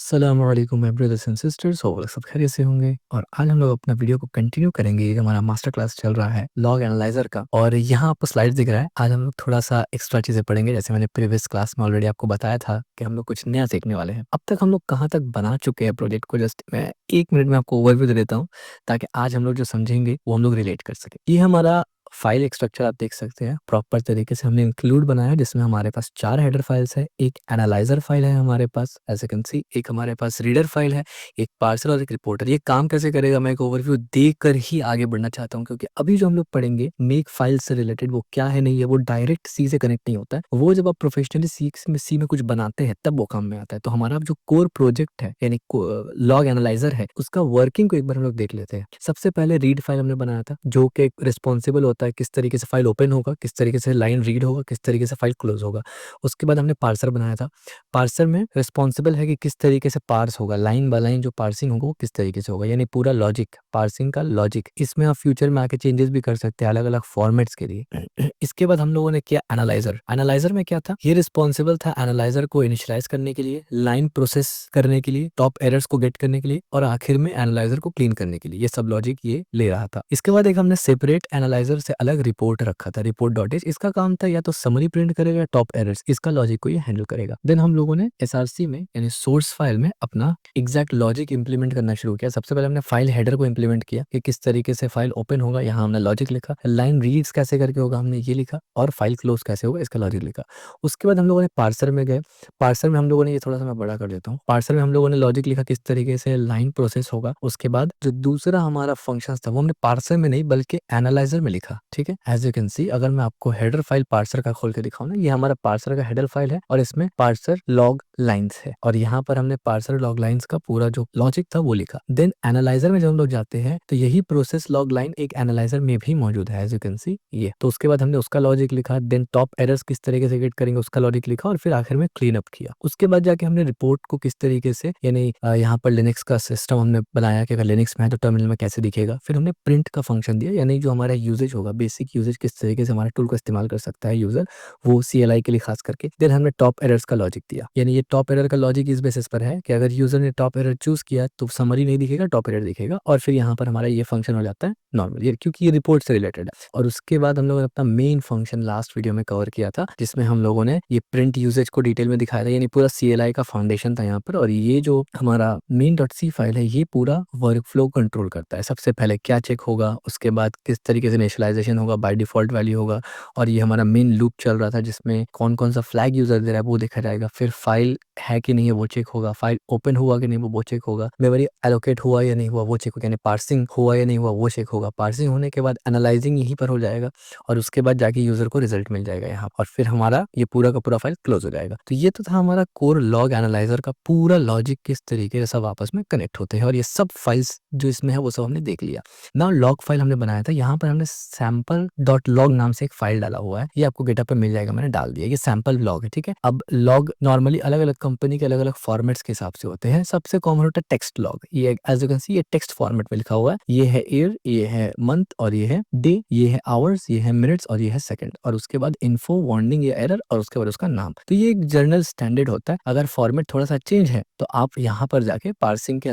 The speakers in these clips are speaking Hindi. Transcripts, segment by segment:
अस्सलामु अलैकुम my brothers and sisters, hope सब खैरियत से होंगे। और आज हम लोग अपना वीडियो को कंटिन्यू करेंगे। ये हमारा मास्टर क्लास चल रहा है लॉग एनालाइजर का, और यहाँ आपको स्लाइड दिख रहा है। आज हम लोग थोड़ा सा एक्स्ट्रा चीज़ें पढ़ेंगे, जैसे मैंने प्रीवियस क्लास में ऑलरेडी आपको बताया था कि हम लोग कुछ नया सीखने वाले हैं। अब तक हम लोग कहाँ तक बना चुके हैं प्रोजेक्ट को, जस्ट मैं 1 मिनट में आपको ओवरव्यू दे देता हूँ, ताकि आज हम लोग जो समझेंगे वो हम लोग रिलेट कर सकें। ये हमारा फाइल स्ट्रक्चर आप देख सकते हैं, प्रॉपर तरीके से हमने इंक्लूड बनाया है, जिसमें हमारे पास 4 हेडर फाइल्स है, एक एनालाइजर फाइल है हमारे पास एज़ यू कैन सी, एक हमारे पास रीडर फाइल है, एक पार्सर और एक रिपोर्टर। ये काम कैसे करेगा मैं एक ओवरव्यू देकर ही आगे बढ़ना चाहता हूँ, क्योंकि अभी जो हम लोग पढ़ेंगे मेक फाइल से रिलेटेड वो क्या है नहीं है, वो डायरेक्ट सी से कनेक्ट नहीं होता है। वो जब आप प्रोफेशनली सी में कुछ बनाते हैं तब वो काम में आता है। तो हमारा जो कोर प्रोजेक्ट है यानी लॉग एनालाइजर है, उसका वर्किंग को एक बार हम लोग देख लेते हैं। सबसे पहले रीड फाइल हमने बनाया था, जो कि रिस्पॉन्सिबल होता है किस तरीके से फाइल ओपन होगा, किस तरीके से लाइन रीड होगा, किस तरीके से फाइल क्लोज होगा। उसके बाद हमने पार्सर बनाया था। पार्सर में रिस्पॉन्सिबल है कि किस तरीके से पार्स होगा, लाइन बाय लाइन जो पार्सिंग होगा वो किस तरीके से होगा, यानी पूरा लॉजिक, पार्सिंग का लॉजिक। इसमें आप फ्यूचर में आके चेंजेस भी कर सकते हैं अलग अलग फॉर्मेट्स के लिए। इसके बाद हम लोगों ने किया एनालाइजर। एनालाइजर में क्या था, ये रिस्पॉन्सिबल था एनालाइजर को इनिशियलाइज करने के लिए, लाइन प्रोसेस करने के लिए, टॉप एरर्स को गेट करने के लिए, और आखिर में एनालाइजर को क्लीन करने के लिए। ये सब लॉजिक ये ले रहा था। इसके बाद एक हमने सेपरेट एनालाइजर से अलग रिपोर्ट रखा था, रिपोर्ट डॉट एच। इसका काम था या तो समरी प्रिंट करेगा या टॉप एरर्स, इसका लॉजिक को ये हैंडल करेगा। देन हम लोगों ने एसआरसी में यानी सोर्स फाइल में अपना एग्जैक्ट लॉजिक इंप्लीमेंट करना शुरू किया। सबसे पहले हमने फाइल हेडर को इंप्लीमेंट किया कि किस तरीके से फाइल ओपन होगा, यहाँ हमने लॉजिक लिखा। लाइन रीड्स कैसे करके होगा हमने ये लिखा, और फाइल क्लोज कैसे होगा इसका लॉजिक लिखा। उसके बाद हम लोगों ने पार्सर में गए। पार्सर में हम लोगों ने, ये थोड़ा सा मैं बड़ा कर देता हूँ, पार्सर में हम लोगों ने लॉजिक लिखा किस तरीके से लाइन प्रोसेस होगा। उसके बाद जो दूसरा हमारा फंक्शन था वो हमने पार्सर में नहीं बल्कि एनालाइजर में लिखा। ठीक है, एज यू कैन सी, अगर मैं आपको हेडर फाइल पार्सर का खोल के दिखाऊं ना, ये हमारा पार्सर का हेडर फाइल है और इसमें पार्सर लॉग लाइन्स है, और यहाँ पर हमने पार्सर लॉग लाइन्स का पूरा जो लॉजिक था वो लिखा। देन एनालाइजर में जब हम लोग जाते हैं तो यही प्रोसेस लॉग लाइन एक एनालाइजर में भी मौजूद है, एज यू कैन सी ये। तो उसके बाद हमने उसका लॉजिक लिखा। देन टॉप एरर्स किस तरीके से गेट करेंगे उसका लॉजिक लिखा, और फिर आखिर में क्लीन अप किया। उसके बाद जाके हमने रिपोर्ट को किस तरीके से, यानी यहाँ पर लिनक्स का सिस्टम हमने बनाया कि अगर लिनक्स में है तो टर्मिनल में कैसे दिखेगा। फिर हमने प्रिंट का फंक्शन दिया, यानी जो हमारा यूजेज होगा, बेसिक यूजेज किस तरीके से हमारे टूल का इस्तेमाल कर सकता है यूजर, वो CLI के लिए खास करके। देन हमने टॉप एरर्स का लॉजिक दिया, यानी ये टॉप एरर का लॉजिक इस बेसिस पर है कि अगर यूजर ने टॉप एरर चूज किया तो समरी नहीं दिखेगा, टॉप एरर दिखेगा। और फिर यहाँ पर हमारा ये फंक्शन हो जाता है नॉर्मल, ये क्योंकि ये रिपोर्ट से रिलेटेड है। और उसके बाद हम लोगों ने अपना मेन फंक्शन लास्ट वीडियो में कवर किया था, जिसमें हम लोगों ने ये प्रिंट यूजेज को डिटेल में दिखाया था, यानी पूरा CLI का फाउंडेशन था यहाँ पर। और ये जो हमारा main.c फाइल है ये पूरा वर्क फ्लो कंट्रोल करता है। सबसे पहले क्या चेक होगा, उसके बाद किस तरीके से इनिशियलाइजेशन होगा, बाय डिफॉल्ट वैल्यू होगा, और ये हमारा मेन लूप चल रहा था जिसमें कौन कौन सा फ्लैग यूजर दे रहा है वो देखा जाएगा। फिर फाइल है कि नहीं है वो चेक होगा, फाइल ओपन हुआ कि नहीं वो चेक होगा, मेमोरी एलोकेट हुआ या नहीं हुआ वो चेक होगा, यानी पार्सिंग हुआ या नहीं हुआ वो चेक होगा। पार्सिंग होने के बाद एनालाइजिंग यहीं पर हो जाएगा, और उसके बाद जाके यूजर को रिजल्ट मिल जाएगा यहाँ, और फिर हमारा ये पूरा का पूरा फाइल क्लोज हो जाएगा। तो ये तो था हमारा कोर लॉग एनालाइजर का पूरा लॉजिक, किस तरीके से सब आपस में कनेक्ट होते हैं, और ये सब फाइल्स जो इसमें है वो सब हमने देख लिया। ना लॉग फाइल हमने बनाया था, यहाँ पर हमने sample.log नाम से एक फाइल डाला हुआ है, ये आपको गिटहब पे मिल जाएगा, मैंने डाल दिया। ये सैंपल लॉग है, ठीक है। अब लॉग नॉर्मली अलग अलग कंपनी के अलग अलग फॉर्मेट्स के हिसाब से होते हैं। सबसे कॉमन होता है टेक्स्ट लॉग, ये एज यू कैन सी ये टेक्स्ट फॉर्मेट में लिखा हुआ है। ये है ईयर, ये है मंथ, और ये है डे, ये है आवर्स, ये है मिनट्स, और ये है सेकंड, और उसके बाद इन्फो, वार्निंग या एरर, और उसके बाद उसका नाम। तो ये एक जर्नल स्टैंडर्ड होता है। अगर फॉर्मेट थोड़ा सा चेंज है तो आप यहाँ पर जाके पार्सिंग के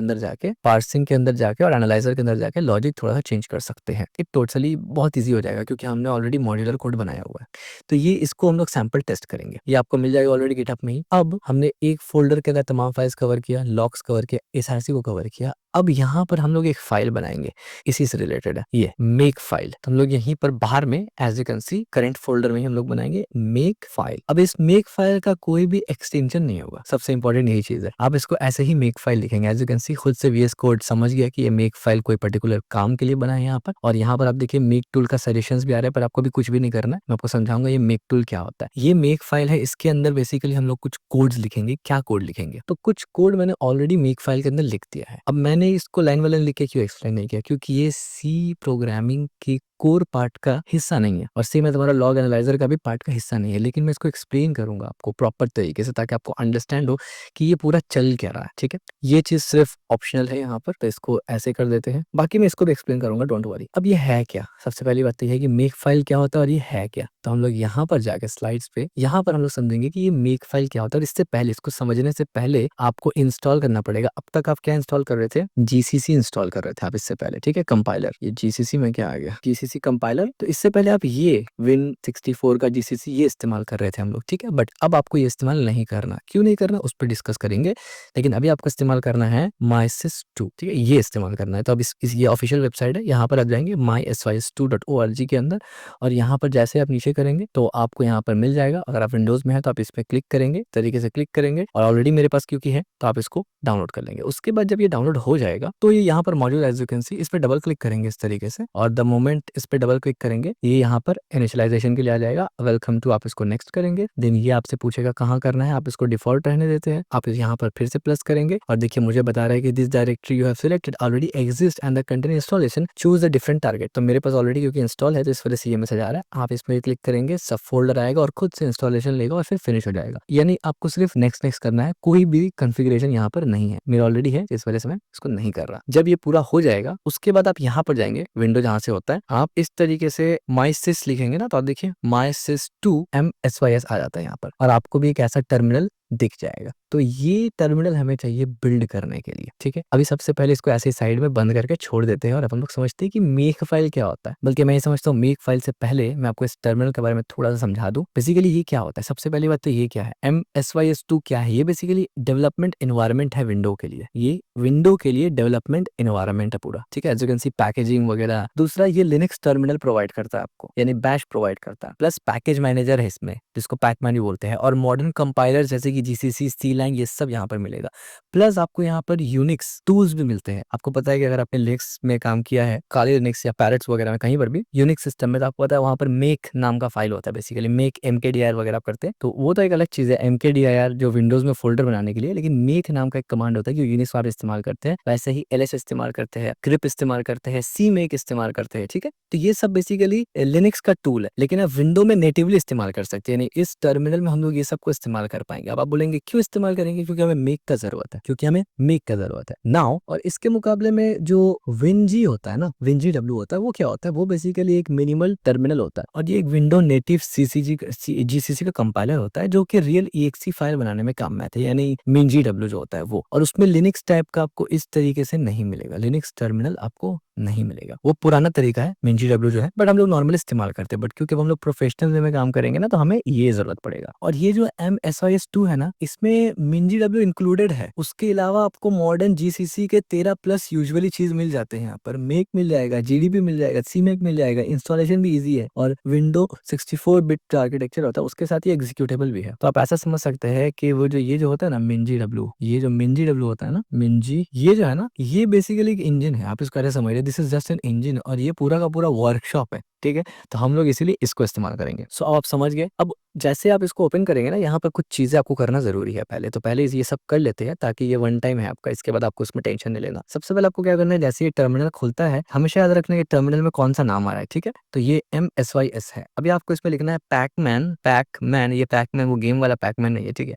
अंदर जाके और एनालाइजर के अंदर जाके लॉजिक थोड़ा सा चेंज कर सकते हैं। ये टोटली बहुत ईजी हो जाएगा, क्योंकि हमने ऑलरेडी मॉड्यूलर कोड बनाया हुआ है। तो ये इसको हम लोग सैंपल टेस्ट करेंगे, ये आपको मिल जाएगा ऑलरेडी गिटहब में ही। अब हमने एक फोल्डर के अंदर तमाम फाइल्स कवर किया, लॉग्स कवर किया, एसआरसी को कवर किया। अब यहाँ पर हम लोग एक फाइल बनाएंगे, इसी से रिलेटेड है ये मेक फाइल। तो हम लोग यहीं पर बाहर में as you can see current folder में ही हम लोग बनाएंगे मेक फाइल। अब इस मेक फाइल का कोई भी एक्सटेंशन नहीं होगा, सबसे इंपॉर्टेंट यही चीज है। आप इसको ऐसे ही मेक फाइल लिखेंगे, एज यू कैन सी खुद से VS कोड समझ गया कि ये मेक फाइल कोई पर्टिकुलर काम के लिए बना है यहाँ पर। और यहाँ पर आप देखिए मेक टूल का सजेशंस भी आ रहा है, पर आपको भी कुछ भी नहीं करना है, मैं आपको समझाऊंगा ये मेक टूल क्या होता है। ये मेक फाइल है, इसके अंदर बेसिकली हम लोग कुछ कोड्स लिखेंगे। क्या कोड लिखेंगे, तो कुछ कोड मैंने ऑलरेडी मेक फाइल के अंदर लिख दिया है। अब मैंने मैंने इसको लाइन बाय लाइन लिख के क्यों एक्सप्लेन नहीं किया, क्योंकि ये सी प्रोग्रामिंग की कोर पार्ट का हिस्सा नहीं है और सेम है तुम्हारा लॉग एनालाइजर का भी पार्ट का हिस्सा नहीं है। लेकिन मैं इसको एक्सप्लेन करूंगा आपको प्रॉपर तरीके से, ताकि आपको अंडरस्टैंड हो कि ये पूरा चल क्या रहा है। ठीक है, ये चीज सिर्फ ऑप्शनल है यहाँ पर, तो इसको ऐसे कर देते हैं। बाकी मैं इसको भी एक्सप्लेन करूंगा, डोंट वरी। अब ये है क्या, सबसे पहली बात तो ये है कि मेक फाइल क्या होता है और ये है क्या। तो हम लोग यहाँ पर जाके स्लाइड्स पे, यहाँ पर हम लोग समझेंगे कि ये मेक फाइल क्या होता है। और इससे पहले, इसको समझने से पहले आपको इंस्टॉल करना पड़ेगा। अब तक आप क्या इंस्टॉल कर रहे थे, जीसीसी इंस्टॉल कर रहे थे आप इससे पहले। ठीक है, कंपाइलर, ये जीसीसी में क्या आ गया, जीसीसी कंपाइलर। तो इससे पहले आप ये Win64 का जीसीसी ये इस्तेमाल कर रहे थे हम लोग। ठीक है, बट अब आपको ये इस्तेमाल नहीं करना। क्यों नहीं करना, उस पर डिस्कस करेंगे। लेकिन अभी आपको इस्तेमाल करना है MySys2। ठीक है, ये इस्तेमाल करना है। तो अब इस ये ऑफिशियल वेबसाइट है, यहाँ पर आप जाएंगे mysys2.org के अंदर, और यहाँ पर जैसे आप नीचे करेंगे तो आपको यहाँ पर मिल जाएगा। अगर आप विंडोज में है तो आप इस पर क्लिक करेंगे, तरीके से क्लिक करेंगे, और ऑलरेडी मेरे पास क्योंकि है तो आप इसको डाउनलोड कर लेंगे। उसके बाद जब ये डाउनलोड हो जाएगा तो ये यहाँ पर मौजूद, एज यू कैन सी, इस पर डबल क्लिक करेंगे इस तरीके से, और द मोमेंट इस पर डबल क्लिक करेंगे ये यहाँ पर इनिशियलाइजेशन के लिए आ जाएगा, वेलकम टू, आप इसको नेक्स्ट करेंगे। देन ये आपसे पूछेगा कहाँ करना है, आप इसको डिफॉल्ट रहने देते हैं। आप यहाँ पर फिर से प्लस करेंगे, और देखिए मुझे बता रहा है कि this directory you have selected already exist and the content installation, choose the different target. तो मेरे पास ऑलरेडी क्योंकि इंस्टॉल है तो इस वजह से ये मैसेज आ रहा है। आप इसमें क्लिक करेंगे, सब फोल्डर आएगा और खुद से इंस्टॉलेशन लेगा और फिर फिनिश हो जाएगा। यानी आपको सिर्फ नेक्स्ट नेक्स्ट करना है, कोई भी कॉन्फ़िगरेशन यहाँ पर नहीं है। मेरा ऑलरेडी है, इस वजह से मैं इसको नहीं कर रहा। जब ये पूरा हो जाएगा उसके बाद आप यहाँ पर जाएंगे, विंडो जहाँ से होता है, आप इस तरीके से MySys लिखेंगे ना, तो आप देखिए MySys2 MSYS आ जाता है यहाँ पर, और आपको भी एक ऐसा टर्मिनल दिख जाएगा। तो ये टर्मिनल हमें चाहिए बिल्ड करने के लिए। ठीक है, अभी सबसे पहले इसको ऐसे साइड में बंद करके छोड़ देते हैं और अपन लोग समझते हैं कि मेक फाइल क्या होता है। बल्कि मैं ये समझता हूँ मेक फाइल से पहले मैं आपको इस टर्मिनल के बारे में थोड़ा सा समझा दूं। बेसिकली ये क्या होता है, सबसे पहली बात तो ये क्या है, MSYS2 क्या है। ये बेसिकली डेवलपमेंट एनवायरनमेंट है विंडो के लिए। ये विंडो के लिए डेवलपमेंट एनवायरनमेंट है पूरा। ठीक है, as you can see packaging वगैरह। दूसरा, ये लिनक्स टर्मिनल प्रोवाइड करता है आपको, यानी बैश प्रोवाइड करता है, प्लस पैकेज मैनेजर है इसमें जिसको पैकमैन भी बोलते हैं, और मॉडर्न कंपाइलर जैसे कि जीसीसी, सीलैंग, ये सब यहाँ पर मिलेगा। प्लस आपको यहाँ पर यूनिक्स टूल्स भी मिलते हैं। आपको पता है कि अगर आपने लिनक्स में काम किया है, काली लिनक्स या पैरेट्स वगैरह में, कहीं पर भी यूनिक्स सिस्टम में, तो आपको पता है वहाँ पर मेक नाम का फाइल होता है। बेसिकली मेक MKDIR वगैरह आप करते हैं तो वो तो एक अलग चीज है, MKDIR जो विंडोज में फोल्डर बनाने के लिए। लेकिन मेक नाम का एक कमांड होता है कि यूनिक्स आप इस्तेमाल करते हैं, वैसे ही LS इस्तेमाल करते हैं, ग्रिप इस्तेमाल करते हैं, सी मेक इस्तेमाल करते हैं। ठीक है, तो ये सब बेसिकली लिनक्स का टूल है, लेकिन आप विंडो में नेटिवली इस्तेमाल कर सकते हैं। यानी इस टर्मिनल में हम लोग ये सबको इस्तेमाल कर पाएंगे। अब आप बोलेंगे क्यों इस्तेमाल करेंगे, क्योंकि हमें मेक का जरूरत है, क्योंकि हमें मेक का जरूरत है नाउ। और इसके मुकाबले में जो WinG होता है ना, WinGW होता है, वो क्या होता है, वो बेसिकली एक मिनिमल टर्मिनल होता है, और ये एक विंडो नेटिव GCC का कंपाइलर होता है जो कि रियल EXE फाइल बनाने में काम में आता है, यानी MinGW जो होता है वो। और उसमें लिनक्स टाइप का आपको इस तरीके से नहीं मिलेगा, लिनक्स टर्मिनल आपको नहीं मिलेगा। वो पुराना तरीका है MinGW जो है, बट हम लोग नॉर्मल इस्तेमाल करते हैं। बट क्योंकि हम लोग प्रोफेशनल वे में काम करेंगे ना, तो हमें ये जरूरत पड़ेगा। और ये जो MSYS2 है ना, इसमें MinGW इंक्लूडेड है। उसके अलावा आपको मॉडर्न GCC के 13+ यूजुअली चीज मिल जाते हैं यहाँ पर। मेक मिल जाएगा, GDB मिल जाएगा, CMake मिल जाएगा, इंस्टॉलेशन भी ईजी है, और विंडो 64 बिट आर्किटेक्चर होता है, उसके साथ ही एग्जीक्यूटेबल भी है। तो आप ऐसा समझ सकते हैं कि वो जो ये जो होता है ना MinGW, ये जो MinGW होता है ना, मिंजी, ये जो है ना, ये बेसिकली एक इंजन है। आप इसको ऐसे समझिए, this is just an engine, और ये पूरा का पूरा वर्कशॉप है। ठीक है, तो हम लोग इसीलिए इसको इस्तेमाल करेंगे। सो अब आप समझ गए। अब जैसे आप इसको ओपन करेंगे ना, यहाँ पर कुछ चीजें आपको करना जरूरी है। पहले ये सब कर लेते हैं, ताकि ये वन टाइम है आपका, इसके बाद आपको इसमें टेंशन नहीं लेना। सबसे पहले आपको क्या करना है, जैसे ये टर्मिनल खुलता है, हमेशा याद रखना है टर्मिनल में कौन सा नाम आ रहा है। ठीक है, तो ये MSYS है। अभी आपको इसमें लिखना है पैकमैन। ये पैकमैन वो गेम वाला पैकमैन नहीं है। ठीक है,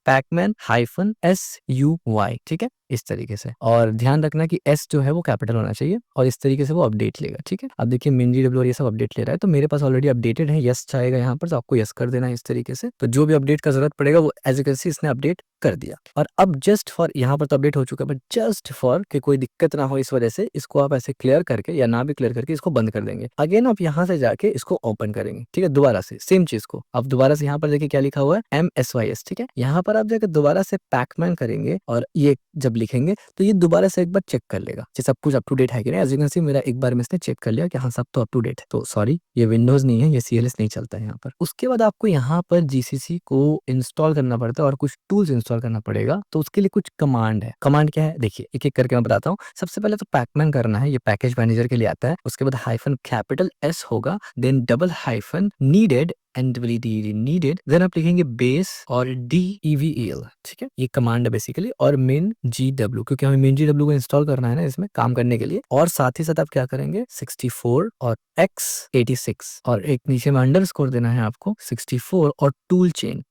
पैकमैन -SUY। ठीक है, इस तरीके से। और ध्यान रखना कि S जो है वो कैपिटल होना चाहिए, और इस तरीके से वो अपडेट लेगा। ठीक है, अब देखिए MinGW और ये सब अपडेट ले रहा है, तो मेरे पास ऑलरेडी अपडेटेड है, यस चाहेगा यहाँ पर, तो आपको यस कर देना है इस तरीके से। तो जो भी अपडेट का जरूरत पड़ेगा वो एज यू कैन सी इसने अपडेट कर दिया। और अब जस्ट फॉर, यहाँ पर तो अपडेट हो चुका है, बट जस्ट फॉर कि कोई दिक्कत ना हो इस वजह से, इसको आप ऐसे क्लियर करके या ना भी क्लियर करके इसको बंद कर देंगे। अगेन आप यहाँ से जाके इसको ओपन करेंगे। ठीक है, दोबारा से सेम चीज को आप दोबारा से यहाँ पर देखिए क्या लिखा हुआ है, MSYS। ठीक है, यहाँ पर आप जाकर दोबारा से पैकमैन करेंगे, और ये जब लिखेंगे तो ये दोबारा से एक बार चेक कर लेगा कि सब कुछ अप टू डेट है कि नहीं। एज यू कैन सी मेरा एक बार में इसने चेक कर लिया कि हाँ सब तो अप टू डेट है। तो सॉरी, ये विंडोज नहीं है, ये CLS नहीं चलता है यहाँ पर। उसके बाद आपको यहाँ पर GCC को इंस्टॉल करना पड़ता है और कुछ टूल्स इंस्टॉल करना पड़ेगा। तो उसके लिए कुछ कमांड है। कमांड क्या है, देखिए एक एक करके मैं बताता हूँ। सबसे पहले तो पैकमैन करना है, ये पैकेज मैनेजर के लिए आता है। उसके बाद -S होगा, then _needed and needed, then आप लिखेंगे बेस और DEVEL, ठीक है, ये कमांड है बेसिकली, और min GW, क्योंकि हमें min GW को इंस्टॉल करना है ना इसमें काम करने के लिए। और साथ ही साथ आप क्या करेंगे 64 और X86 और एक नीचे में अंडरस्कोर देना है आपको 64 और tool chain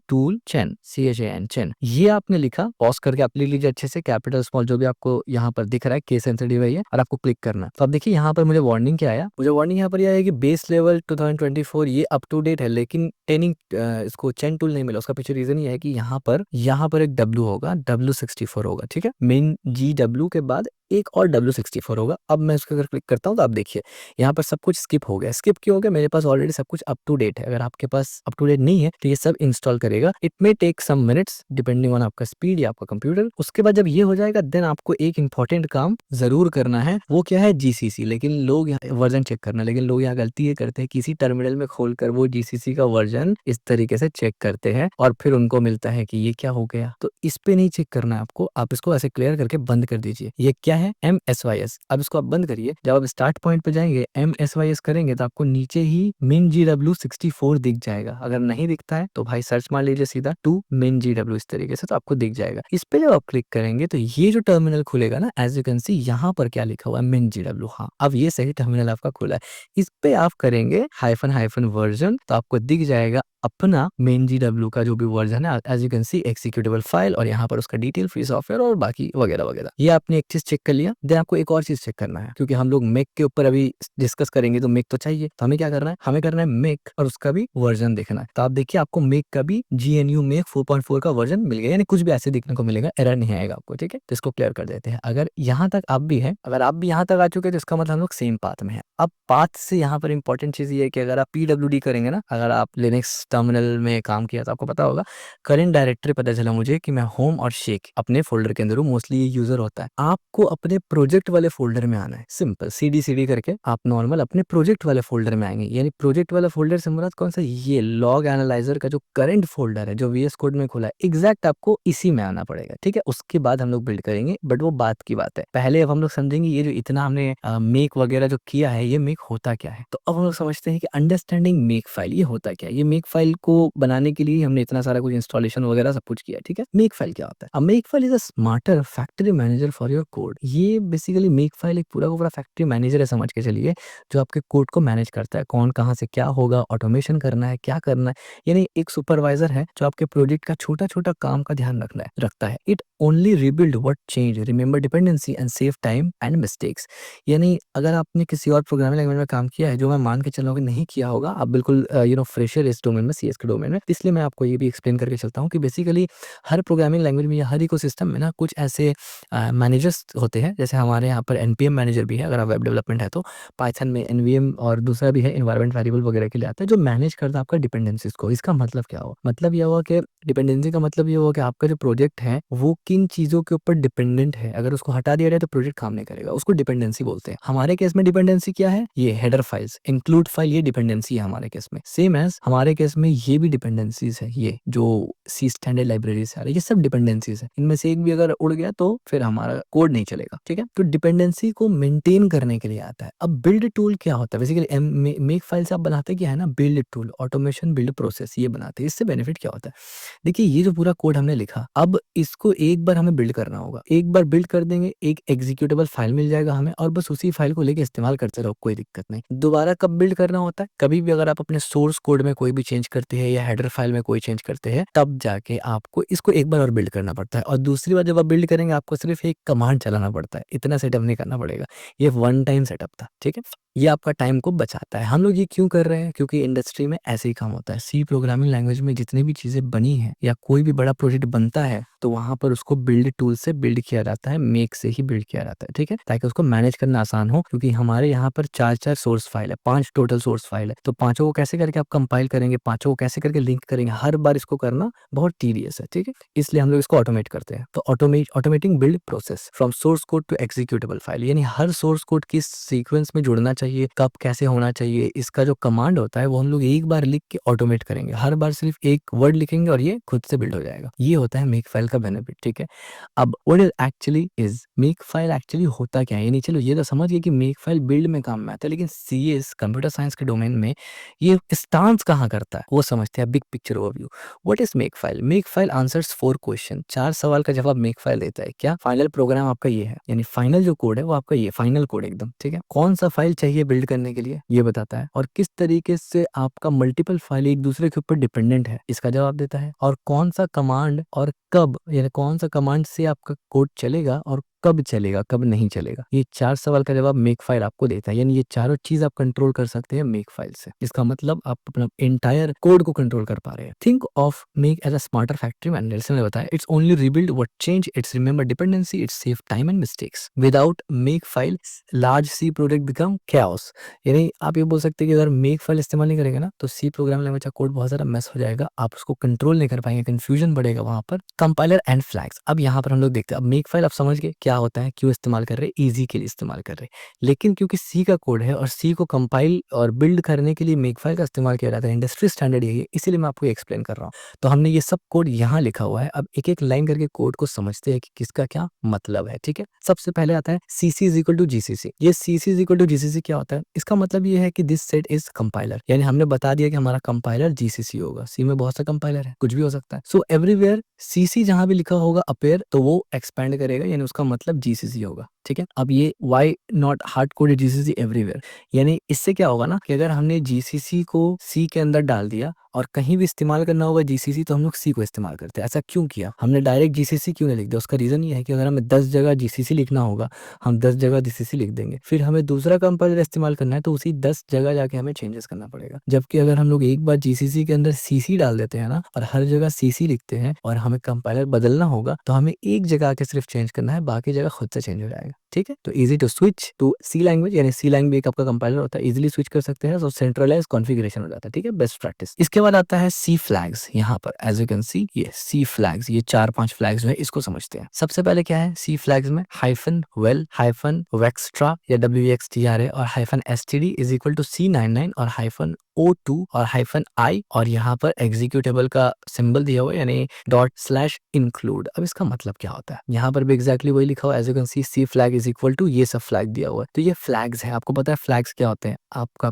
tool chain CHAN, ये आपने लिखा। पॉज करके आप लिख लीजिए अच्छे से, कैपिटल स्मॉल जो भी आपको यहाँ पर दिख रहा है, केस सेंसिटिव है ये, और आपको क्लिक करना है। तो अब देखिए यहाँ पर मुझे वार्निंग क्या आया, मुझे वार्निंग यहाँ पर यह है कि बेस लेवल 2024 ये अप टू डेट है, लेकिन ट्रेनिंग इसको चेन टूल नहीं मिला। उसका पीछे रीजन ये है कि यहाँ पर एक W होगा, W64 होगा, ठीक है, मेन GW के बाद एक और W64 होगा। अब मैं इसको अगर क्लिक करता हूँ तो आप देखिए यहाँ पर सब कुछ स्किप हो गया। स्किप क्यों हो गया? मेरे पास ऑलरेडी सब कुछ अप टू डेट है। अगर आपके पास अप टू डेट नहीं है तो ये सब इंस्टॉल करेगा। It may take some minutes depending on आपका स्पीड या आपका कंप्यूटर। उसके बाद जब ये हो जाएगा देन आपको एक इंपॉर्टेंट काम जरूर करना है, वो क्या है GCC। लेकिन लोग यहाँ वर्जन चेक करना, लेकिन लोग यहाँ गलती ये करते हैं, किसी टर्मिनल में खोलकर वो GCC का वर्जन इस तरीके से चेक करते हैं और फिर उनको मिलता है कि ये क्या हो गया। तो इस पे नहीं चेक करना है आपको, आप इसको ऐसे क्लियर करके बंद कर दीजिए। ये क्या है? MSYS। अब इसको आप बंद करिए। जब आप स्टार्ट पॉइंट पे जाएंगे MSYS करेंगे तो आपको नीचे ही min GW64 दिख जाएगा। अगर नहीं दिखता है तो भाई सर्च मार लीजिए सीधा टू min GW इस तरीके से, तो आपको दिख जाएगा। इस पे जब आप क्लिक करेंगे तो ये जो टर्मिनल खुलेगा ना, एज यू कैन सी यहाँ पर क्या लिखा हुआ है min GW। हाँ, अब ये सही टर्मिनल आपका खुला है। इस पे आप करेंगे हाइफन वर्जन तो आपको दिख जाएगा अपना min GW का जो भी वर्जन है, as you can see executable file, और यहाँ पर उसका डिटेल, फ्री सॉफ्टवेयर और बाकी वगैरह वगैरह। ये आपने एक चीज चेक कर लिया। देन आपको एक और चीज चेक करना है, क्योंकि हम लोग मेक के ऊपर अभी डिस्कस करेंगे तो मेक तो चाहिए। तो हमें क्या करना है? हमें करना है मेक और उसका भी वर्जन देखना है। तो आप देखिए आपको मेक का भी GNU मेक 4.4 का वर्जन मिल गया, यानी कुछ भी ऐसे दिखने को मिलेगा, एरर नहीं आएगा आपको, ठीक है। तो इसको क्लियर कर देते हैं। अगर यहाँ तक आप भी है, अगर आप भी यहाँ तक आ चुके हैं तो इसका मतलब हम लोग सेम पाथ में है। अब पाथ से यहाँ पर इंपॉर्टेंट चीज ये है कि अगर आप PWD करेंगे ना, अगर आप लिनक्स टर्मिनल में काम किया तो आपको पता होगा, करंट डायरेक्टरी पता चला मुझे कि मैं होम और शेक अपने फोल्डर के अंदर हूँ, मोस्टली ये यूजर होता है। आपको अपने प्रोजेक्ट वाले फोल्डर में आना है, सिंपल CD करके आप नॉर्मल अपने प्रोजेक्ट वाले फोल्डर में आएंगे। यानी प्रोजेक्ट वाला फोल्डर से मुराद कौन सा? ये लॉग एनालाइजर का जो करंट फोल्डर है, जो VS कोड में खुला है, एग्जैक्ट आपको इसी में आना पड़ेगा, ठीक है। उसके बाद हम लोग बिल्ड करेंगे, बट वो बात की बात है। पहले अब हम लोग समझेंगे ये जो इतना हमने मेक वगैरह जो किया है, ये मेक होता क्या है। तो अब हम लोग समझते हैं कि अंडरस्टैंडिंग मेक फाइल ये होता क्या है। ये मेक फाइल को बनाने के लिए हमने इतना सारा कुछ इंस्टॉलेशन वगैरह सब कुछ किया, ठीक है। मेक फाइल क्या होता है? अब make file is a smarter factory manager for your code. ये बेसिकली मेक फाइल एक पूरा का पूरा फैक्ट्री मैनेजर है, समझ के चलिए, जो आपके कोड को मैनेज करता है। कौन कहाँ से क्या होगा, ऑटोमेशन करना है, क्या करना है। यानी एक सुपरवाइजर है जो आपके प्रोजेक्ट का छोटा छोटा काम का ध्यान रखता है। It only rebuild what change, remember dependency and save time and mistakes. यानी अगर आपने किसी और प्रोग्रामिंग लैंग्वेज में काम किया है, जो मैं मान के चल रहा हूँ कि नहीं किया होगा, आप बिल्कुल फ्रेशर इस डोमेन में, CS के डोमेन में, इसलिए मैं आपको ये भी एक्सप्लेन करके चलता हूँ कि बेसिकली हर प्रोग्रामिंग लैंग्वेज में या हर इकोसिस्टम में ना कुछ ऐसे मैनेजर्स होते हैं। जैसे हमारे यहाँ पर NPM मैनेजर भी है, अगर आप वेब डेवलपमेंट है तो पाइथन में NVM, और दूसरा भी है एनवायरमेंट वेरिएबल वगैरह के लिए आता है, जो मैनेज करता है आपका डिपेंडेंसीज को। इसका मतलब क्या हुआ? मतलब यह हुआ कि डिपेंडेंसी का मतलब ये हुआ कि आपका जो प्रोजेक्ट है वो किन चीजों के ऊपर डिपेंडेंट है। अगर उसको हटा दिया जाए तो प्रोजेक्ट काम नहीं करेगा, उसको डिपेंडेंसी बोलते हैं। हमारे केस में डिपेंडेंसी क्या है? ये हेडर फाइल्स, इंक्लूड फाइल, ये डिपेंडेंसी है हमारे केस में। सेम एज हमारे केस में ये भी डिपेंडेंसीज है, ये जो C स्टैंडर्ड लाइब्रेरी से आ रही है, ये सब डिपेंडेंसीज है। इनमें से एक भी अगर उड़ गया तो फिर हमारा कोड नहीं चलेगा, ठीक है। तो डिपेंडेंसी को मेंटेन करने के लिए आता है। अब बिल्ड टूल क्या होता है? बेसिकली मेक फाइल से आप बनाते क्या है ना, build tool, automation, build process, ये बनाते हैं। इससे बेनिफिट क्या होता है? देखिए ये जो पूरा कोड हमने लिखा, अब इसको एक बार हमें बिल्ड करना होगा। एक बार बिल्ड कर देंगे, एक एग्जीक्यूटेबल फाइल मिल जाएगा हमें, और बस उसी फाइल को लेके इस्तेमाल करते रहो, कोई दिक्कत नहीं। दोबारा कब बिल्ड करना होता है? कभी भी अगर आप अपने सोर्स कोड में कोई भी चेंज करते हैं या हेडर फाइल में कोई चेंज करते हैं, तब जाके आपको इसको एक बार और बिल्ड करना पड़ता है। और दूसरी बार जब आप बिल्ड करेंगे आपको सिर्फ एक कमांड चलाना पड़ता है, इतना सेटअप नहीं करना पड़ेगा। ये वन टाइम सेटअप था, ठीक है। ये आपका टाइम को बचाता है। हम लोग ये क्यों कर रहे हैं? क्योंकि इंडस्ट्री में ऐसे ही काम होता है। C प्रोग्रामिंग लैंग्वेज में जितनी भी चीजें बनी हैं या कोई भी बड़ा प्रोजेक्ट बनता है तो वहां पर उसको बिल्ड टूल से बिल्ड किया जाता है, मेक से ही बिल्ड किया जाता है, ठीक है, ताकि उसको मैनेज करना आसान हो। क्योंकि हमारे यहाँ पर 4 सोर्स फाइल है, 5 टोटल सोर्स फाइल है, तो पांचों को कैसे करके आप कंपाइल करेंगे, पांचों को कैसे करके लिंक करेंगे, हर बार इसको करना बहुत टीडियस है, ठीक है। इसलिए हम लोग इसको ऑटोमेट करते हैं। तो automating build process from source code to executable file, यानी हर सोर्स कोड किस सीक्वेंस में जुड़ना चाहिए चाहिए, कब कैसे होना चाहिए, इसका जो कमांड होता है वो हम लोग एक बार लिख के ऑटोमेट करेंगे। हर बार सिर्फ एक वर्ड लिखेंगे और ये खुद से बिल्ड हो जाएगा। ये होता है मेकफाइल का बेनिफिट, ठीक है। अब what it actually is, makefile actually होता क्या है, यानी चलो ये तो समझ गए कि मेकफाइल बिल्ड में काम में आता है, लेकिन सीएस कंप्यूटर साइंस के डोमेन में ये स्टांस कहाँ करता है वो समझते हैं। Big picture overview, what is makefile. Makefile answers 4 question, 4 सवाल का जवाब मेकफाइल देता है। क्या फाइनल प्रोग्राम आपका ये है, यानी फाइनल जो कोड है वो आपका ये फाइनल कोड एकदम, ठीक है। कौन सा फाइल चाहिए बिल्ड करने के लिए ये बताता है, और किस तरीके से आपका मल्टीपल फाइल एक दूसरे के ऊपर डिपेंडेंट है इसका जवाब देता है, और कौन सा कमांड और कब, यानी कौन सा कमांड से आपका कोड चलेगा और कब चलेगा, कब नहीं चलेगा, ये 4 सवाल का जवाब मेकफाइल आपको देता है। यानी ये चारों चीज आप कंट्रोल कर सकते हैं मेकफाइल से। इसका मतलब आप अपना एंटायर कोड को कंट्रोल कर पा रहे हैं। Think of make as a smarter factory man. Nelson ने बताया, it's only rebuild what change, it's remember dependency, it's save time and mistakes. Without makefile large C project become chaos। यानी आप ये बोल सकते हैं कि अगर मेकफाइल इस्तेमाल नहीं करेंगे ना तो सी प्रोग्राम लैंग्वेज का कोड बहुत सारा मेस हो जाएगा, आप उसको कंट्रोल नहीं कर पाएंगे, कंफ्यूजन बढ़ेगा वहां पर। कंपाइलर एंड फ्लैग्स, अब यहाँ पर हम लोग देखते हैं। अब मेकफाइल आप समझ गए क्या होता है, क्यों इस्तेमाल कर रहे हैं, ईजी के लिए इस्तेमाल कर रहे हैं। लेकिन क्योंकि सी का कोड है और सी को कंपाइल और बिल्ड करने के लिए मेकफाइल का इस्तेमाल किया जाता है, इंडस्ट्री स्टैंडर्ड यही है, इसीलिए मैं आपको एक्सप्लेन कर रहा हूँ। तो हमने ये सब कोड यहाँ लिखा हुआ है। अब एक एक लाइन करके कोड को समझते हैं कि किसका क्या मतलब है, ठीक है। सबसे पहले आता है CC is equal to GCC. ये CC is equal to GCC क्या होता है, इसका मतलब ये है कि दिस सेट इज कंपाइलर, यानी हमने बता दिया कि हमारा कंपाइलर जीसीसी होगा। सी में बहुत सा कंपाइलर है, कुछ भी हो सकता है। सो एवरीवेयर सीसी जहां भी लिखा होगा अपेयर, तो वो एक्सपेंड करेगा, यानी उसका मतलब जीसीसी होगा, ठीक है। अब ये why not hard coded GCC everywhere, यानी इससे क्या होगा ना कि अगर हमने जीसीसी को सी के अंदर डाल दिया और कहीं भी इस्तेमाल करना होगा जीसीसी तो हम लोग सी को इस्तेमाल करते हैं। ऐसा क्यों किया हमने, डायरेक्ट जीसीसी क्यों नहीं लिख दिया, उसका रीजन ये है कि अगर हमें 10 जगह जीसीसी लिखना होगा हम 10 जगह जीसीसी लिख देंगे, फिर हमें दूसरा कंपाइलर इस्तेमाल करना है तो उसी 10 जगह जाके हमें चेंजेस करना पड़ेगा। जबकि अगर हम लोग एक बार जीसीसी के अंदर सीसी डाल देते हैं ना और हर जगह सीसी लिखते हैं और हमें कंपाइलर बदलना होगा तो हमें एक जगह आके सिर्फ चेंज करना है, बाकी जगह खुद से चेंज हो जाएगा, ठीक है। तो easy to switch to C language, यानी सी लैंग्वेज एक आपका कंपाइलर होता है, इजीली स्विच कर सकते हैं, तो सेंट्रलाइज कॉन्फ़िगरेशन हो जाता है, ठीक है, बेस्ट प्रैक्टिस। इसके बाद आता है सी फ्लैग्स। यहाँ पर एज यू कैन सी ये सी फ्लैग्स, ये 4-5 फ्लैग्स जो है इसको समझते हैं। सबसे पहले क्या है सी फ्लैग्स में, हाइफन वेल, हाइफन वेक्स्ट्रा या WXTRA और hyphen STD is equal to C99 और हाइफन O2 और हाइफन I, और यहाँ पर एग्जीक्यूटेबल का सिंबल दिया हुआ है यानी ./include। अब इसका मतलब क्या होता है, यहाँ पर भी एग्जैक्टली वही लिखा हुआ है, as you can see flag is equal to ये सब फ्लैग दिया हुआ है। तो ये फ्लैग्स है, आपको पता है फ्लैग्स क्या होते हैं, आपका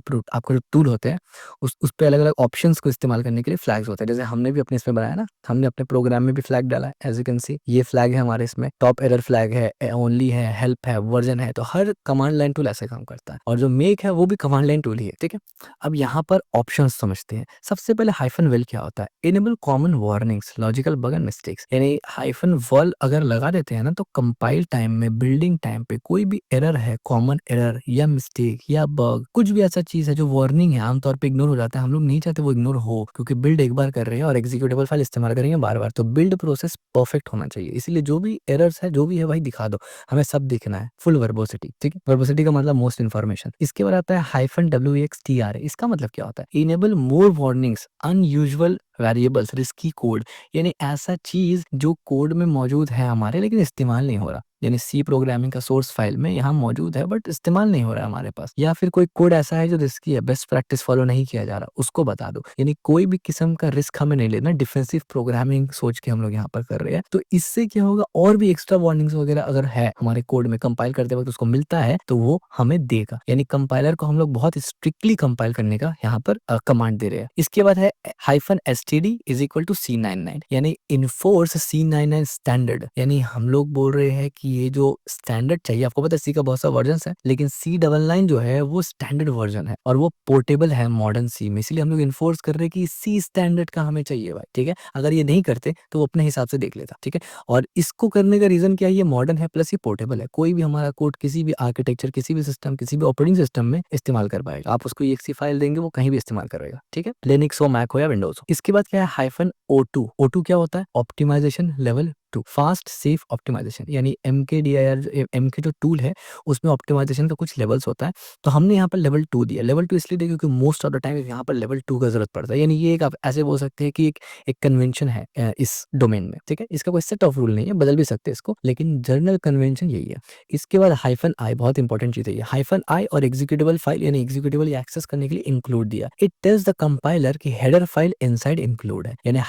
जो टूल होते हैं उस पे अलग अलग ऑप्शंस को इस्तेमाल करने के लिए फ्लैग्स होते हैं। जैसे हमने भी अपने इसमें बनाया ना, हमने अपने प्रोग्राम में भी फ्लैग डाला है, एज यू कैन सी ये फ्लैग है हमारे इसमें, टॉप एरर फ्लैग है, ओनली है, हेल्प है, वर्जन है। तो हर कमांड लाइन टूल ऐसे काम करता है, और जो मेक है वो भी कमांड लाइन टूल ही है, ठीक है। अब यहाँ पर ऑप्शंस समझते हैं। सबसे पहले हाइफन वेल क्या होता है, enable common warnings, logical bug and mistakes, यानी हाइफन वेल अगर लगा देते हैं ना तो कंपाइल टाइम में, बिल्डिंग टाइम पे कोई भी एरर है, कॉमन एरर या मिस्टेक या बग, कुछ भी ऐसा चीज है जो वार्निंग है आमतौर पे इग्नोर हो जाता है। हम लोग नहीं चाहते वो इग्नोर हो, क्योंकि बिल्ड एक बार कर रहे हैं और एग्जीक्यूटेबल फाइल इस्तेमाल करेंगे बार बार, तो बिल्ड प्रोसेस परफेक्ट होना चाहिए। इसलिए जो भी एरर्स है जो भी है भाई दिखा दो, हमें सब दिखना है, फुल वर्बोसिटी, ठीक है। वर्बोसिटी का मतलब मोस्ट इन्फॉर्मेशन। इसके बाद आता है हाइफन WXTRA, इसका मतलब क्या होता है, enable more warnings, unusual variables, risky code, यानी ऐसा चीज जो कोड में मौजूद है हमारे लेकिन इस्तेमाल नहीं हो रहा, यानी सी प्रोग्रामिंग का सोर्स फाइल में यहाँ मौजूद है बट इस्तेमाल नहीं हो रहा है हमारे पास, या फिर कोई कोड ऐसा है जो रिस्की है, बेस्ट प्रैक्टिस फॉलो नहीं किया जा रहा, उसको बता दो। यानी कोई भी किस्म का रिस्क हमें नहीं लेना, डिफेंसिव प्रोग्रामिंग सोच के हम लोग यहाँ पर कर रहे हैं। तो इससे क्या होगा, और भी एक्स्ट्रा वार्निंग्स वगैरह अगर है हमारे कोड में कंपाइल करते वक्त उसको मिलता है तो वो हमें देगा, यानी कंपाइलर को हम लोग बहुत स्ट्रिक्टली कंपाइल करने का यहाँ पर कमांड दे रहे हैं। इसके बाद है hyphen STD is equal to C99, यानी इनफोर्स C99 स्टैंडर्ड, यानी हम लोग बोल रहे हैं कि ये जो स्टैंडर्ड चाहिए, आपको पता है सी का बहुत सा वर्जन है लेकिन C99 जो है वो स्टैंडर्ड वर्जन है और वो पोर्टेबल है मॉडर्न सी में, इसलिए हम लोग इन्फोर्स कर रहे हैं कि सी स्टैंडर्ड का हमें चाहिए भाई, ठीक है। अगर ये नहीं करते तो वो अपने हिसाब से देख लेता, ठीक है। और इसको करने का रीजन क्या है, ये मॉडर्न है प्लस ये पोर्टेबल है, कोई भी हमारा कोड किसी भी आर्किटेक्चर, किसी भी सिस्टम, किसी भी ऑपरेटिंग सिस्टम में इस्तेमाल कर पाएगा। आप उसको exe फाइल देंगे वो कहीं भी इस्तेमाल करेगा, ठीक है, लिनक्स हो, मैक हो या विंडोज हो। इसके बाद क्या है हाइफन O2। O2 क्या होता है, optimisation level 2 fast safe optimisation, यानी MKDIR MK जो टूल है उसमें ऑप्टिमाइजेशन का कुछ लेवल्स होता है, तो हमने यहाँ पर लेवल 2 दिया। लेवल 2 इसलिए दिया क्योंकि मोस्ट ऑफ द टाइम यहाँ पर लेवल 2 का ज़रूरत पड़ता है, यानी ये एक आप ऐसे बोल सकते हैं कि एक कन्वेंशन है इस डोमेन में, ठीक है? इसका कोई सेट ऑफ रूल नहीं है, बदल भी सकते हैं इसको, लेकिन जनरल कन्वेंशन यही है। इसके बाद -i बहुत इंपॉर्टेंट चीज़ है ये। -i और एग्जीक्यूटेबल फाइल यानी एग्जीक्यूटेबल एक्सेस करने के लिए इंक्लूड दिया। इट टेल्स द कंपाइलर कि हेडर फाइल इनसाइड इंक्लूड है, यानी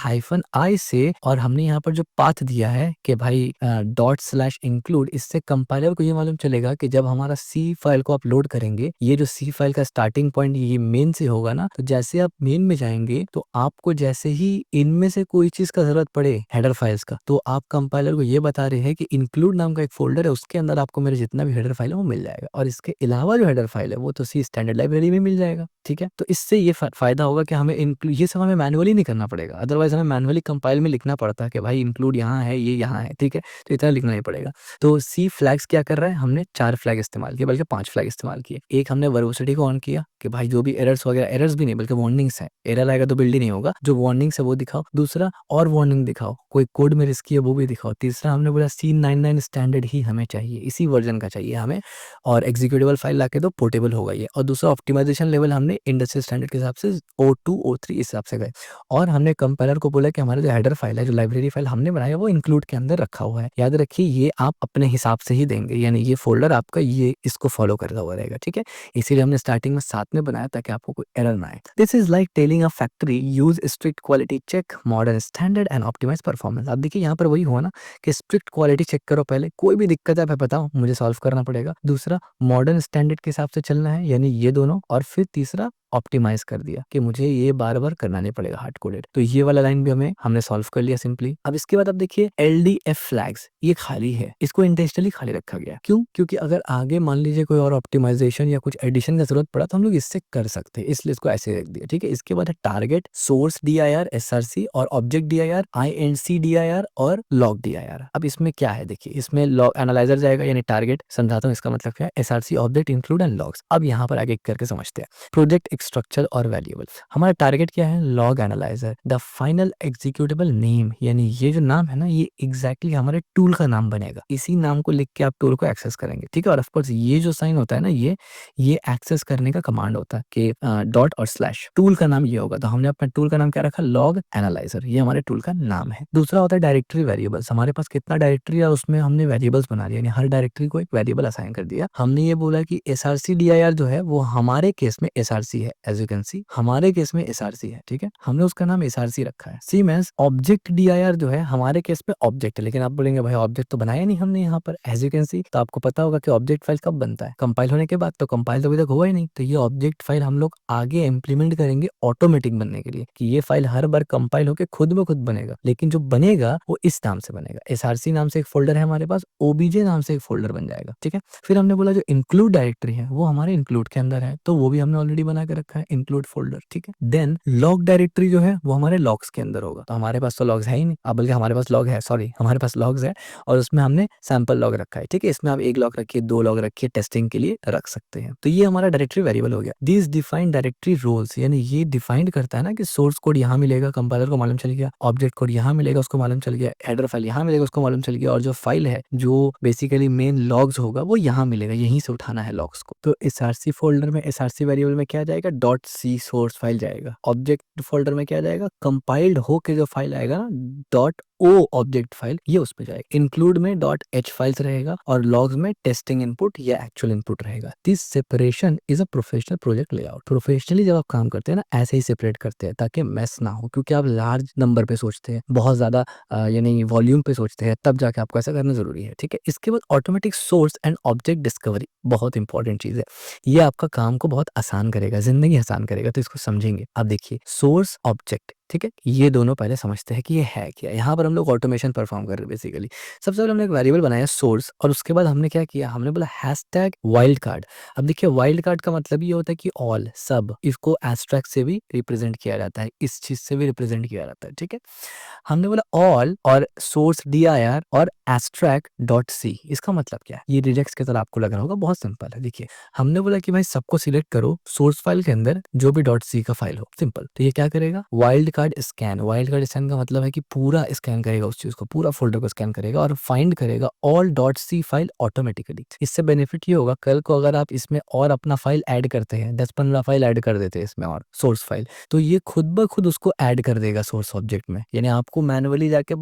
-i से, और हमने यहाँ पर जो पाथ दिया है कि भाई ./include, इससे कंपाइलर को ये मालूम चलेगा कि जब हमारा सी फाइल को आप लोड करेंगे, ये जो सी फाइल का स्टार्टिंग पॉइंट ये मेन से होगा ना, तो जैसे आप मेन में जाएंगे तो आपको जैसे ही इनमें से कोई चीज का जरूरत पड़े हेडर फाइल्स का, तो आप कंपाइलर को ये बता रहे हैं कि इंक्लूड नाम का एक फोल्डर है, उसके अंदर आपको मेरे जितना भी हेडर फाइल है वो मिल जाएगा, और इसके अलावा जो हेडर फाइल है वो तो सी स्टैंडर्ड लाइब्रेरी में मिल जाएगा, ठीक है? तो इससे ये फायदा होगा कि हमें ये सब हमें मैनुअली नहीं करना पड़ेगा, अदरवाइज हमें मैनुअली कंपाइल में लिखना पड़ता है कि भाई इंक्लूड यहाँ है, ये यहाँ है, ठीक है? तो इतना लिखना नहीं पड़ेगा। तो सी फ्लैग्स क्या कर रहा है, हमने 4 फ्लैग इस्तेमाल किए, बल्कि 5 फ्लैग इस्तेमाल किए। एक हमने वर्बोसिटी को ऑन किया कि भाई जो भी एरर्स वगैरह, एरर्स भी नहीं बल्कि वार्निंग्स है, एरर आएगा तो बिल्ड ही नहीं होगा, जो वार्निंग्स है वो दिखाओ। दूसरा और वार्निंग दिखाओ, कोई कोड में रिस्की है वो भी दिखाओ। तीसरा हमने बोला C99 स्टैंडर्ड ही हमें चाहिए, इसी वर्जन का चाहिए हमें, और एग्जीक्यूटेबल फाइल लाके दो, पोर्टेबल होगा ये। और दूसरा ऑप्टिमाइजेशन लेवल हमने इंडस्ट्रियल स्टैंडर्ड के हिसाब से O2 O3 इस हिसाब से गए, और हमने कंपाइलर को बोला कि हमारा जो हेडर फाइल है, जो लाइब्रेरी फाइल हमने बनाया है वो इंक्लूड के अंदर रखा हुआ है। याद रखिए ये आप अपने हिसाब से ही देंगे, यानी ये फोल्डर आपका ये इसको फॉलो करता हुआ रहेगा, ठीक है? इसीलिए हमने स्टार्टिंग में साथ में बनाया ताकि आपको कोई एरर ना आए। This is like telling a factory use strict quality check, modern standard and optimise performance. अब देखिए यहाँ पर वही हुआ ना कि स्ट्रिक्ट क्वालिटी चेक करो, पहले कोई भी दिक्कत है बताओ, मुझे सॉल्व करना पड़ेगा। दूसरा मॉडर्न स्टैंडर्ड के हिसाब से चलना है, यानी ये दोनों, और फिर तीसरा ऑप्टिमाइज कर दिया कि मुझे ये बार बार करना नहीं पड़ेगा हार्ड कोडेड। तो ये वाला लाइन भी हमने सॉल्व कर लिया सिंपली। अब इसके बाद आप देखिए LDF फ्लैग्स, ये खाली है, इसको इंटेंशनली खाली रखा गया। क्यों? क्योंकि अगर आगे मान लीजिए कोई और ऑप्टिमाइजेशन या कुछ एडिशन का जरूरत पड़ा तो हम लोग इससे कर सकते हैं, इसलिए इसको ऐसे रख दिया, ठीक है? इसके बाद है टारगेट, सोर्स DIR SRC, और ऑब्जेक्ट DIR INC DIR और लॉग DIR। अब इसमें क्या है देखिए, इसमें लॉग एनालाइजर जाएगा, यानी टारगेट समझाता हूँ इसका मतलब क्या है, SRC object include and logs. अब यहाँ पर आगे करके समझते हैं। प्रोजेक्ट स्ट्रक्चर और वेरिएबल, हमारा टारगेट क्या है, log analyser. The final executable name, यानी ये जो नाम है ना, ये एग्जैक्टली हमारे टूल का नाम बनेगा, इसी नाम को लिख के आप टूल को एक्सेस करेंगे, ठीक है? और ऑफकोर्स ये जो साइन होता है ना, ये एक्सेस करने का कमांड होता है कि डॉट और स्लैश, टूल का नाम ये होगा। तो हमने अपने टूल का नाम क्या रखा, लॉग एनालाइजर, ये हमारे टूल का नाम है। दूसरा होता है डायरेक्टरी वेरिएबल्स, हमारे पास कितना डायरेक्टरी है उसमें हमने वेरिएबल्स बना दिया, यानी हर डायरेक्टरी को एक वेरिएबल असाइन कर दिया। हमने ये बोला कि SRC DIR जो है वो हमारे केस में SRC है, एज यू कैन सी हमारे केस में SRC है, ठीक है? हमने उसका नाम SRC रखा है। सेम एज ऑब्जेक्ट DIR जो है हमारे केस में ऑब्जेक्ट है, लेकिन आप बोलेंगे भाई ऑब्जेक्ट तो बनाया नहीं हमने यहाँ पर, एज यू कैन सी। तो आपको पता होगा कि ऑब्जेक्ट फाइल कब बनता है, कंपाइल होने के बाद। तो कंपाइल तो अभी तक हुआ ही नहीं, तो ये ऑब्जेक्ट फाइल हम लोग आगे इंप्लीमेंट करेंगे ऑटोमेटिक बनने के लिए, कि ये फाइल हर बार कंपाइल होकर खुद ब खुद बनेगा, लेकिन जो बनेगा वो इस नाम से बनेगा। SRC नाम से एक फोल्डर है हमारे पास, OBJ नाम से एक फोल्डर बन जाएगा, ठीक है? फिर हमने बोला जो इंक्लूड डायरेक्टरी है वो हमारे इंक्लूड के अंदर है, तो वो भी हमने ऑलरेडी बना के रखा है, इंक्लूड फोल्डर, ठीक है? देन लॉग डायरेक्टरी जो है वो हमारे लॉग्स के अंदर होगा। तो हमारे पास तो लॉग्स है ही नहीं, अब बल्कि हमारे पास लॉग है, सॉरी हमारे पास लॉग्स है, और उसमें हमने सैंपल लॉग रखा है, ठीक है? इसमें आप 1 लॉग रखिए, 2 लॉग रखिए, टेस्टिंग के लिए रख सकते हैं। तो ये हमारा डायरेक्टरी वेरिएबल हो गया। दिस डिफाइंड डायरेक्टरी रोल्स, यानी ये डिफाइंड करता है ना कि सोर्स कोड यहाँ मिलेगा, कंपाइलर को मालूम चल गया, ऑब्जेक्ट कोड यहाँ मिलेगा, उसको मालूम चल गया, हेडर फाइल यहाँ मिलेगा, उसको मालूम चल गया, और जो फाइल है जो बेसिकली मेन लॉग्स होगा वो यहाँ मिलेगा, यहीं से उठाना है लॉग्स को। तो SRC फोल्डर में SRC वेरिएबल में क्या जाएगा, .c सोर्स फाइल जाएगा। ऑब्जेक्ट फोल्डर में क्या जाएगा, कंपाइल्ड होके जो फाइल आएगा ना, .o ऑब्जेक्ट फाइल, ये उसमें जाएगा। इंक्लूड में .h फाइल्स रहेगा, और लॉग्स में टेस्टिंग इनपुट या एक्चुअल इनपुट रहेगा। This separation is a professional project layout. Professionally जब आप काम करते हैं ना, ऐसे ही सेपरेट करते हैं ताकि मैस ना हो, क्योंकि आप लार्ज नंबर पे सोचते हैं, बहुत ज्यादा यानी वॉल्यूम पे सोचते हैं, तब जाके आपको ऐसा करना जरूरी है, ठीक है? इसके बाद automatic source and object discovery, बहुत इंपॉर्टेंट चीज है। ये आपका काम को बहुत आसान करेगा, जिंदगी आसान करेगा, तो इसको समझेंगे। अब देखिए सोर्स ऑब्जेक्ट, ठीक है? ये दोनों पहले समझते हैं कि ये है क्या। यहाँ पर हम लोग ऑटोमेशन परफॉर्म कर रहे हैं बेसिकली। सबसे पहले हमने एक वेरिएबल बनाया सोर्स, और उसके बाद हमने क्या किया, हमने बोला हैशटैग वाइल्ड कार्ड। अब देखिए वाइल्ड कार्ड का मतलब ये होता है कि ऑल, सब, इसको एब्स्ट्रैक्ट से भी रिप्रेजेंट किया जाता है, इस चीज से भी रिप्रेजेंट किया जाता है, ठीक है? हमने बोला ऑल और सोर्स DIR और abstract.c इसका मतलब क्या है? ये रिजेक्ट्स की तरह आपको लग रहा होगा, बहुत सिंपल है। देखिए, हमने बोला कि भाई सबको सिलेक्ट करो सोर्स फाइल के अंदर जो भी .c का फाइल हो, सिंपल। तो ये क्या करेगा? वाइल्ड कार्ड स्कैन का मतलब है कि पूरा स्कैन करेगा उस चीज को, पूरा फोल्डर को स्कैन करेगा और फाइंड करेगा ऑल .c फाइल ऑटोमेटिकली। इससे बेनिफिट ये होगा, कल को अगर आप इसमें और अपना फाइल ऐड करते हैं, 10-15 फाइल ऐड कर देते हैं इसमें और सोर्स फाइल, तो ये खुद ब खुद उसको ऐड कर देगा सोर्स ऑब्जेक्ट में। यानी आपको मैनुअली जाके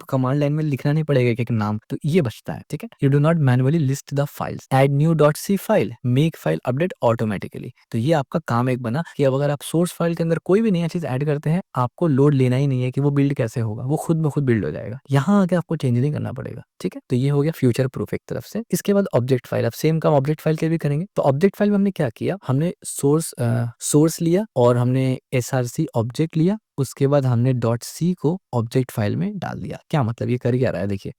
कमांड लाइन में लिखना नहीं पड़ेगा एक एक नाम, तो ये बचता है। ठीक है, you do not manually list the files, add new .c file, make file update automatically. तो ये आपका काम एक बना कि अब अगर आप सोर्स फाइल के अंदर कोई भी नया चीज ऐड करते हैं, आपको लोड लेना ही नहीं है कि वो बिल्ड कैसे होगा, वो खुद ब खुद बिल्ड हो जाएगा। यहाँ आके आपको चेंज नहीं करना पड़ेगा। ठीक है, तो ये हो गया फ्यूचर प्रूफ एक तरफ से। इसके बाद ऑब्जेक्ट फाइल, अब सेम काम ऑब्जेक्ट फाइल के भी करेंगे। तो ऑब्जेक्ट फाइल में हमने क्या किया? हमने सोर्स लिया और हमने src ऑब्जेक्ट लिया, उसके बाद हमने .c को ऑब्जेक्ट फाइल में डाल दिया। क्या मतलब, ये कर क्या रहा है? देखिए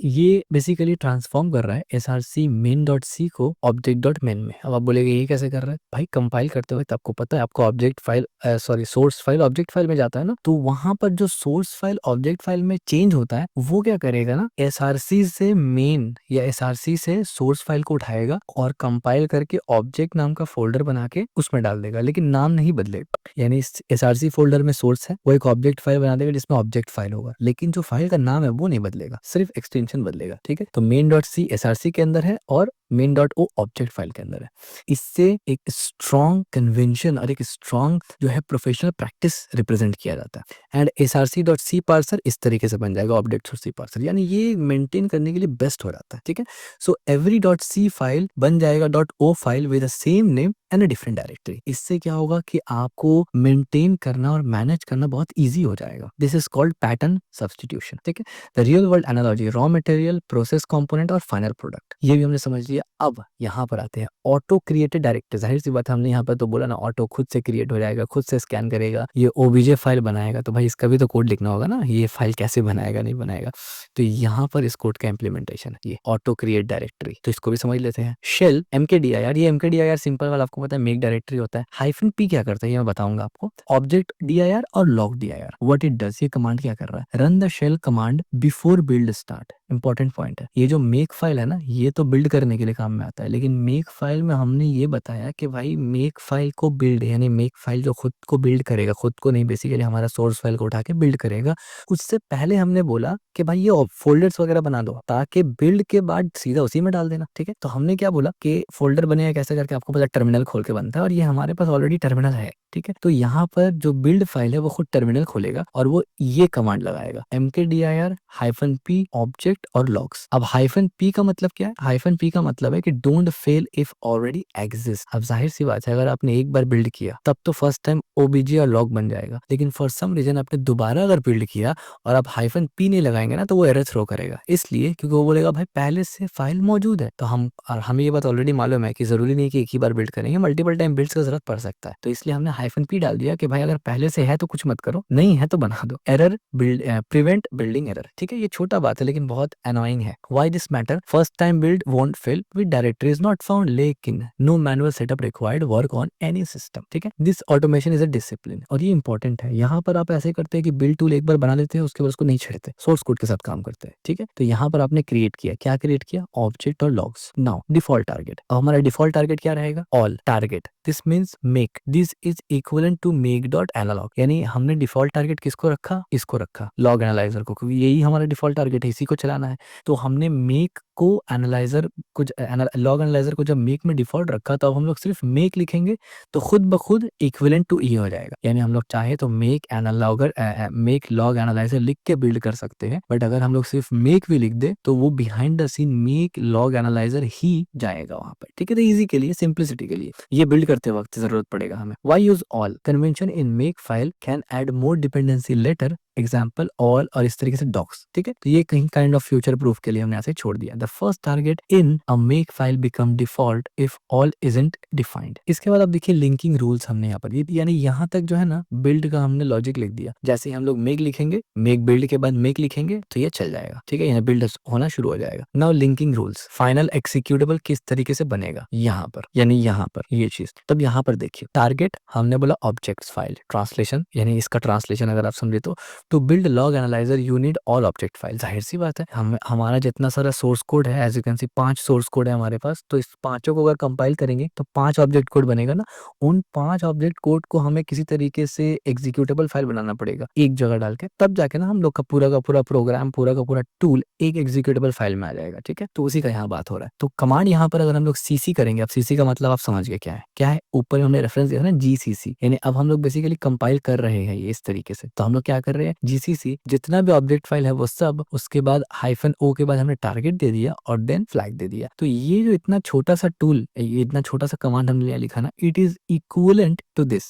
ये बेसिकली ट्रांसफॉर्म कर रहा है src main.c को ऑब्जेक्ट.main में। अब आप बोलेगे ये कैसे कर रहा है? भाई कंपाइल करते वक्त आपको पता है, आपको object file source file object file में जाता है ना, तो वहां पर जो सोर्स फाइल ऑब्जेक्ट फाइल में चेंज होता है, वो क्या करेगा ना, src से मेन या src से सोर्स फाइल को उठाएगा और कंपाइल करके ऑब्जेक्ट नाम का फोल्डर बना के उसमें डाल देगा, लेकिन नाम नहीं बदलेगा। यानी src फोल्डर में सोर्स है, वो एक ऑब्जेक्ट फाइल बना देगा जिसमें ऑब्जेक्ट फाइल होगा, लेकिन जो फाइल का नाम है वो नहीं बदलेगा, सिर्फ एक्सटेंशन बदलेगा। ठीक है, तो main.c src के अंदर है और main.o ऑब्जेक्ट फाइल के अंदर है। इससे एक स्ट्रॉन्ग कन्वेंशन और एक स्ट्रॉन्ग जो है प्रोफेशनल प्रैक्टिस रिप्रेजेंट किया जाता है। एंड src.c पार्सर इस तरीके से बन जाएगा ऑब्जेक्ट.c पार्सर, यानी ये मेंटेन करने के लिए बेस्ट हो जाता है। ठीक है, सो एवरी .c फाइल बन जाएगा .o file with the same name and a different directory. इससे क्या होगा कि आपको मेंटेन करना और मैनेज करना बहुत इजी हो जाएगा। This is called pattern substitution. ठीक है, the real world analogy, raw material, process component और फाइनल प्रोडक्ट, ये भी हमने समझ लिया। अब यहाँ पर आते हैं ऑटो क्रिएटेड डायरेक्टरी। जाहिर सी बात है, हमने यहाँ पर तो बोला ना, ऑटो खुद से क्रिएट हो जाएगा, खुद से स्कैन करेगा, ये ओबीजे फाइल बनाएगा। तो भाई इसका भी तो कोड लिखना होगा ना, ये फाइल कैसे बनाएगा, नहीं बनाएगा। तो यहाँ पर इस कोड का इम्प्लीमेंटेशन है, ये ऑटो क्रिएट डायरेक्टरी। तो इसको भी समझ लेते हैं। शेल mkdir, ये mkdir सिंपल वाला आपको पता है, मेक डायरेक्टरी होता है। -p क्या करता है ये मैं बताऊंगा आपको। ऑब्जेक्ट dir और log dir, what it does, ये कमांड क्या कर रहा है? Run the shell command before build start. Important point है, ये जो मेक फाइल है ना, ये तो बिल्ड करने के लिए काम में आता है, लेकिन मेक फाइल में हमने ये बताया कि भाई मेक फाइल को बिल्ड, यानी मेक फाइल जो खुद को बिल्ड करेगा, खुद को नहीं, बेसिकली हमारा सोर्स फाइल को उठा के बिल्ड करेगा। उससे पहले हमने बोला कि भाई ये फोल्डर्स वगैरह बना दो, ताकि बिल्ड के बाद सीधा उसी में डाल देना। ठीक है, तो हमने क्या बोला कि फोल्डर बनेगा कैसे करके, आपको पता टर्मिनल खोल के बनता है, और ये हमारे पास ऑलरेडी टर्मिनल है। ठीक है, तो यहाँ पर जो बिल्ड फाइल है वो खुद टर्मिनल खोलेगा और वो ये कमांड लगाएगा, mkdir -p ऑब्जेक्ट और लॉग्स। अब -p का मतलब क्या है? -p का मतलब है कि don't fail if already exist. अब जाहिर सी बात है, अगर आपने एक बार बिल्ड किया तब तो फर्स्ट टाइम obj और लॉग बन जाएगा, लेकिन फॉर सम रीजन आपने दोबारा अगर बिल्ड किया और आप -p नहीं लगाएंगे ना, तो वो एरर थ्रो करेगा। इसलिए क्योंकि वो बोलेगा भाई पहले से फाइल मौजूद है। तो हमें ये बात ऑलरेडी मालूम है कि जरूरी नहीं कि एक ही बार बिल्ड करेंगे, मल्टीपल टाइम बिल्ड्स की जरूरत पड़ सकता है। तो इसलिए हमने -p डाल दिया कि भाई अगर पहले से है तो कुछ मत करो, नहीं है तो बना दो। Error prevent building error. ठीक है, ये छोटा बात है लेकिन बहुत अनोइंग है। Why this matter? First time build won't fail with directory is not found, लेकिन no manual setup required work on any system. ठीक है, this automation is a discipline, और ये इंपॉर्टेंट है। यहाँ पर आप ऐसे करते हैं कि बिल्ड टूल एक बार बना लेते हैं, उसके बाद उसको नहीं छेड़ते, सोर्स कोड के साथ काम करते हैं। ठीक है, तो यहाँ पर आपने क्रिएट किया, क्या क्रिएट किया? ऑब्जेक्ट और लॉग्स। Now default target. अब हमारा डिफॉल्ट टारगेट क्या रहेगा? All target. This means make, this is equivalent to make dot analog. यानी हमने डिफॉल्ट टारगेट किसको रखा? इसको रखा, लॉग एनालाइजर को, क्योंकि यही हमारा डिफॉल्ट टारगेट है, इसी को चलाना है। तो हमने मेक को एनालाइजर कुछ लॉग एनालाइजर को जब मेक में डिफॉल्ट रखा, तो अब हम लोग सिर्फ मेक लिखेंगे तो खुद ब खुद इक्विवेलेंट टू ई हो जाएगा। यानी हम लोग चाहे तो मेक लॉग एनालाइजर लिख के बिल्ड कर सकते हैं, बट अगर हम लोग सिर्फ मेक भी लिख दे तो वो behind the scene make log analyser ही जाएगा वहां पर। ठीक है, तो इजी के लिए, सिंप्लिसिटी के लिए ये बिल्ड करते वक्त जरूरत पड़ेगा हमें। Why use all? Convention in makefile can add more dependency later, example all और इस तरीके से डॉक्स। ठीक है, तो ये कहीं काइंड ऑफ फ्यूचर प्रूफ के लिए हमने ऐसे छोड़ दिया। The first target in a make file become default if all isn't defined. इसके बाद आप देखिए लिंकिंग रूल्स हमने यहाँ पर, यानी यहाँ तक जो है ना बिल्ड का हमने लॉजिक लिख दिया। जैसे ही हम लोग मेक लिखेंगे, मेक बिल्ड के बाद मेक लिखेंगे तो ये चल जाएगा। ठीक है, यहाँ बिल्ड होना शुरू हो जाएगा। Now linking rules, final executable किस तरीके से बनेगा यहाँ पर, यानी यहाँ पर ये चीज। तब यहाँ पर देखिए टारगेट हमने बोला ऑब्जेक्ट्स फाइल, ट्रांसलेशन यानी इसका ट्रांसलेशन अगर आप समझे तो to build log analyser you need all object file. जाहिर सी बात है, हम हमारा जितना सारा सोर्स कोड है, as you can see 5 source code है हमारे पास, तो इस पांचों को अगर कंपाइल करेंगे तो 5 ऑब्जेक्ट कोड बनेगा ना। उन 5 ऑब्जेक्ट कोड को हमें किसी तरीके से एग्जीक्यूटेबल फाइल बनाना पड़ेगा एक जगह डाल के, तब जाके ना हम लोग का पूरा प्रोग्राम, पूरा का पूरा टूल एक एग्जीक्यूटेबल फाइल में आ जाएगा। ठीक है, तो उसी का यहाँ बात हो रहा है। तो कमांड यहाँ पर अगर हम लोग सीसी करेंगे, अब सीसी का मतलब आप समझ गए क्या है, ऊपर हमने रेफरेंस दिया था ना जीसीसी, यानी अब हम लोग बेसिकली कंपाइल कर रहे हैं ये इस तरीके से। तो हम लोग क्या कर रहे हैं, जीसीसी जितना भी ऑब्जेक्ट फाइल है वो सब, उसके बाद -o के बाद हमने टारगेट दे दिया और देन फ्लैग दे दिया। तो ये जो इतना छोटा सा टूल, ये इतना छोटा सा कमांड हमने लिखा ना, it is equivalent to this,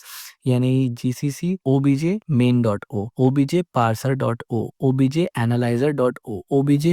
यानी GCC obj main.o, obj parser.o, obj analyzer.o, obj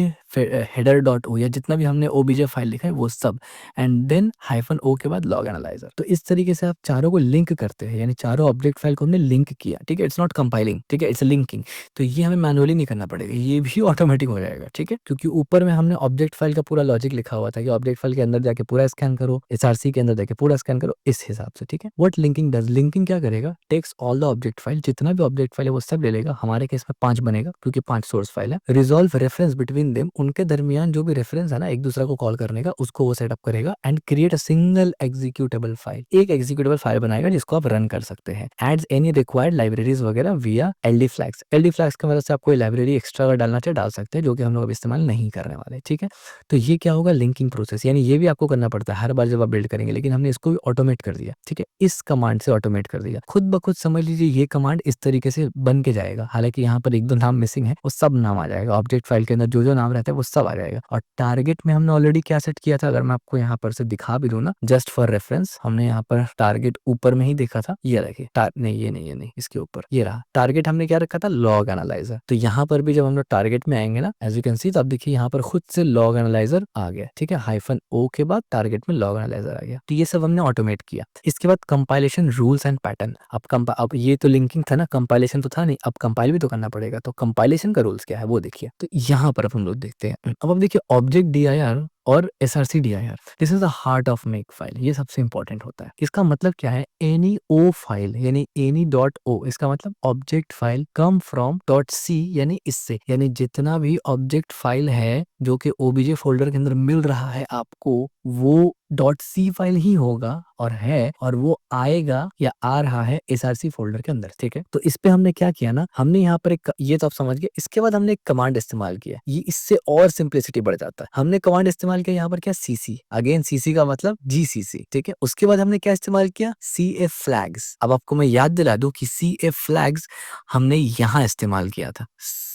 header.o, या जितना भी हमने obj फाइल लिखा है वो सब, एंड देन -o के बाद लॉग एनालाइजर। तो इस तरीके से आप चारों को लिंक करते हैं, यानी चारों ऑब्जेक्ट फाइल को हमने लिंक किया। ठीक है, इट्स नॉट कंपाइलिंग, ठीक है, इट्स लिंकिंग। तो ये हमें मैनुअली नहीं करना पड़ेगा, ये भी ऑटोमेटिक हो जाएगा। ठीक है, क्योंकि ऊपर में हमने ऑब्जेक्ट फाइल का पूरा लॉजिक लिखा हुआ था कि ऑब्जेक्ट फाइल के अंदर जाके पूरा स्कैन करो, एसआरसी के अंदर जाके पूरा स्कैन करो, इस हिसाब से। ठीक है, व्हाट लिंकिंग डज, लिंकिंग क्या करेगा, takes all the object file, जितना भी ऑब्जेक्ट फाइल है वो सब ले लेगा। हमारे केस में 5 बनेगा क्योंकि 5 सोर्स फाइल है। रिजॉल्व रेफरेंस बिटवीन देम, उनके दरमियान जो भी रेफरेंस है ना एक दूसरे को कॉल करने का, उसको वो सेटअप करेगा। And create a single executable file, एक एग्जीक्यूटेबल फाइल बनाएगा जिसको आप रन कर सकते हैं। एड्स एनी रिक्वायर्ड लाइब्रेरीज वगैरह विया एलडी फ्लैग्स, एलडी फ्लैग्स की मदद से आप कोई लाइब्रेरी एक्स्ट्रा अगर डालना चाहे डाल सकते हैं, जो कि हम लोग अब इस्तेमाल नहीं करने वाले। ठीक है, तो ये क्या होगा, लिंकिंग प्रोसेस, यानी ये भी आपको करना पड़ता है हर बार जब आप बिल्ड करेंगे, लेकिन हमने इसको भी ऑटोमेट कर दिया। ठीक है, इस कमांड से ऑटोमेट कर दिया, खुद ब खुद समझ लीजिए ये कमांड इस तरीके से बन के जाएगा। हालांकि यहाँ पर 1-2 नाम मिसिंग है, वो सब नाम आ जाएगा, ऑब्जेक्ट फाइल के अंदर जो जो नाम रहता है वो सब आ जाएगा। और टारगेट में हमने ऑलरेडी क्या सेट किया था, अगर मैं आपको यहाँ पर से दिखा भी दूं ना, जस्ट फॉर रेफरेंस, हमने यहाँ पर टारगेट ऊपर में ही देखा था, ये देखिए नहीं, ये नहीं, इसके ऊपर ये रहा टारगेट, हमने क्या रखा था, लॉग एनालाइजर। तो यहाँ पर भी जब हम लोग टारगेट में आएंगे ना, एज यू कैन सी, तो आप देखिए यहाँ पर खुद से लॉग एनालाइजर आ गया। ठीक है, -o के बाद टारगेट में लॉग एनालाइजर आ गया। तो ये सब हमने ऑटोमेट किया। इसके बाद कंपाइलेशन रूल्स एंड पैटर्न। अब ये तो लिंकिंग था ना, कंपाइलेशन तो था नहीं, अब कंपाइल भी तो करना पड़ेगा। तो कंपाइलेशन का रूल्स क्या है वो देखिए। तो यहाँ पर अब हम लोग देखते हैं। अब आप देखिए ऑब्जेक्ट dir और src dir, this is the heart of makefile, ये सबसे इंपॉर्टेंट होता है। इसका मतलब क्या है, एनी ओ फाइल यानी एनी डॉट ओ, इसका मतलब object file come from dot C, यानी इससे, यानी जितना भी ऑब्जेक्ट फाइल है जो कि ओबीजे फोल्डर के अंदर मिल रहा है आपको, वो डॉट सी फाइल ही होगा और वो आएगा या आ रहा है एसआरसी फोल्डर के अंदर। ठीक है, तो इस पे हमने क्या किया ना, हमने यहाँ पर एक, ये तो आप समझ गए। इसके बाद हमने एक कमांड इस्तेमाल किया, ये इससे और सिंप्लिसिटी बढ़ जाता है। हमने कमांड इस्तेमाल किया यहाँ पर क्या, सीसी, अगेन सीसी का मतलब जीसीसी। ठीक है, उसके बाद हमने क्या इस्तेमाल किया, CF फ्लैग्स। अब आपको मैं याद दिला दूं कि CF फ्लैग्स हमने यहाँ इस्तेमाल किया था,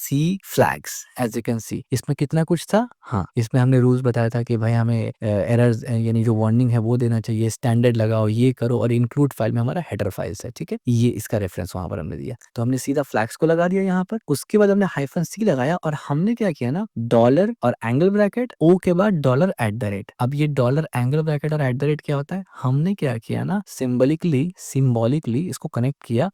C flags, as you can see. इसमें कितना कुछ था, हाँ, इसमें हमने रूल्स बताया था कि भाई हमें एरर्स यानी जो वार्निंग है वो देना चाहिए, स्टैंडर्ड लगाओ, ये करो, और इंक्लूड फाइल में हमारा हेडर फाइल्स है। ठीक है, ये इसका रेफरेंस वहां पर हमने दिया। तो हमने सीधा फ्लैग्स को लगा दिया यहाँ पर। उसके बाद हमने -c लगाया और हमने क्या किया ना, डॉलर और एंगल ब्रैकेट, ओ के बाद $@। अब ये डॉलर, एंगल ब्रैकेट और @ क्या होता है, हमने क्या किया ना, सिंबॉलिकली इसको कनेक्ट किया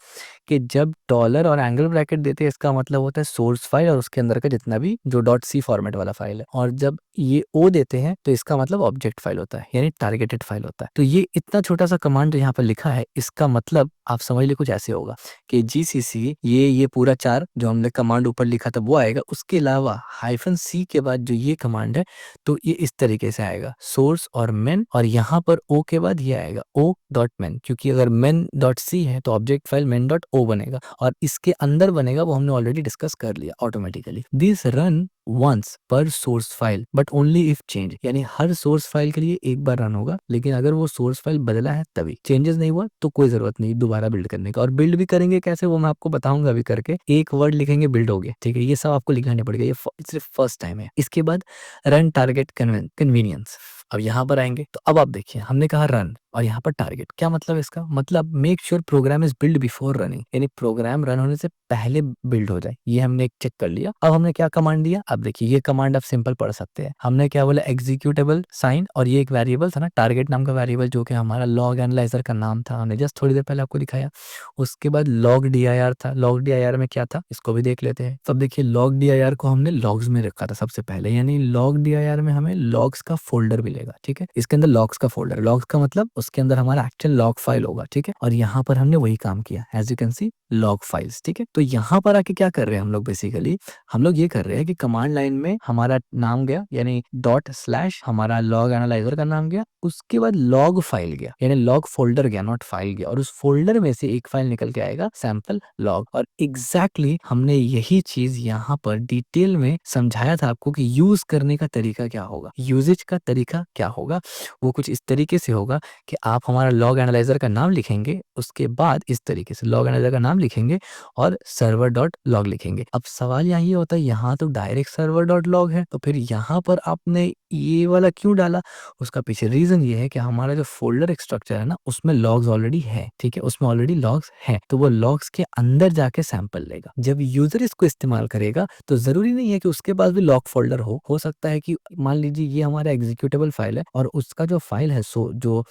कि जब डॉलर और एंगल ब्रैकेट देते हैं, इसका मतलब होता है सोर्स फाइल और उसके अंदर का जितना भी जो .c फॉर्मेट वाला फाइल है, और जब ये ओ देते हैं तो इसका मतलब ऑब्जेक्ट फाइल होता है, यानी टारगेटेड फाइल होता है। तो ये इतना छोटा सा कमांड जो यहाँ पर लिखा है, इसका मतलब आप समझ लीजिए कुछ ऐसे होगा कि जीसीसी, ये पूरा 4 जो हमने कमांड ऊपर लिखा था वो आएगा। उसके अलावा -c के बाद जो ये कमांड है, तो ये इस तरीके से आएगा, सोर्स और मेन, और यहाँ पर ओ के बाद ये आएगा o.men, क्योंकि अगर men.c है तो ऑब्जेक्ट फाइल men.o बनेगा, और इसके अंदर बनेगा वो हमने ऑलरेडी डिस्कस कर लिया ऑटोमेटिकली। दिस रन वंस पर source file but only if change, यानी हर सोर्स फाइल के लिए एक बार रन होगा, लेकिन अगर वो सोर्स फाइल बदला है तभी, चेंजेस नहीं हुआ तो कोई जरूरत नहीं दोबारा बिल्ड करने का। और बिल्ड भी करेंगे कैसे वो मैं आपको बताऊंगा अभी करके, एक वर्ड लिखेंगे बिल्ड हो गया। ठीक है, ये सब आपको लिखना नहीं पड़ेगा, ये सिर्फ फर्स्ट टाइम है। इसके बाद रन टारगेट कन्वीनियंस। अब यहाँ पर आएंगे तो अब आप देखिए, हमने कहा रन और यहाँ पर टारगेट, क्या मतलब इसका मतलब, make sure program is build before running, यानी प्रोग्राम रन होने से पहले बिल्ड हो जाए। ये हमने एक चेक कर लिया। अब हमने क्या कमांड दिया, अब देखिए ये कमांड आप सिंपल पढ़ सकते हैं। हमने क्या बोला, एग्जीक्यूटेबल साइन, और ये एक वेरिएबल था ना, टारगेट नाम का वेरिएबल, जो कि हमारा लॉग एनालाइजर का नाम था, हमने जस्ट थोड़ी देर पहले आपको दिखाया। उसके बाद लॉग dir था, लॉग dir में क्या था इसको भी देख लेते हैं। तब देखिए लॉग dir को हमने लॉग्स में रखा था सबसे पहले, यानी लॉग dir में हमें लॉग्स का फोल्डर मिलेगा। ठीक है, इसके अंदर लॉग्स का फोल्डर, लॉग्स का मतलब उसके अंदर हमारा एक्चुअल लॉग फाइल होगा, ठीक है। और यहाँ पर हमने वही काम किया, as you can see log files, ठीक है। तो यहाँ पर आके क्या कर रहे हैं हम लोग, बेसिकली हम लोग ये कर रहे हैं कि कमांड लाइन में हमारा नाम गया, यानी डॉट स्लैश हमारा लॉग एनालाइजर का नाम गया, उसके बाद लॉग फाइल गया, यानी लॉग फोल्डर गया, नॉट फाइल गया, और उस फोल्डर में से एक फाइल निकल के आएगा सैंपल लॉग। और एग्जैक्टली हमने यही चीज यहाँ पर डिटेल में समझाया था आपको कि यूज करने का तरीका क्या होगा, यूजेज का तरीका क्या होगा। वो कुछ इस तरीके से होगा कि आप हमारा लॉग एनालाइजर का नाम लिखेंगे, उसके बाद इस तरीके से लॉग एनालाइजर का नाम लिखेंगे और सर्वर डॉट लॉग लिखेंगे। अब सवाल यहाँ ये होता है, यहाँ तो डायरेक्ट सर्वर डॉट लॉग है, तो फिर यहाँ पर आपने ये वाला क्यों डाला? उसका पीछे रीजन ये है कि हमारा जो फोल्डर स्ट्रक्चर है ना, उसमें लॉग्स ऑलरेडी है, ठीक है, उसमें ऑलरेडी लॉग्स हैं, तो वो लॉग्स के अंदर जाके सैंपल लेगा। जब यूजर इसको इस्तेमाल करेगा तो जरूरी नहीं है कि उसके पास भी लॉग फोल्डर हो सकता है कि मान लीजिए ये हमारा एग्जीक्यूटेबल फाइल है और उसका जो फाइल है, सो जो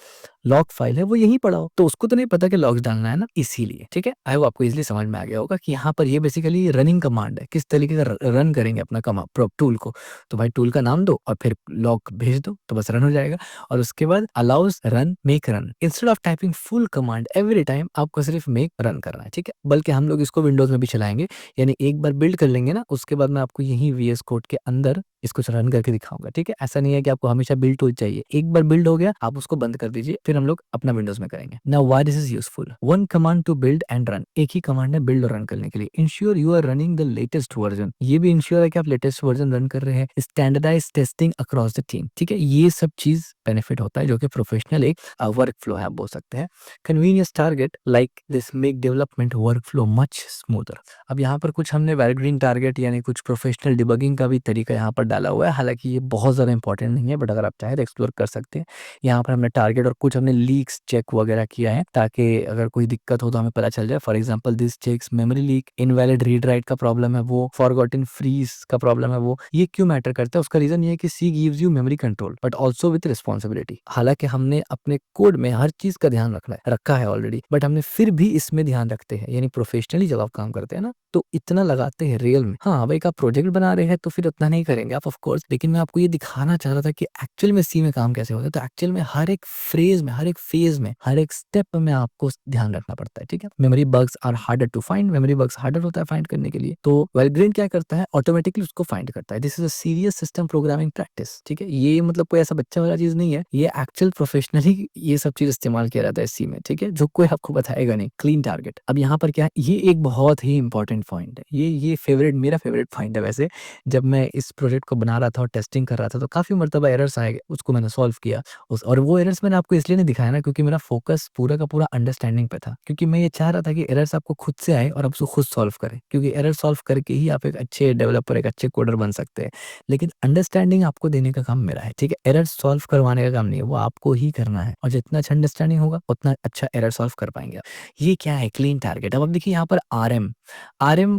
लॉग फाइल है वो यहीं पड़ा हो, तो उसको तो नहीं पता कि लॉग्स डालना है ना, इसीलिए, ठीक है। आई होप आपको इजीली समझ में आ गया होगा कि यहाँ पर ये बेसिकली रनिंग कमांड है, किस तरीके का रन करेंगे अपना कमांड टूल को। तो भाई टूल का नाम दो और फिर लॉग भेज दो, तो बस रन हो जाएगा। और उसके बाद allows run make run, instead of typing full command every time, आपको सिर्फ मेक रन करना है, ठीक है। बल्कि हम लोग इसको विंडोज में भी चलाएंगे, यानी एक बार बिल्ड कर लेंगे ना, उसके बाद मैं आपको यही VS कोड के अंदर इसको रन करके दिखाऊंगा, ठीक है। ऐसा नहीं है कि आपको हमेशा बिल्ड टूल चाहिए, एक बार बिल्ड हो गया आप उसको बंद कर दीजिए, फिर हम लोग अपना विंडोज में करेंगे। Now why this is useful, one command to build and run, एक ही कमांड है बिल्ड और रन करने के लिए। Ensure you are running the latest version, ये भी इंश्योर है कि आप लेटेस्ट वर्जन रन कर रहे हैं। Standardise testing across the team, ठीक है, ये सब चीज बेनिफिट होता है जो कि प्रोफेशनल एक वर्क फ्लो है, आप बोल सकते हैं। Convenience target like this make development work flow much smoother. अब यहाँ पर कुछ हमने वैलिड टारगेट यानी कुछ प्रोफेशनल डिबगिंग का भी तरीका यहाँ पर डाला हुआ है, हालांकि ये बहुत ज़्यादा इंपॉर्टेंट नहीं है, बट अगर आप चाहें तो एक्सप्लोर कर सकते हैं। यहाँ पर हमने टारगेट और कुछ हमने लीक्स चेक वगैरह किया है, ताकि अगर कोई दिक्कत हो तो हमें पता चल जाए। For example this checks memory leak, invalid read write का प्रॉब्लम है वो, फॉरगॉटन फ्रीज का प्रॉब्लम है वो। ये क्यों मैटर करता है? उसका रीजन ये है कि C gives you memory control but also with responsibility. हालांकि हमने अपने कोड में हर चीज का ध्यान रखा है ऑलरेडी, बट हमने फिर भी इसमें ध्यान रखते हैं, यानी प्रोफेशनली जब आप काम करते हैं ना तो इतना लगाते हैं रियल में। हाँ भाई, आप प्रोजेक्ट बना रहे हैं तो फिर उतना नहीं करेंगे आप, ऑफ कोर्स, लेकिन मैं आपको ये दिखाना चाह रहा था कि एक्चुअल में सी में काम कैसे होता है। तो एक्चुअल में हर एक फ्रेज में, हर एक फेज में, हर एक स्टेप में आपको ध्यान रखना पड़ता है, ठीक है। Memory bugs are harder to find, memory bugs harder होता है फाइंड करने के लिए, तो वेलग्रेन क्या करता है, ऑटोमेटिकली उसको फाइंड करता है। This is a serious system programming practice, ठीक है। ये मतलब कोई ऐसा बच्चा वाला चीज नहीं है, ये एक्चुअल प्रोफेशनली ये सब चीज इस्तेमाल किया जाता है सी में, ठीक है, जो कोई आपको बताएगा नहीं। क्लीन टारगेट, अब यहाँ पर क्या है, ये एक बहुत ही इंपॉर्टेंट पॉइंट है, ये फेवरेट, मेरा फेवरेट पॉइंट है वैसे। जब मैं इस प्रोजेक्ट को बना रहा था और टेस्टिंग कर रहा था तो काफी मर्तबा एरर्स आए, उसको मैंने सॉल्व किया। और वो एरर्स मैंने आपको इसलिए नहीं दिखाया ना क्योंकि मेरा फोकस पूरा का पूरा अंडरस्टैंडिंग पे था, क्योंकि मैं ये चाह रहा था कि एरर्स आपको खुद से आए और आप उसको खुद सॉल्व करें, क्योंकि एरर सॉल्व करके ही आप एक अच्छे डेवलपर, एक अच्छे कोडर बन सकते हैं। लेकिन अंडरस्टैंडिंग आपको देने का काम मेरा है, ठीक है। एरर सॉल्व करवाने का काम नहीं है, वो आपको ही करना है, और जितना अच्छा अंडरस्टैंडिंग होगा उतना अच्छा एरर सॉल्व कर पाएंगे आप। ये क्या है, क्लीन टारगेट। अब आप देखिए यहाँ पर आरएम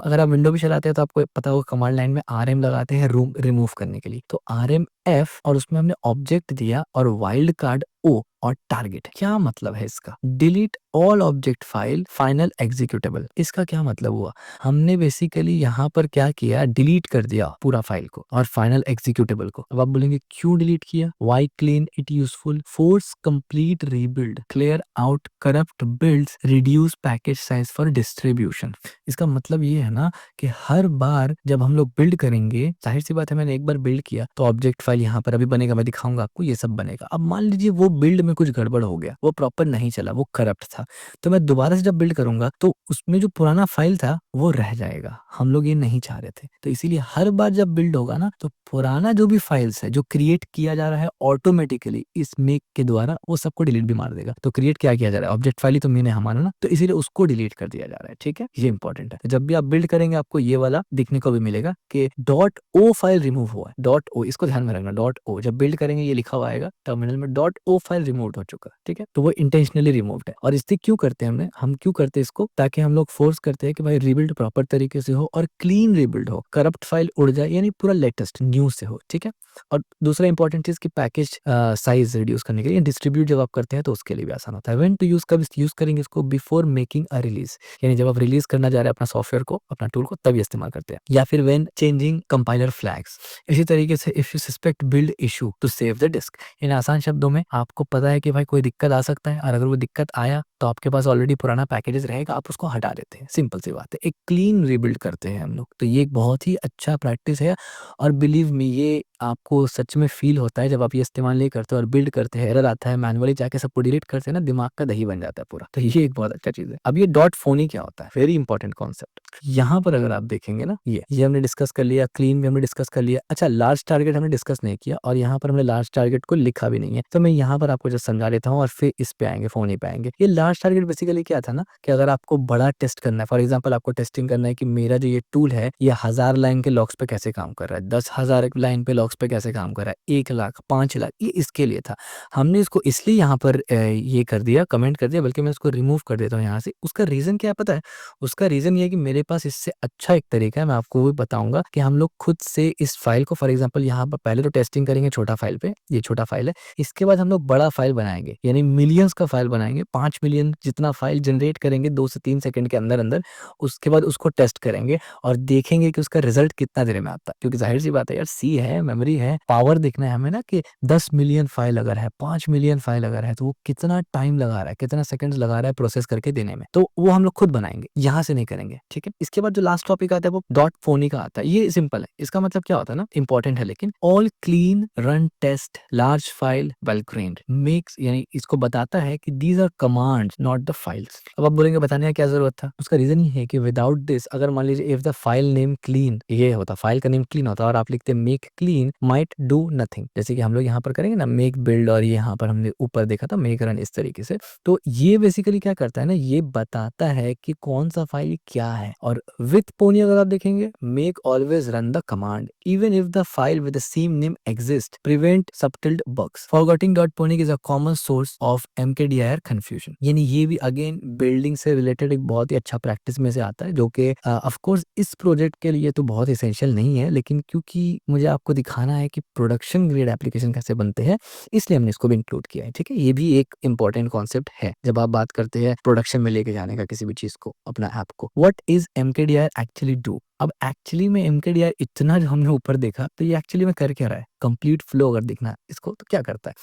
अगर आप विंडो भी चलाते हैं तो आपको पता होगा कमांड लाइन में आरएम लगाते हैं रूम रिमूव करने के लिए। तो आरएम एफ और उसमें हमने ऑब्जेक्ट दिया और वाइल्ड कार्ड ओ और टारगेट। क्या मतलब है इसका? Delete all object file final executable. इसका क्या मतलब हुआ? हमने बेसिकली यहाँ पर क्या किया, डिलीट कर दिया पूरा फाइल को और फाइनल एग्जीक्यूटेबल को। अब आप बोलेंगे क्यों डिलीट किया? Why clean it useful, force complete rebuild, clear out corrupt builds, reduce package size for distribution. इसका मतलब ये है ना कि हर बार जब हम लोग बिल्ड करेंगे, जाहिर सी बात है मैंने एक बार बिल्ड किया तो ऑब्जेक्ट फाइल यहाँ पर अभी बनेगा, मैं दिखाऊंगा आपको, ये सब बनेगा। अब मान लीजिए वो बिल्ड में कुछ गड़बड़ हो गया, वो प्रॉपर नहीं चला, वो करप्ट था, तो मैं दोबारा से जब बिल्ड करूंगा तो उसमें जो पुराना फाइल था वो रह जाएगा। हम लोग ये नहीं चाह रहे थे, तो इसीलिए हर बार जब बिल्ड होगा ना तो पुराना जो भी फाइल्स है जो क्रिएट किया जा रहा है ऑटोमेटिकली इस मेक के द्वारा, वो सबको डिलीट भी मार देगा। तो क्रिएट क्या किया जा रहा है, ऑब्जेक्ट फाइल ही तो मैंने हमारा ना, तो इसीलिए उसको डिलीट कर दिया जा रहा है, ठीक है। ये इंपॉर्टेंट है। तो जब भी आप बिल्ड करेंगे आपको ये वाला दिखने को भी मिलेगा कि डॉट ओ फाइल रिमूव हुआ है, डॉट ओ, इसको ध्यान में रखना, डॉट ओ जब बिल्ड करेंगे ये लिखा हुआ आएगा टर्मिनल में, डॉट ओ फाइल रिमूव हो चुका है, ठीक है। तो वो इंटेंशनली रिमूव्ड है और इस इसे क्यों करते हैं हम क्यों करते हैं इसको, ताकि हम लोग फोर्स करते हैं कि भाई रीबिल्ड प्रॉपर तरीके से हो और क्लीन रीबिल्ड हो, करप्ट फाइल उड़ जाए, यानी पूरा लेटेस्ट न्यू से हो, ठीक है। और दूसरा इंपॉर्टेंट चीज कि पैकेज साइज रिड्यूस करने के लिए, डिस्ट्रीब्यूट जब आप करते हैं तो उसके लिए भी आसान होता है। व्हेन टू यूज, कब यूज करेंगे इसको, बिफोर मेकिंग अ रिलीज, यानी जब आप रिलीज करना जा रहे हैं अपना सॉफ्टवेयर को, अपना टूल को, तभी इस्तेमाल करते हैं। या फिर व्हेन चेंजिंग कंपाइलर फ्लैग्स। इसी तरीके से if you suspect build issue to save the disk, इन आसान शब्दों में आपको पता है कि भाई कोई दिक्कत आ सकता है, और अगर वो दिक्कत आया तो आपके पास ऑलरेडी पुराना पैकेजेस रहेगा, आप उसको हटा देते हैं। सिंपल सी बात है, एक क्लीन रीबिल्ड करते हैं हम लोग। तो ये एक बहुत ही अच्छा प्रैक्टिस है, और बिलीव मी ये आपको सच में फील होता है जब आप ये इस्तेमाल नहीं करते और बिल्ड करते हैं, एरर आता है, मैनुअली जाके सबको डिलीट करते हैं ना, दिमाग का दही बन जाता है पूरा। तो ये एक बहुत अच्छा चीज है। अब ये डॉट फोनी क्या होता है, वेरी इंपॉर्टेंट कॉन्सेप्ट। यहाँ पर अगर आप देखेंगे ना, ये हमने डिस्कस कर लिया, क्लीन भी हमने डिस्कस कर लिया। अच्छा, लार्ज टारगेट हमने डिस्कस नहीं किया, और यहाँ पर हमने लार्ज टारगेट को लिखा भी नहीं है, तो मैं यहाँ पर आपको जस्ट समझा देता हूँ और फिर इस पे आएंगे, फोनी पे आएंगे। ये लार्ज टारगेट बेसिकली क्या था ना, कि अगर आपको बड़ा टेस्ट करना है, फॉर एग्जाम्पल आपको टेस्टिंग करना है कि मेरा जो ये टूल है ये 1000 लाइन के लॉग्स पे कैसे काम कर रहा है, 10,000 लाइन पे लॉग्स पे कैसे काम कर रहा है, 1 लाख, 5 लाख, ये इसके लिए था। हमने इसको इसलिए यहाँ पर ये कर दिया, कमेंट कर दिया, बल्कि मैं इसको रिमूव कर देता हूँ यहाँ से। उसका रीजन क्या है पता है? उसका रीजन ये है कि मेरे पास इससे अच्छा एक तरीका है, मैं आपको वो भी बताऊंगा कि हम लोग खुद से इस फाइल को, फॉर एग्जांपल यहाँ पर पहले तो टेस्टिंग करेंगे छोटा फाइल पे, ये छोटा फाइल है। इसके बाद हम लोग बड़ा फाइल बनाएंगे, यानी मिलियंस का फाइल बनाएंगे, 5 मिलियन जितना फाइल जनरेट करेंगे 2 से 3 सेकंड के अंदर अंदर। उसके बाद उसको टेस्ट करेंगे और देखेंगे कि उसका रिजल्ट कितना देर में आता है, क्योंकि जाहिर सी बात है यार, सी है, मेमोरी है, पावर देखना है हमें ना, कि 10 मिलियन फाइल अगर है, 5 मिलियन फाइल अगर है, तो वो कितना टाइम लगा रहा है, कितना सेकंड्स लगा रहा है प्रोसेस करके देने में। तो वो हम लोग खुद बनाएंगे, यहाँ से नहीं करेंगे, ठीक है। इसके बाद जो लास्ट टॉपिक आता है वो डॉट फोनी का आता है। ये सिंपल है, इसका मतलब क्या होता है ना, इंपॉर्टेंट है लेकिन, all clean run test large file well grained makes, यानी इसको बताता है कि these are commands not the files. अब आप बोलेंगे बताने का क्या जरूरत था, उसका रीजन ये है कि विदाउट दिस, अगर मान लीजिए if the file name clean ये होता, फाइल का नेम क्लीन होता और आप लिखते make clean might do nothing, जैसे कि हम लोग यहाँ पर करेंगे ना मेक बिल्ड, और यहाँ पर हमने ऊपर देखा था मेक रन, इस तरीके से। तो ये बेसिकली क्या करता है ना, ये बताता है कि कौन सा फाइल क्या है। और विथ पोनी अगर आप देखेंगे, make always run the command even if the file with the same name exist, prevent subtle bugs. Forgetting dot phony is a common source of MKDIR confusion, यानी ये भी अगेन बिल्डिंग से रिलेटेड एक बहुत ही अच्छा प्रैक्टिस में से आता है, जो कि ऑफ कोर्स इस प्रोजेक्ट के लिए तो बहुत एसेंशियल नहीं है, लेकिन क्योंकि मुझे आपको दिखाना है कि प्रोडक्शन ग्रेड एप्लीकेशन कैसे बनते हैं, इसलिए हमने इसको भी इंक्लूड किया है, ठीक है। ये भी एक इंपॉर्टेंट कॉन्सेप्ट है जब आप बात करते हैं प्रोडक्शन में लेके जाने का किसी भी चीज को, अपना ऐप को। What is MKDR actually do? अब एक्चुअली में एमकेडीआर इतना जो हमने ऊपर देखा, तो ये एक्चुअली में कर क्या रहा है, कंप्लीट फ्लो अगर देखना है इसको तो क्या करता है,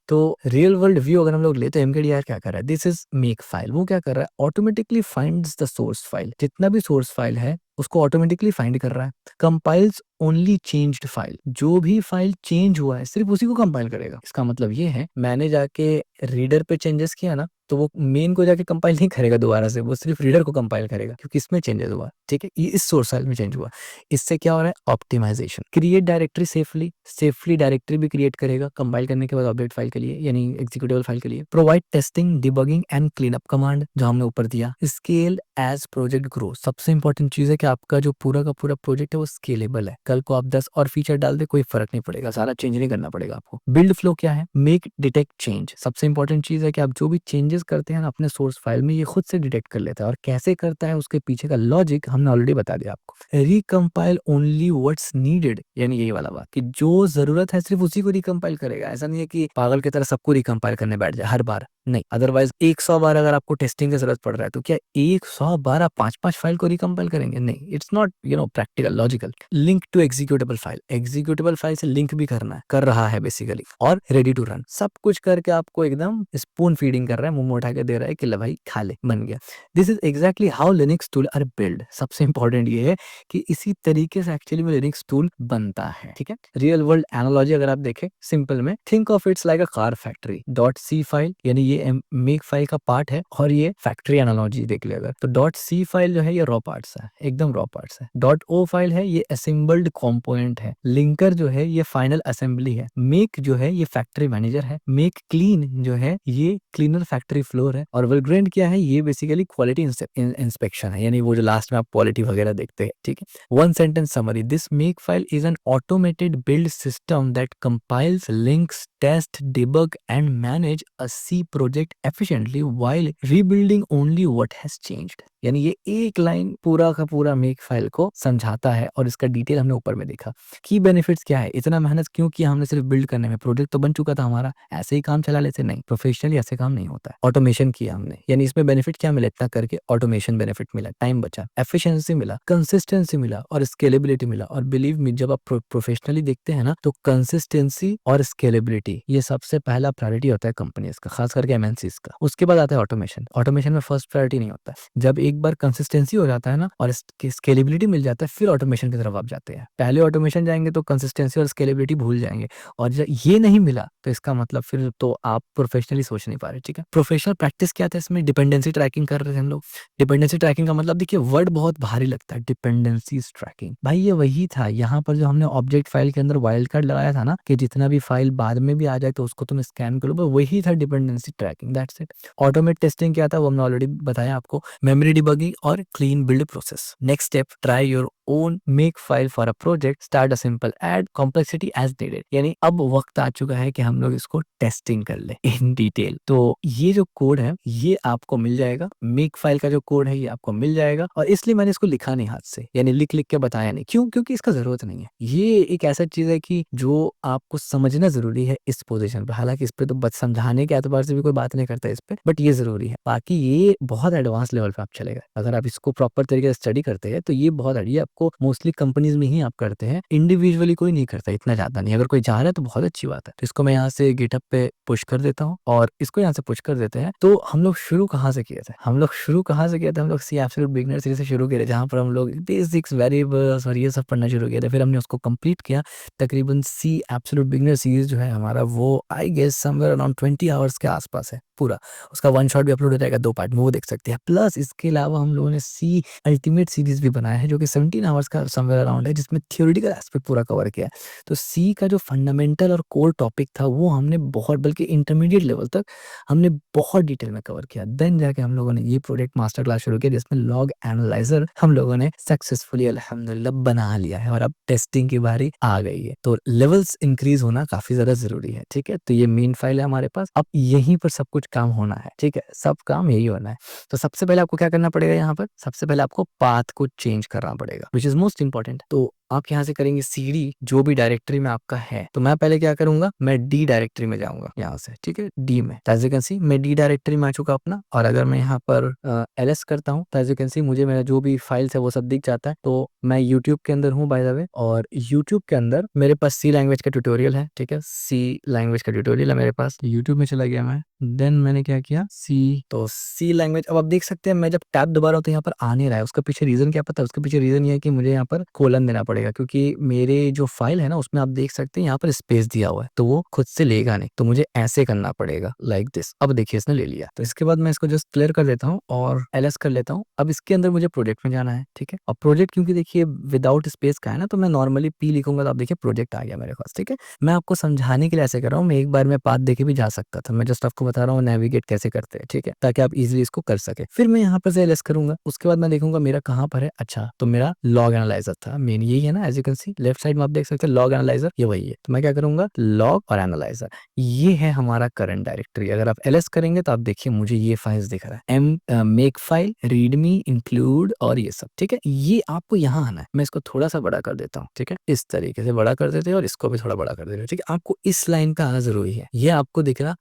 तो रियल वर्ल्ड व्यू अगर हम लोग लेते हैं, एमकेडीआर क्या कर रहा है, दिस इज मेक फाइल। वो क्या कर रहा है, automatically finds the source file, जितना भी सोर्स फाइल है उसको ऑटोमेटिकली फाइंड कर रहा है। कंपाइल्स ओनली चेंज्ड फाइल, जो भी फाइल चेंज हुआ है सिर्फ उसी को कंपाइल करेगा। इसका मतलब ये है, मैंने जाके रीडर पे चेंजेस किया ना, तो वो मेन को जाके कंपाइल नहीं करेगा दोबारा से, वो सिर्फ रीडर को कंपाइल करेगा, क्योंकि इसमें चेंजेस हुआ, ठीक है, ये इस सोर्स फाइल में चेंज हुआ। इससे क्या हो रहा है, optimisation. Create directory safely directory भी क्रिएट करेगा कंपाइल करने के बाद ऑब्जेक्ट फाइल के लिए, यानी एग्जीक्यूटेबल फाइल के लिए। Provide testing, debugging and clean up command, जो हमने ऊपर दिया। स्केल एज प्रोजेक्ट ग्रो, सबसे इंपॉर्टेंट चीज है कि आपका जो पूरा का पूरा प्रोजेक्ट है वो स्केलेबल है। कल को आप 10 और फीचर डाल दे, कोई फर्क नहीं पड़ेगा, सारा चेंज नहीं करना पड़ेगा आपको। बिल्ड फ्लो क्या है, मेक डिटेक्ट चेंज, सबसे इंपॉर्टेंट चीज है कि आप जो भी चेंजेस करते हैं ना अपने सोर्स फाइल में, ये खुद से डिटेक्ट कर लेता है, और कैसे करता है उसके पीछे का लॉजिक हमने ऑलरेडी बता दिया आपको। रिकम्पाइल ओनली व्हाट्स नीडेड, यानी यही वाला बात कि जो जरूरत है सिर्फ उसी को रिकम्पाइल करेगा। ऐसा नहीं है कि पागल की तरह सबको रिकम्पाइल करने बैठ जाए हर बार, नहीं। अदरवाइज 100 बार अगर आपको टेस्टिंग की जरूरत पड़ रहा है, तो क्या 100 बार आप 5-5 फाइल को रिकम्पाइल करेंगे? नहीं, it's not practical, logical. Link to executable file, executable file से लिंक भी करना है, कर रहा है बेसिकली। और रेडी टू रन, सब कुछ करके आपको एकदम स्पून फीडिंग कर रहा है, मुंह में उठा के दे रहा है कि ले भाई खा ले, बन गया। This is exactly how Linux tool are build. सबसे इंपॉर्टेंट ये है कि इसी तरीके से एक्चुअली में लिनक्स टूल बनता है, ठीक है। रियल वर्ल्ड एनालॉजी अगर आप देखें सिंपल में, think of it's like a car factory. Dot C file यानी ये मेक फाइल का पार्ट है, और ये फैक्ट्री एनालॉजी देख ले अगर, तो डॉट सी फाइल जो है ये रॉ पार्ट्स है, एकदम रॉ पार्ट्स है। डॉट ओ फाइल है ये असेंबल्ड कंपोनेंट है। लिंकर जो है ये फाइनल असेंबली है। मेक जो है ये फैक्ट्री मैनेजर है। मेक क्लीन जो है ये क्लीनर फैक्ट्री फ्लोर है। और वेलग्रेंड क्या है, ये बेसिकली क्वालिटी इंस्पेक्शन है, यानी वो जो लास्ट में आप क्वालिटी वगैरह देखते हैं, ठीक है। One sentence summary, this make file is an automated build system that compiles, links, test, debug and manage a C project efficiently while rebuilding only what has changed. यानी ये एक लाइन पूरा का पूरा मेक फाइल को समझाता है और इसका डिटेल हमने ऊपर में देखा। की बेनिफिट्स क्या है, इतना मेहनत क्यों किया हमने सिर्फ बिल्ड करने में, प्रोजेक्ट तो बन चुका था हमारा, ऐसे ही काम चला लेते, नहीं, प्रोफेशनली ऐसे काम नहीं होता है। ऑटोमेशन किया हमने, यानी इसमें बेनिफिट क्या मिला, इतना करके ऑटोमेशन बेनिफिट मिला, टाइम बचा, एफिशिएंसी मिला, कंसिस्टेंसी मिला और स्केलेबिलिटी मिला। और बिलीव मी, जब आप प्रोफेशनली देखते हैं ना, तो कंसिस्टेंसी और स्केलेबिलिटी ये सबसे पहला प्रायोरिटी होता है कंपनीज का, खास करके एमएनसीज का। उसके बाद आता है ऑटोमेशन। ऑटोमेशन में फर्स्ट प्रायोरिटी नहीं होता है। जब एक बार कंसिस्टेंसी हो जाता है ना और स्केलेबिलिटी मिल जाता है, फिर ऑटोमेशन की तरफ आप जाते हैं। पहले ऑटोमेशन जाएंगे तो कंसिस्टेंसी और स्केलेबिलिटी भूल जाएंगे, और जब ये नहीं मिला तो इसका मतलब फिर तो आप प्रोफेशनली सोच नहीं पा रहे। ठीक है, प्रोफेशनल प्रैक्टिस क्या था इसमें, डिपेंडेंसी ट्रैकिंग कर रहे थे हम लोग। डिपेंडेंसी ट्रैकिंग का मतलब देखिए, वर्ड बहुत भारी लगता है, डिपेंडेंसी ट्रैकिंग, भाई ये वही था। यहाँ पर जो हमने ऑब्जेक्ट फाइल के अंदर वाइल्ड कार्ड लगाया था ना, कि जितना भी फाइल बाद में भी आ जाए तो उसको तुम स्कैन करो, वही था dependency tracking, that's it. Automate testing क्या था वो हमने ऑलरेडी बताया आपको, मेमोरी डिबगिंग और clean build process. Next step, try your own make file for a project, start a simple, add complexity as needed. यानी अब वक्त आ चुका है कि हम लोग इसको टेस्टिंग कर ले इन डिटेल। तो ये जो कोड है ये आपको मिल जाएगा, मेक फाइल का जो कोड है ये आपको मिल जाएगा, और इसलिए मैंने इसको लिखा नहीं हाथ से, यानी लिख लिख के बताया नहीं। क्यों? क्योंकि इसका जरूरत नहीं है। ये एक ऐसा चीज है कि जो आपको समझना जरूरी है इस पोजीशन पे। हालांकि इस पे तो बस समझाने के एतबार से भी कोई बात नहीं करता इस पे, बट ये जरूरी है। बाकी ये बहुत एडवांस लेवल पे आप चलेगा अगर आप इसको प्रॉपर तरीके से स्टडी करते हैं, तो ये बहुत ये आपको मोस्टली कंपनीज में ही आप करते हैं, इंडिविजुअली कोई नहीं करता, इतना ज्यादा नहीं। अगर कोई जा रहा है तो बहुत अच्छी बात है। तो इसको मैं यहाँ से गिटहब पे पुश कर देता हूँ और इसको यहाँ से पुश कर देते हैं। तो हम लोग शुरू कहाँ से किए थे, हम लोग सी एब्सोल्यूट बिगिनर सीरीज से शुरू किए थे, जहाँ पर हम लोग बेसिक्स, वेरिएबल्स और ये सब पढ़ना शुरू किया था। फिर हमने उसको कंप्लीट किया। तकरीबन सी एब्सोल्यूट बिगिनर सीरीज जो है हमारा, वो I guess somewhere around 20 hours के आसपास है पूरा। उसका वन शॉट भी अपलोड हो जाएगा 2 पार्ट में, वो देख सकते हैं। प्लस इसके अलावा हम लोगों ने सी अल्टीमेट सीरीज भी बनाया है, जो कि 17 आवर्स का समवेयर अराउंड है, जिसमें थ्योरेटिकल एस्पेक्ट पूरा कवर किया है। तो सी का जो फंडामेंटल और कोर टॉपिक था वो हमने बहुत, बल्कि इंटरमीडिएट लेवल तक हमने बहुत डिटेल में कवर किया। देन जाके हम लोगों ने ये प्रोजेक्ट मास्टर क्लास शुरू किया, जिसमें लॉग एनालाइजर हम लोगों ने सक्सेसफुली अल्हम्दुलिल्लाह बना लिया है, और अब टेस्टिंग की बारी आ गई है। तो लेवल्स इंक्रीज होना काफी ज्यादा जरूरी है। ठीक है, तो ये मेन फाइल है हमारे पास, अब यहीं पर सब कुछ काम होना है। ठीक है, सब काम यही होना है। तो सबसे पहले आपको क्या करना पड़ेगा, यहाँ पर सबसे पहले आपको पाथ को चेंज करना पड़ेगा, विच इज मोस्ट इंपॉर्टेंट। तो आप यहाँ से करेंगे सीडी, जो भी डायरेक्टरी में आपका है। तो मैं पहले क्या करूंगा, मैं डी डायरेक्टरी में जाऊंगा यहाँ से। ठीक है, डी में, एज यू कैन सी मैं डी डायरेक्टरी में आ चुका अपना। और अगर मैं यहाँ पर एलएस करता हूँ तो एज यू कैन सी मुझे मेरा जो भी फाइल्स है वो सब दिख जाता है। तो मैं यूट्यूब के अंदर हूँ बाय द वे, और यूट्यूब के अंदर मेरे पास सी लैंग्वेज का ट्यूटोरियल है। ठीक है, सी लैंग्वेज का ट्यूटोरियल है मेरे पास। यूट्यूब में चला गया मैं, देन मैंने क्या किया, सी, तो सी लैंग्वेज। अब आप देख सकते हैं मैं जब टैब दबा रहा हूँ तो यहाँ पर आ नहीं रहा है। उसका पीछे रीजन क्या पता है? उसके पीछे रीजन ये है कि मुझे यहाँ पर कोलन देना पड़ेगा, क्योंकि मेरे जो फाइल है ना उसमें आप देख सकते हैं यहाँ पर स्पेस दिया हुआ है, तो वो खुद से लेगा नहीं, तो मुझे ऐसे करना पड़ेगा, लाइक दिस। अब देखिए इसने ले लिया। तो इसके बाद मैं इसको जस्ट क्लियर कर देता हूँ और एलएस कर लेता हूँ। अब इसके अंदर मुझे प्रोजेक्ट में जाना है। ठीक है, और प्रोजेक्ट क्योंकि देखिए विदाउट स्पेस का है ना, तो मैं नॉर्मली पी लिखूंगा तो आप देखिए प्रोजेक्ट आ गया मेरे पास। ठीक है, मैं आपको समझाने के लिए ऐसे कर रहा हूँ, मैं एक बार में पाथ देके भी जा सकता था, मैं जस्ट आपको बता रहा हूँ नेविगेट कैसे करते हैं। ठीक है, ताकि आप इजीली इसको कर सके। फिर मैं यहाँ पर से एलएस करूंगा, उसके बाद मैं देखूंगा मेरा कहाँ पर है। अच्छा, तो मेरा लॉग एनालाइजर था मेन, यही है ना, as you can see left side में आप देख सकते हैं लॉग एनालाइजर, ये वही है। तो मैं क्या करूंगा, लॉग और एनालाइजर, ये है हमारा करंट डायरेक्टरी। अगर आप एलएस करेंगे तो आप देखिए मुझे ये फाइल्स दिख रहा है, मेक फाइल, रीडमी, इंक्लूड और ये सब। ठीक है, ये आपको यहाँ आना है। मैं इसको थोड़ा सा बड़ा कर देता हूँ। ठीक है, इस तरीके से बड़ा कर देते हैं, और इसको भी थोड़ा बड़ा कर देते हैं। ठीक है, आपको इस लाइन का आना जरूरी है, ये आपको दिख रहा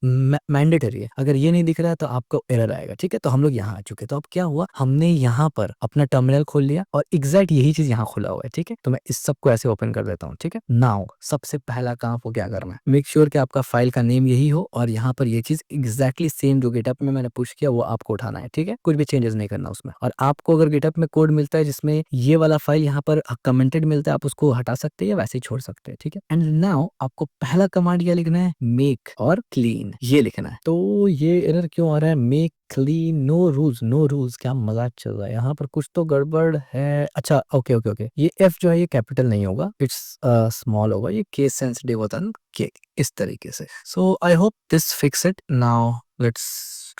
मैंडेटरी है। अगर ये नहीं दिख रहा है तो आपको एरर आएगा। ठीक है, तो हम लोग यहाँ आ चुके। तो अब क्या हुआ, हमने यहाँ पर अपना टर्मिनल खोल लिया, और एग्जैक्ट यही चीज यहाँ खुला हुआ है। ठीक है, तो मैं इस सबको ऐसे ओपन कर देता हूँ। ठीक है, नाउ सबसे पहला काम आपको क्या करना है, मेक श्योर कि आपका फाइल का नेम यही हो, और यहाँ पर ये चीज एग्जैक्टली सेम जो गिटहब में मैंने पुश किया वो आपको उठाना है। ठीक है, कुछ भी चेंजेस नहीं करना उसमें। और आपको अगर गिटहब में कोड मिलता है जिसमें ये वाला फाइल यहाँ पर कमेंटेड मिलता है, आप उसको हटा सकते हैं या वैसे ही छोड़ सकते हैं। ठीक है, एंड नाउ आपको पहला कमांड क्या लिखना है, मेक और क्लीन, ये लिखना है। तो ये एरर क्यों आ रहा है, make clean, no rules, no rules, क्या मजाक चल रहा है यहाँ पर, कुछ तो गड़बड़ है। अच्छा, ओके ओके ओके, ये एफ जो है ये कैपिटल नहीं होगा, इट्स स्मॉल होगा, ये केस सेंसिटिव होता है ना, के इस तरीके से। So I hope this fix it. Now let's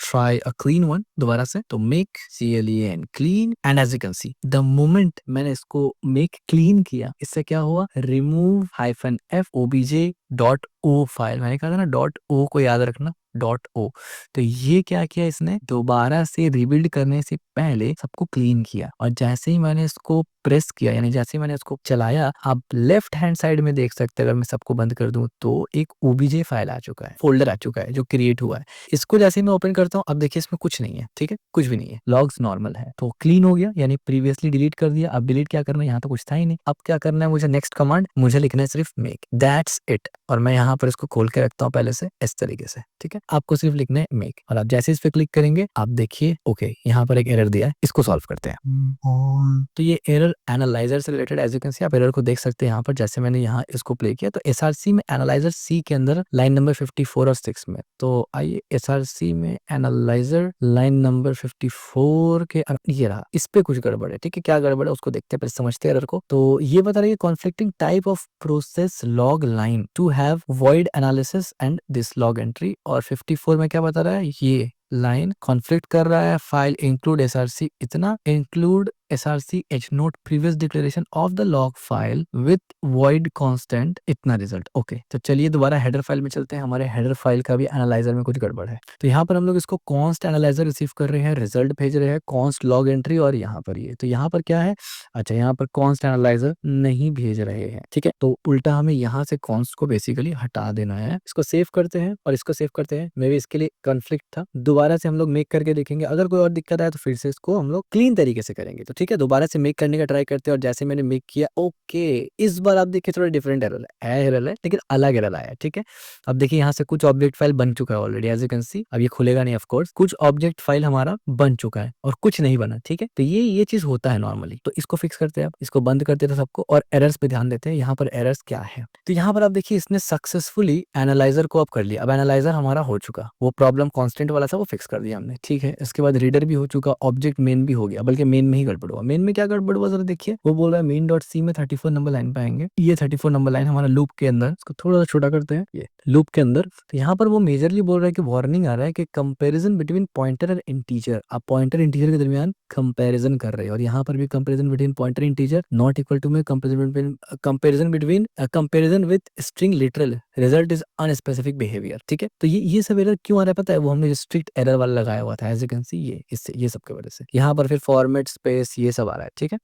try a clean one दोबारा से। तो make CLEN clean, and as you can see the moment मैंने इसको मेक क्लीन किया, इससे क्या हुआ, रिमूव -f obj.o फाइल। मैंने कहा था ना .o को याद रखना, .o। तो ये क्या किया इसने, दोबारा से रिबिल्ड करने से पहले सबको क्लीन किया, और जैसे ही मैंने इसको प्रेस किया, यानी जैसे ही मैंने इसको चलाया, आप लेफ्ट हैंड साइड में देख सकते हैं, अगर मैं सबको बंद कर दूं तो एक ओबीजे फाइल आ चुका है, फोल्डर आ चुका है जो क्रिएट हुआ है। इसको जैसे ही मैं ओपन करता हूँ, अब देखिए इसमें कुछ नहीं है, ठीक है, कुछ भी नहीं है, लॉग्स नॉर्मल है। तो क्लीन हो गया, यानी प्रीवियसली डिलीट कर दिया। अब डिलीट क्या करना है, यहाँ तो कुछ था ही नहीं। अब क्या करना है मुझे, नेक्स्ट कमांड मुझे लिखना है सिर्फ मेक, दैट्स इट। और मैं यहाँ पर इसको खोल के रखता हूँ पहले से इस तरीके से, ठीक है। आपको सिर्फ लिखना है मेक, और आप जैसे इस पे क्लिक करेंगे आप देखिए ओके, यहाँ पर एक एरर दिया है, इसको सॉल्व करते हैं। तो ये एरर एनालाइजर से related, as you can see, आप एरर को देख सकते हैं यहाँ पर। जैसे मैंने यहाँ इसको प्ले किया तो एसआरसी में एनालाइजर सी के अंदर लाइन नंबर 54 और 6 में, तो आइए एसआरसी में एनालाइजर लाइन नंबर 54 के ये रहा, इस पे कुछ गड़बड़ है, ठीक है। क्या गड़बड़ है उसको देखते हैं, पहले समझते हैं एरर को। तो ये बता रही है conflicting type of process log line to have void analysis and this log entry. और 54 में क्या बता रहा है, ये लाइन कॉन्फ्लिक्ट कर रहा है, फाइल इंक्लूड एसआरसी इतना, include SRC H note previous declaration of the log file with void constant इतना रिजल्ट। ओके, तो चलिए दोबारा हेडर फाइल में चलते हैं। हमारे हेडर फाइल का भी एनालाइजर में कुछ गड़बड़ है, तो यहाँ पर हम लोग इसको कॉन्स्ट एनालाइजर रिसीव कर रहे हैं, रिजल्ट भेज रहे हैं कॉन्स्ट लॉग एंट्री, और यहाँ पर ये, तो यहाँ पर क्या है, अच्छा यहाँ पर कॉन्स्ट एनालाइजर नहीं भेज रहे हैं, ठीक है। तो उल्टा हमें यहाँ से कॉन्स्ट को बेसिकली हटा देना है। इसको सेव करते हैं और इसको सेव करते हैं, मे भी इसके लिए कॉन्फ्लिक्ट था। दोबारा से हम लोग मेक करके देखेंगे, अगर कोई और दिक्कत आए तो फिर से इसको हम लोग क्लीन तरीके से करेंगे। तो ठीक है, दोबारा से मेक करने का ट्राई करते हैं, और जैसे मैंने मेक किया ओके, इस बार आप देखिए थोड़ा डिफरेंट एरर है, एरर है लेकिन अलग एरर आया, ठीक है। अब देखिए यहाँ से कुछ ऑब्जेक्ट फाइल बन चुका है already, as you can see. अब ये खुलेगा नहीं ऑफ कोर्स, कुछ ऑब्जेक्ट फाइल हमारा बन चुका है और कुछ नहीं बना, ठीक है। तो ये चीज होता है नॉर्मली। तो इसको फिक्स करते हैं, आप इसको बंद करते थे सबको, और एरर्स पे ध्यान देते हैं, यहाँ पर एरर्स क्या है। तो यहाँ पर आप देखिए इसने सक्सेसफुली एनालाइजर को अब कर लिया। अब एनालाइजर हमारा हो चुका, वो प्रॉब्लम कांस्टेंट वाला था वो फिक्स कर दिया हमने, ठीक है। इसके बाद रीडर भी हो चुका, ऑब्जेक्ट मेन भी हो गया, बल्कि मेन में ही गड़बड़ हुआ। मेन में क्या गड़बड़ हुआ जरा देखिए, वो बोल रहा है मेन डॉट सी में 34 नंबर लाइन पे आएंगे, ये 34 नंबर लाइन हमारा लूप के अंदर, इसको थोड़ा सा छोटा करते हैं, ये लूप के अंदर। तो यहाँ पर वो मेजरली बोल रहा है कि वार्निंग आ रहा है कि कंपैरिजन बिटवीन पॉइंटर और इंटीजर, आप पॉइंटर इंटीजर के दरमियान कंपैरिजन कर रहे हैं, और यहाँ पर भी comparison between pointer integer not equal to में comparison between comparison with string literal result is unspecific behaviour, ठीक है। तो ये सब एरर क्यों आ रहा है पता है, वो हमने स्ट्रिक्ट एरर वाला लगाया हुआ था, एज यू कैन सी, ये इससे ये सब की वजह से यहाँ पर फिर फॉर्मेट स्पेस ये सब आ रहा है, ठीक है।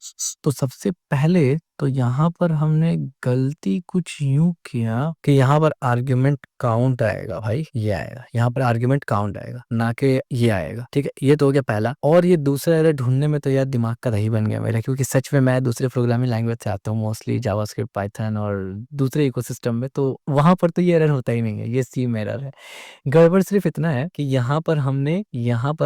तो सबसे पहले तो यहाँ पर हमने गलती कुछ यूं किया कि यहाँ पर आर्ग्यूमेंट काउंट आएगा, भाई ये आएगा, यहाँ पर आर्ग्यूमेंट काउंट आएगा, ना कि ये आएगा, ठीक है। ये तो हो गया पहला। और ये दूसरा एरर ढूंढने में तो यार दिमाग का दही बन गया मेरा, क्योंकि सच में मैं दूसरे प्रोग्रामिंग लैंग्वेज से आता हूँ, मोस्टली जावास्क्रिप्ट, पाइथन और दूसरे इकोसिस्टम में, तो वहां पर तो ये एरर होता ही नहीं है, ये सेम एरर है। गड़बड़ सिर्फ इतना है कि यहाँ पर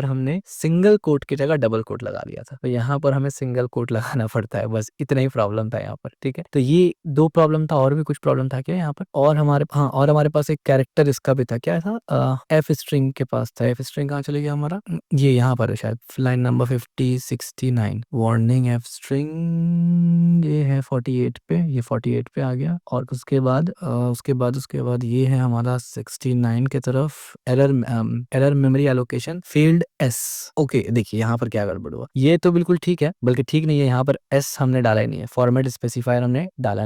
हमने सिंगल कोट की जगह डबल कोट लगा दिया था, तो यहाँ पर हमें सिंगल कोट लगाना पड़ता है, बस इतना ही प्रॉब्लम था यहाँ पर, ठीक है। तो ये दो प्रॉब्लम था, और भी कुछ प्रॉब्लम था क्या यहाँ पर, और हमारे पास एक कैरेक्टर इसका भी था, क्या था, एफ स्ट्रिंग के पास था। एफ स्ट्रिंग कहाँ चले गया हमारा, ये यहाँ पर है शायद, line number 69 warning F string, ये है 48 पे, ये 48 पे आ गया। और उसके बाद ये है हमारा 69 के तरफ, error memory allocation field S. Okay, देखिए यहाँ पर क्या गड़बड़ हुआ, ये तो बिल्कुल ठीक है, बल्कि ठीक नहीं है, यहाँ पर एस हमने डाला ही नहीं है, फॉर्मेट स्पेसिफायर हमने डाला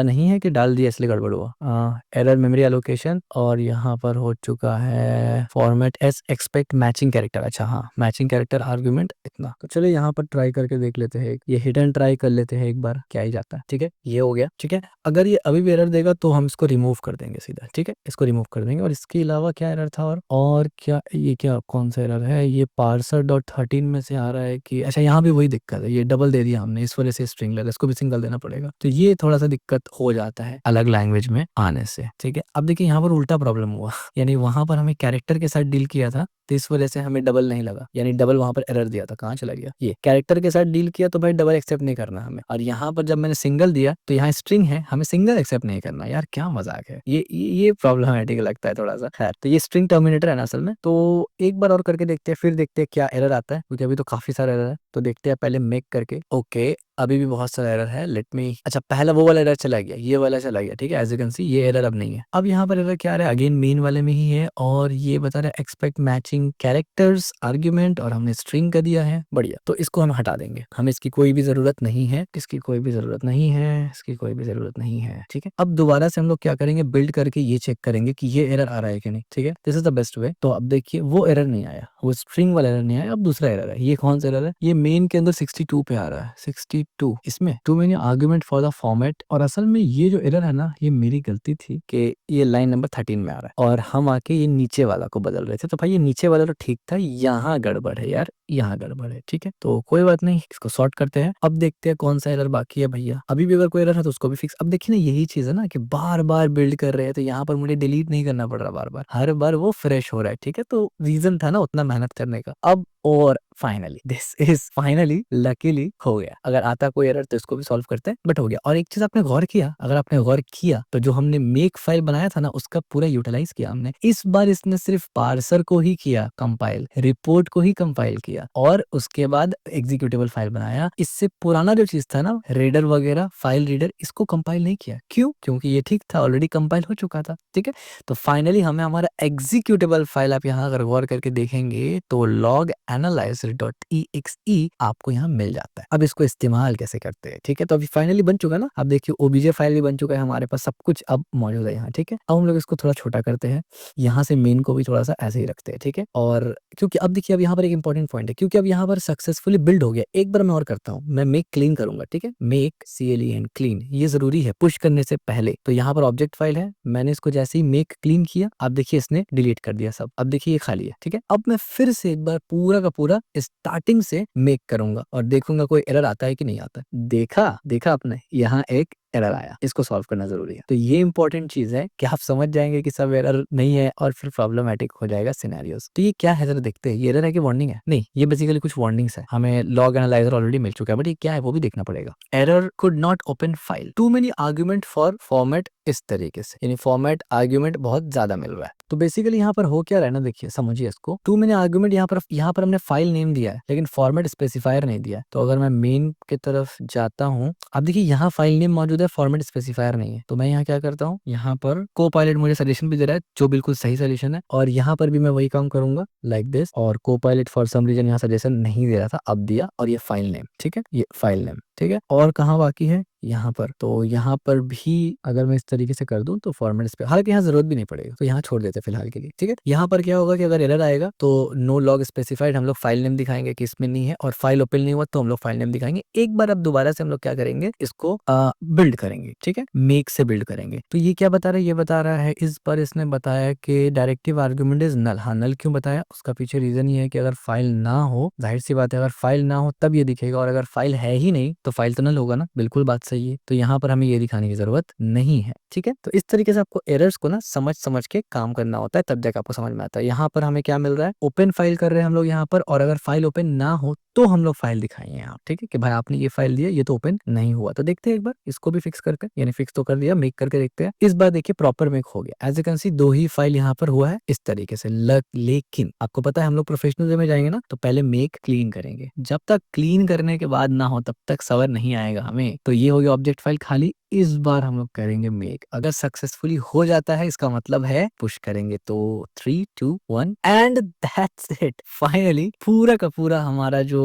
नहीं है कि डाल दिया इसलिए गड़बड़ हुआ। एरर मेमोरी एलोकेशन, और यहाँ पर हो चुका है format S expect matching character, अच्छा हाँ, मैचिंग कैरेक्टर आर्गुमेंट इतना। तो चलो यहाँ पर ट्राई करके देख लेते हैं, ये हिडन ट्राई कर लेते हैं एक बार, क्या ही जाता है, ठीक है। ये हो गया, ठीक है। अगर ये अभी भी एरर देगा तो हम इसको रिमूव कर देंगे सीधा, ठीक है, इसको रिमूव कर देंगे। और इसके अलावा क्या एरर था, और क्या, ये क्या कौन सा एरर है, ये parser.13 में से आ रहा है कि, अच्छा यहाँ भी वही दिक्कत है, ये डबल दे दिया हमने, इस वजह से स्ट्रिंग लेगा, इसको भी सिंगल देना पड़ेगा। तो ये थोड़ा सा दिक्कत हो जाता है अलग लैंग्वेज में आने से, ठीक है। अब देखिए यहाँ पर उल्टा प्रॉब्लम हुआ, यानी वहां पर हमें कैरेक्टर के साथ डील किया था, तो इस वजह से हमें डबल नहीं लगा, यानी डबल वहां पर एरर दिया था, कहाँ चला गया, ये कैरेक्टर के साथ डील किया तो भाई डबल एक्सेप्ट नहीं करना हमें, और यहाँ पर जब मैंने सिंगल दिया तो यहाँ स्ट्रिंग है, हमें सिंगल एक्सेप्ट नहीं करना, यार क्या मजाक है, ये प्रॉब्लमेटिक लगता है थोड़ा सा। खैर, तो ये स्ट्रिंग टर्मिनेटर है ना असल में। तो एक बार और करके देखते हैं, फिर देखते हैं क्या एरर आता है, क्योंकि अभी तो काफी सारा एरर है। तो देखते हैं पहले मेक करके, ओके अभी भी बहुत सारा एरर है, लेट मी, अच्छा पहला वो वाला एरर चला गया, ये वाला चला गया, ठीक है। एज यू कैन सी ये एरर अब नहीं है। अब यहाँ पर एरर क्या आ रहा है, अगेन मेन वाले में ही है, और ये बता रहा है expect matching matching characters argument और हमने स्ट्रिंग का दिया है, बढ़िया। तो इसको हम हटा देंगे, हमें इसकी कोई भी जरूरत नहीं है, इसकी कोई भी जरूरत नहीं है, इसकी कोई भी जरूरत नहीं है, ठीक है। अब दोबारा से हम लोग क्या करेंगे, बिल्ड करके ये चेक करेंगे कि ये एरर आ रहा है कि नहीं, ठीक है। This is the best way. तो अब देखिए वो एरर नहीं आया, वो स्ट्रिंग वाला एरर नहीं आया, अब दूसरा एरर है। ये कौन सा एरर है, ये मेन के अंदर 62 पे आ रहा है, 62 इसमें too many argument for the format. और असल में ये जो एरर है ना, ये मेरी गलती थी कि ये लाइन नंबर 13 में आ रहा है और हम आके ये नीचे वाला को बदल रहे थे। तो भाई ये नीचे वाला तो ठीक था, यहाँ गड़बड़ है यार, यहाँ गड़बड़ है, ठीक है। तो कोई बात नहीं, इसको सॉर्ट करते हैं। अब देखते हैं कौन सा एरर बाकी है भैया। अभी भी अगर कोई एरर है तो उसको भी फिक्स। अब देखिए ना, यही चीज है ना कि बार बार बिल्ड कर रहे हैं, तो यहाँ पर मुझे डिलीट नहीं करना पड़ रहा बार बार, हर बार वो फ्रेश हो रहा है, ठीक है। तो रीजन था ना उतना मेहनत करने का। अब और finally this is finally luckily हो गया। अगर आता कोई एरर तो इसको भी सॉल्व करते हैं, बट हो गया। और एक चीज आपने गौर किया, अगर आपने गौर किया तो जो हमने मेक फाइल बनाया था ना, उसका पूरा यूटिलाइज किया हमने। इस बार इसने सिर्फ पार्सर को ही किया कंपाइल, रिपोर्ट को ही कंपाइल किया और उसके बाद एग्जीक्यूटेबल फाइल बनाया। इससे पुराना जो चीज था ना, रीडर वगैरह, फाइल रीडर, इसको कंपाइल नहीं किया। क्यों? क्योंकि ये ठीक था, ऑलरेडी कंपाइल हो चुका था, ठीक है। तो फाइनली हमें हमारा एग्जीक्यूटेबल फाइल, आप यहाँ अगर गौर करके देखेंगे तो log analyzer.exe आपको यहाँ मिल जाता है। अब इसको इस्तेमाल कैसे करते हैं, ठीक है। तो अभी फाइनली बन चुका ना, अब देखिए ओबीजे फाइल भी बन चुका है हमारे पास, सब कुछ अब मौजूद है यहाँ, ठीक है। अब हम लोग इसको थोड़ा छोटा करते हैं, यहाँ से मेन को भी थोड़ा सा ऐसे ही रखते हैं, ठीक है। और क्योंकि अब देखिए, अब यहाँ पर एक इंपॉर्टेंट पॉइंट है, क्योंकि अब यहाँ पर सक्सेसफुली बिल्ड हो गया। एक बार मैं और करता हूँ, मैं मेक क्लीन करूंगा, ठीक है। मेक CLEN क्लीन, ये जरूरी है पुश करने से पहले। तो यहाँ पर ऑब्जेक्ट फाइल है, मैंने इसको जैसे ही मेक क्लीन किया, आप देखिए इसने डिलीट कर दिया सब। अब देखिए ये खाली है, ठीक है। अब मैं फिर से एक बार पूरा का पूरा स्टार्टिंग से मेक करूंगा और देखूंगा कोई एरर आता है कि नहीं आता। देखा आपने, यहाँ एक एरर आया, इसको सॉल्व करना जरूरी है। तो ये इंपॉर्टेंट चीज है कि आप समझ जाएंगे कि सब एरर नहीं है और फिर प्रॉब्लमेटिक हो जाएगा सिनेरियोस। तो ये क्या है जरा देखते हैं, ये एरर है कि वार्निंग है? नहीं, ये बेसिकली कुछ वार्निंग्स है। हमें लॉग एनालाइजर ऑलरेडी मिल चुका है, बट ये क्या है वो भी देखना पड़ेगा। Error could not open file, too many argument for format, इस तरीके से, यानी फॉर्मेट आर्ग्यूमेंट बहुत ज्यादा मिल रहा है। तो बेसिकली यहाँ पर हो क्या रहा है ना, देखिए समझिए इसको। टू मेनी आर्ग्यूमेंट, यहाँ पर हमने फाइल नेम दिया है लेकिन फॉर्मेट स्पेसिफायर नहीं दिया है। तो अगर मैं मेन की तरफ जाता हूँ, अब देखिए यहाँ फाइल नेम मौजूद है, फॉर्मेट स्पेसिफायर नहीं है। तो मैं यहाँ क्या करता हूँ, यहाँ पर को पायलट मुझे सजेशन भी दे रहा है, जो बिल्कुल सही सजेशन है। और यहाँ पर भी मैं वही काम करूंगा लाइक दिस। और को पायलट फॉर सम रीजन यहाँ सजेशन नहीं दे रहा था, अब दिया। और ये फाइल नेम, ठीक है, ये फाइल नेम, ठीक है। और कहाँ बाकी है, यहाँ पर। तो यहाँ पर भी अगर मैं इस तरीके से कर दूं तो फॉर्मेट पे, हालांकि यहाँ जरूरत भी नहीं पड़ेगा, तो यहाँ छोड़ देते फिलहाल के लिए, ठीक है। यहाँ पर क्या होगा कि अगर एरर आएगा तो नो लॉग स्पेसिफाइड, हम लोग फाइल नेम दिखाएंगे कि इसमें नहीं है, और फाइल ओपन नहीं हुआ तो हम लोग फाइल नेम दिखाएंगे। एक बार अब दोबारा से हम लोग क्या करेंगे, इसको बिल्ड करेंगे, ठीक है, मेक से बिल्ड करेंगे। तो ये क्या बता रहा है, ये बता रहा है इस पर इसने बताया कि डायरेक्टिव आर्गुमेंट इज नल। हाँ, नल क्यों बताया, उसका पीछे रीजन ये है कि अगर फाइल ना हो, जाहिर सी बात है, अगर फाइल ना हो तब ये दिखेगा, और अगर फाइल है ही नहीं तो फाइल तो नल होगा ना, बिल्कुल बात सही है। तो यहाँ पर हमें ये दिखाने की जरूरत नहीं है, ठीक है। तो इस तरीके से आपको एरर्स को ना समझ समझ के काम करना होता है, तब जाकर आपको समझ में आता है। यहाँ पर हमें क्या मिल रहा है, ओपन फाइल कर रहे हैं हम लोग यहाँ पर, और अगर फाइल ओपन ना हो तो हम लोग फाइल दिखाएंगे यहाँ, ठीक है, कि भाई आपने ये फाइल दिया, ये तो ओपन नहीं हुआ। तो देखते हैं एक बार इसको भी फिक्स करके, यानी फिक्स तो कर दिया, मेक करके देखते हैं। इस बार देखिए प्रॉपर मेक हो गया। एज यू कैन सी, दो ही फाइल यहाँ पर हुआ है इस तरीके से। लेकिन आपको पता है हम लोग प्रोफेशनल वे में जाएंगे ना, तो पहले मेक क्लीन करेंगे। जब तक क्लीन करने के बाद ना हो तब तक सवर नहीं आएगा हमें। तो ये हो गया ऑब्जेक्ट फाइल खाली। इस बार हम लोग करेंगे मेक, अगर सक्सेसफुली हो जाता है इसका मतलब है पुश करेंगे। तो 3 2 1 एंड दैट्स इट। फाइनली पूरा का पूरा हमारा जो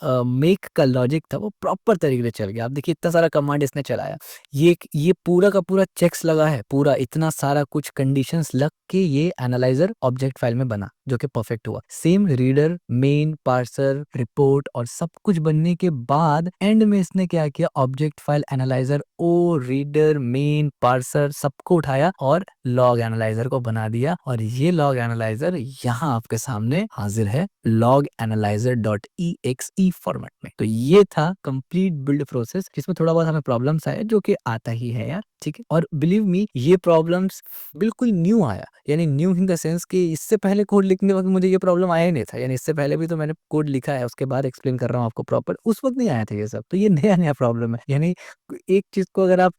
मेक का लॉजिक था वो प्रॉपर तरीके से चल गया। आप देखिए इतना सारा कमांड इसने चलाया, ये पूरा का पूरा चेक्स लगा है, पूरा इतना सारा कुछ कंडीशंस लग के ये एनालाइजर ऑब्जेक्ट फाइल में बना, जो कि परफेक्ट हुआ। Same reader, main, parser, report और सब कुछ बनने के बाद एंड में इसने क्या किया, ऑब्जेक्ट फाइल एनालाइजर, ओ रीडर, मेन, पार्सर सबको उठाया और लॉग एनालाइजर को बना दिया। और ये लॉग एनालाइजर यहाँ आपके सामने हाजिर है log analyser dot exe format में। तो ये था कंप्लीट बिल्ड प्रोसेस, जिसमें थोड़ा बहुत हमें प्रॉब्लम्स आए, जो कि आता ही है यार, ठीक है। और बिलीव मी, ये प्रॉब्लम्स बिल्कुल न्यू आया, यानी न्यू इन द सेंस कि इससे पहले कोड लिखने वक्त मुझे ये प्रॉब्लम आया ही नहीं था। यानी इससे पहले भी तो मैंने कोड लिखा है, उसके बाद एक्सप्लेन कर रहा हूँ आपको प्रॉपर, उस वक्त नहीं आया था ये सब। तो ये नया नया प्रॉब्लम है, यानी एक चीज को अगर आप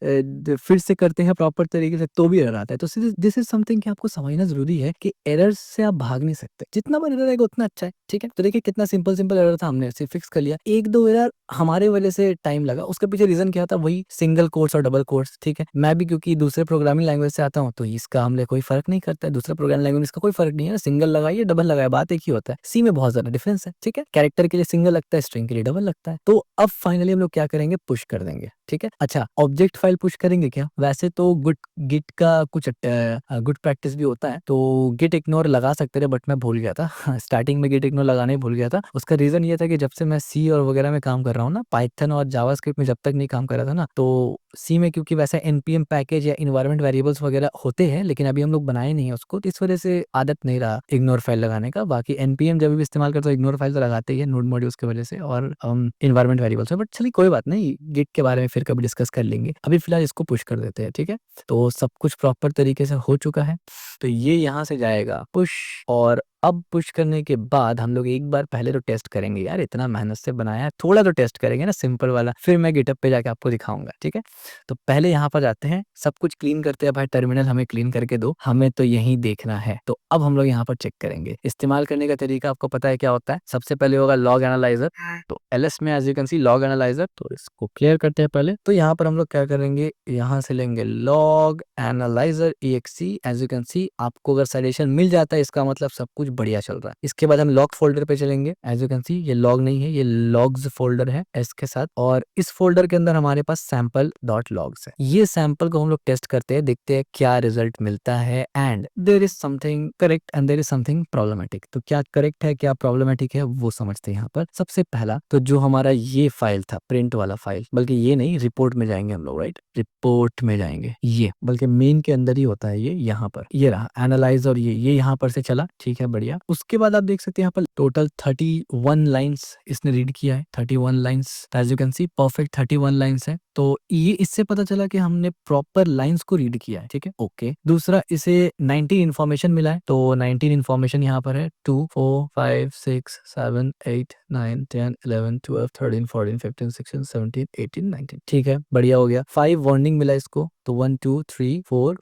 फिर से करते हैं प्रॉपर तरीके से तो भी एरर आता है। तो दिस इज समथिंग कि आपको समझना जरूरी है कि एरर से आप भाग नहीं सकते, जितना बार एरर आएगा उतना अच्छा है, ठीक है। तो देखिए कितना सिंपल सिंपल एरर था, हमने इसे फिक्स कर लिया। एक दो एरर हमारे वजह से टाइम लगा, उसके पीछे रीजन क्या था, वही सिंगल कोट्स और डबल कोट्स, ठीक है। मैं भी क्योंकि दूसरे प्रोग्रामिंग लैंग्वेज से आता हूँ, तो इसका हमने कोई फर्क नहीं करता है, दूसरा प्रोग्रामिंग लैंग्वेज इसका कोई फर्क नहीं है, सिंगल लगा लगाइए, डबल लगाए, बात एक ही होता है। सी में बहुत ज्यादा डिफरेंस है, ठीक है। कैरेक्टर के लिए सिंगल लगता है, स्ट्रिंग के लिए डबल लगता है। तो अब फाइनली हम लोग क्या करेंगे, पुश कर देंगे, ठीक है। अच्छा, ऑब्जेक्ट फाइल पुश करेंगे क्या? वैसे तो गिट का कुछ गुड प्रैक्टिस भी होता है, तो गिट इग्नोर लगा सकते थे, बट मैं भूल गया था स्टार्टिंग में गिट इग्नोर लगाने ही भूल गया था। उसका रीजन ये था कि जब से मैं सी और वगैरह में काम कर रहा हूँ ना, पाइथन और जावास्क्रिप्ट में जब तक नहीं काम कर रहा था ना, तो सी में क्योंकि वैसे एनपीएम पैकेज या इन्वायरमेंट वेरिएबल्स वगैरह होते हैं, लेकिन अभी हम लोग बनाए नहीं है उसको, तो इस वजह से आदत नहीं रहा इग्नोर फाइल लगाने का। बाकी एनपीएम जब भी इस्तेमाल करते हो इग्नोर फाइल तो लगाते ही है, नोड मॉड्यूल्स की वजह से और इन्वायरमेंट वेरिएबल्स है। बट चलिए कोई बात नहीं, गिट के बारे में फिर कभी डिस्कस कर लेंगे, अभी फिलहाल इसको पुश कर देते हैं, ठीक है। तो सब कुछ प्रॉपर तरीके से हो चुका है, तो ये यहाँ से जाएगा पुश। और अब पुश करने के बाद हम लोग एक बार पहले तो टेस्ट करेंगे, यार इतना मेहनत से बनाया है, थोड़ा तो टेस्ट करेंगे ना सिंपल वाला, फिर मैं गिटहब पे जाके आपको दिखाऊंगा, ठीक है। तो पहले यहाँ पर जाते हैं, सब कुछ क्लीन करते हैं। भाई टर्मिनल हमें क्लीन करके दो, हमें तो यही देखना है। तो अब हम लोग यहाँ पर चेक करेंगे। इस्तेमाल करने का तरीका आपको पता है क्या होता है। सबसे पहले होगा लॉग एनालाइजर। तो एलएस में as you can see log analyser, तो इसको क्लियर करते हैं पहले। तो यहाँ पर हम लोग क्या करेंगे, यहाँ से लेंगे log analyser EXE। As you can see आपको अगर सजेशन मिल जाता है, इसका मतलब सब कुछ बढ़िया चल रहा है। इसके बाद हम लॉग फोल्डर पे चलेंगे। एज यू कैन सी ये लॉग नहीं है, ये लॉग्स फोल्डर है एस के साथ, और इस फोल्डर के अंदर हमारे पास सैंपल डॉट लॉग्स है। ये सैंपल को हम लोग टेस्ट करते हैं, देखते हैं क्या रिजल्ट मिलता है। And there is something correct and there is something problematic. तो क्या करेक्ट है क्या प्रॉब्लमेटिक है वो समझते हैं यहाँ पर। सबसे पहला तो जो हमारा ये फाइल था, प्रिंट वाला फाइल, बल्कि ये नहीं, रिपोर्ट में जाएंगे हम लोग, राइट, रिपोर्ट में जाएंगे, ये बल्कि मेन के अंदर ही होता है ये, यहाँ पर ये रहा एनालाइज, और ये यहाँ पर से चला, ठीक है, बढ़िया। उसके बाद आप देख सकते हैं यहाँ पर टोटल 31 लाइन्स इसने रीड किया है, 31 lines, as you can see perfect 31 lines है। तो ये इससे पता चला कि हमने प्रॉपर लाइंस को रीड किया है, ठीक है, ओके। दूसरा, इसे 19 इन्फॉर्मेशन मिला है, तो 19 इन्फॉर्मेशन यहाँ पर है, 2 4 5 6 7 8 9 10 11 12 13 14 15 16 17 18 19, ठीक है, बढ़िया हो गया। 5 वार्निंग मिला इसको, तो 1 2 3 4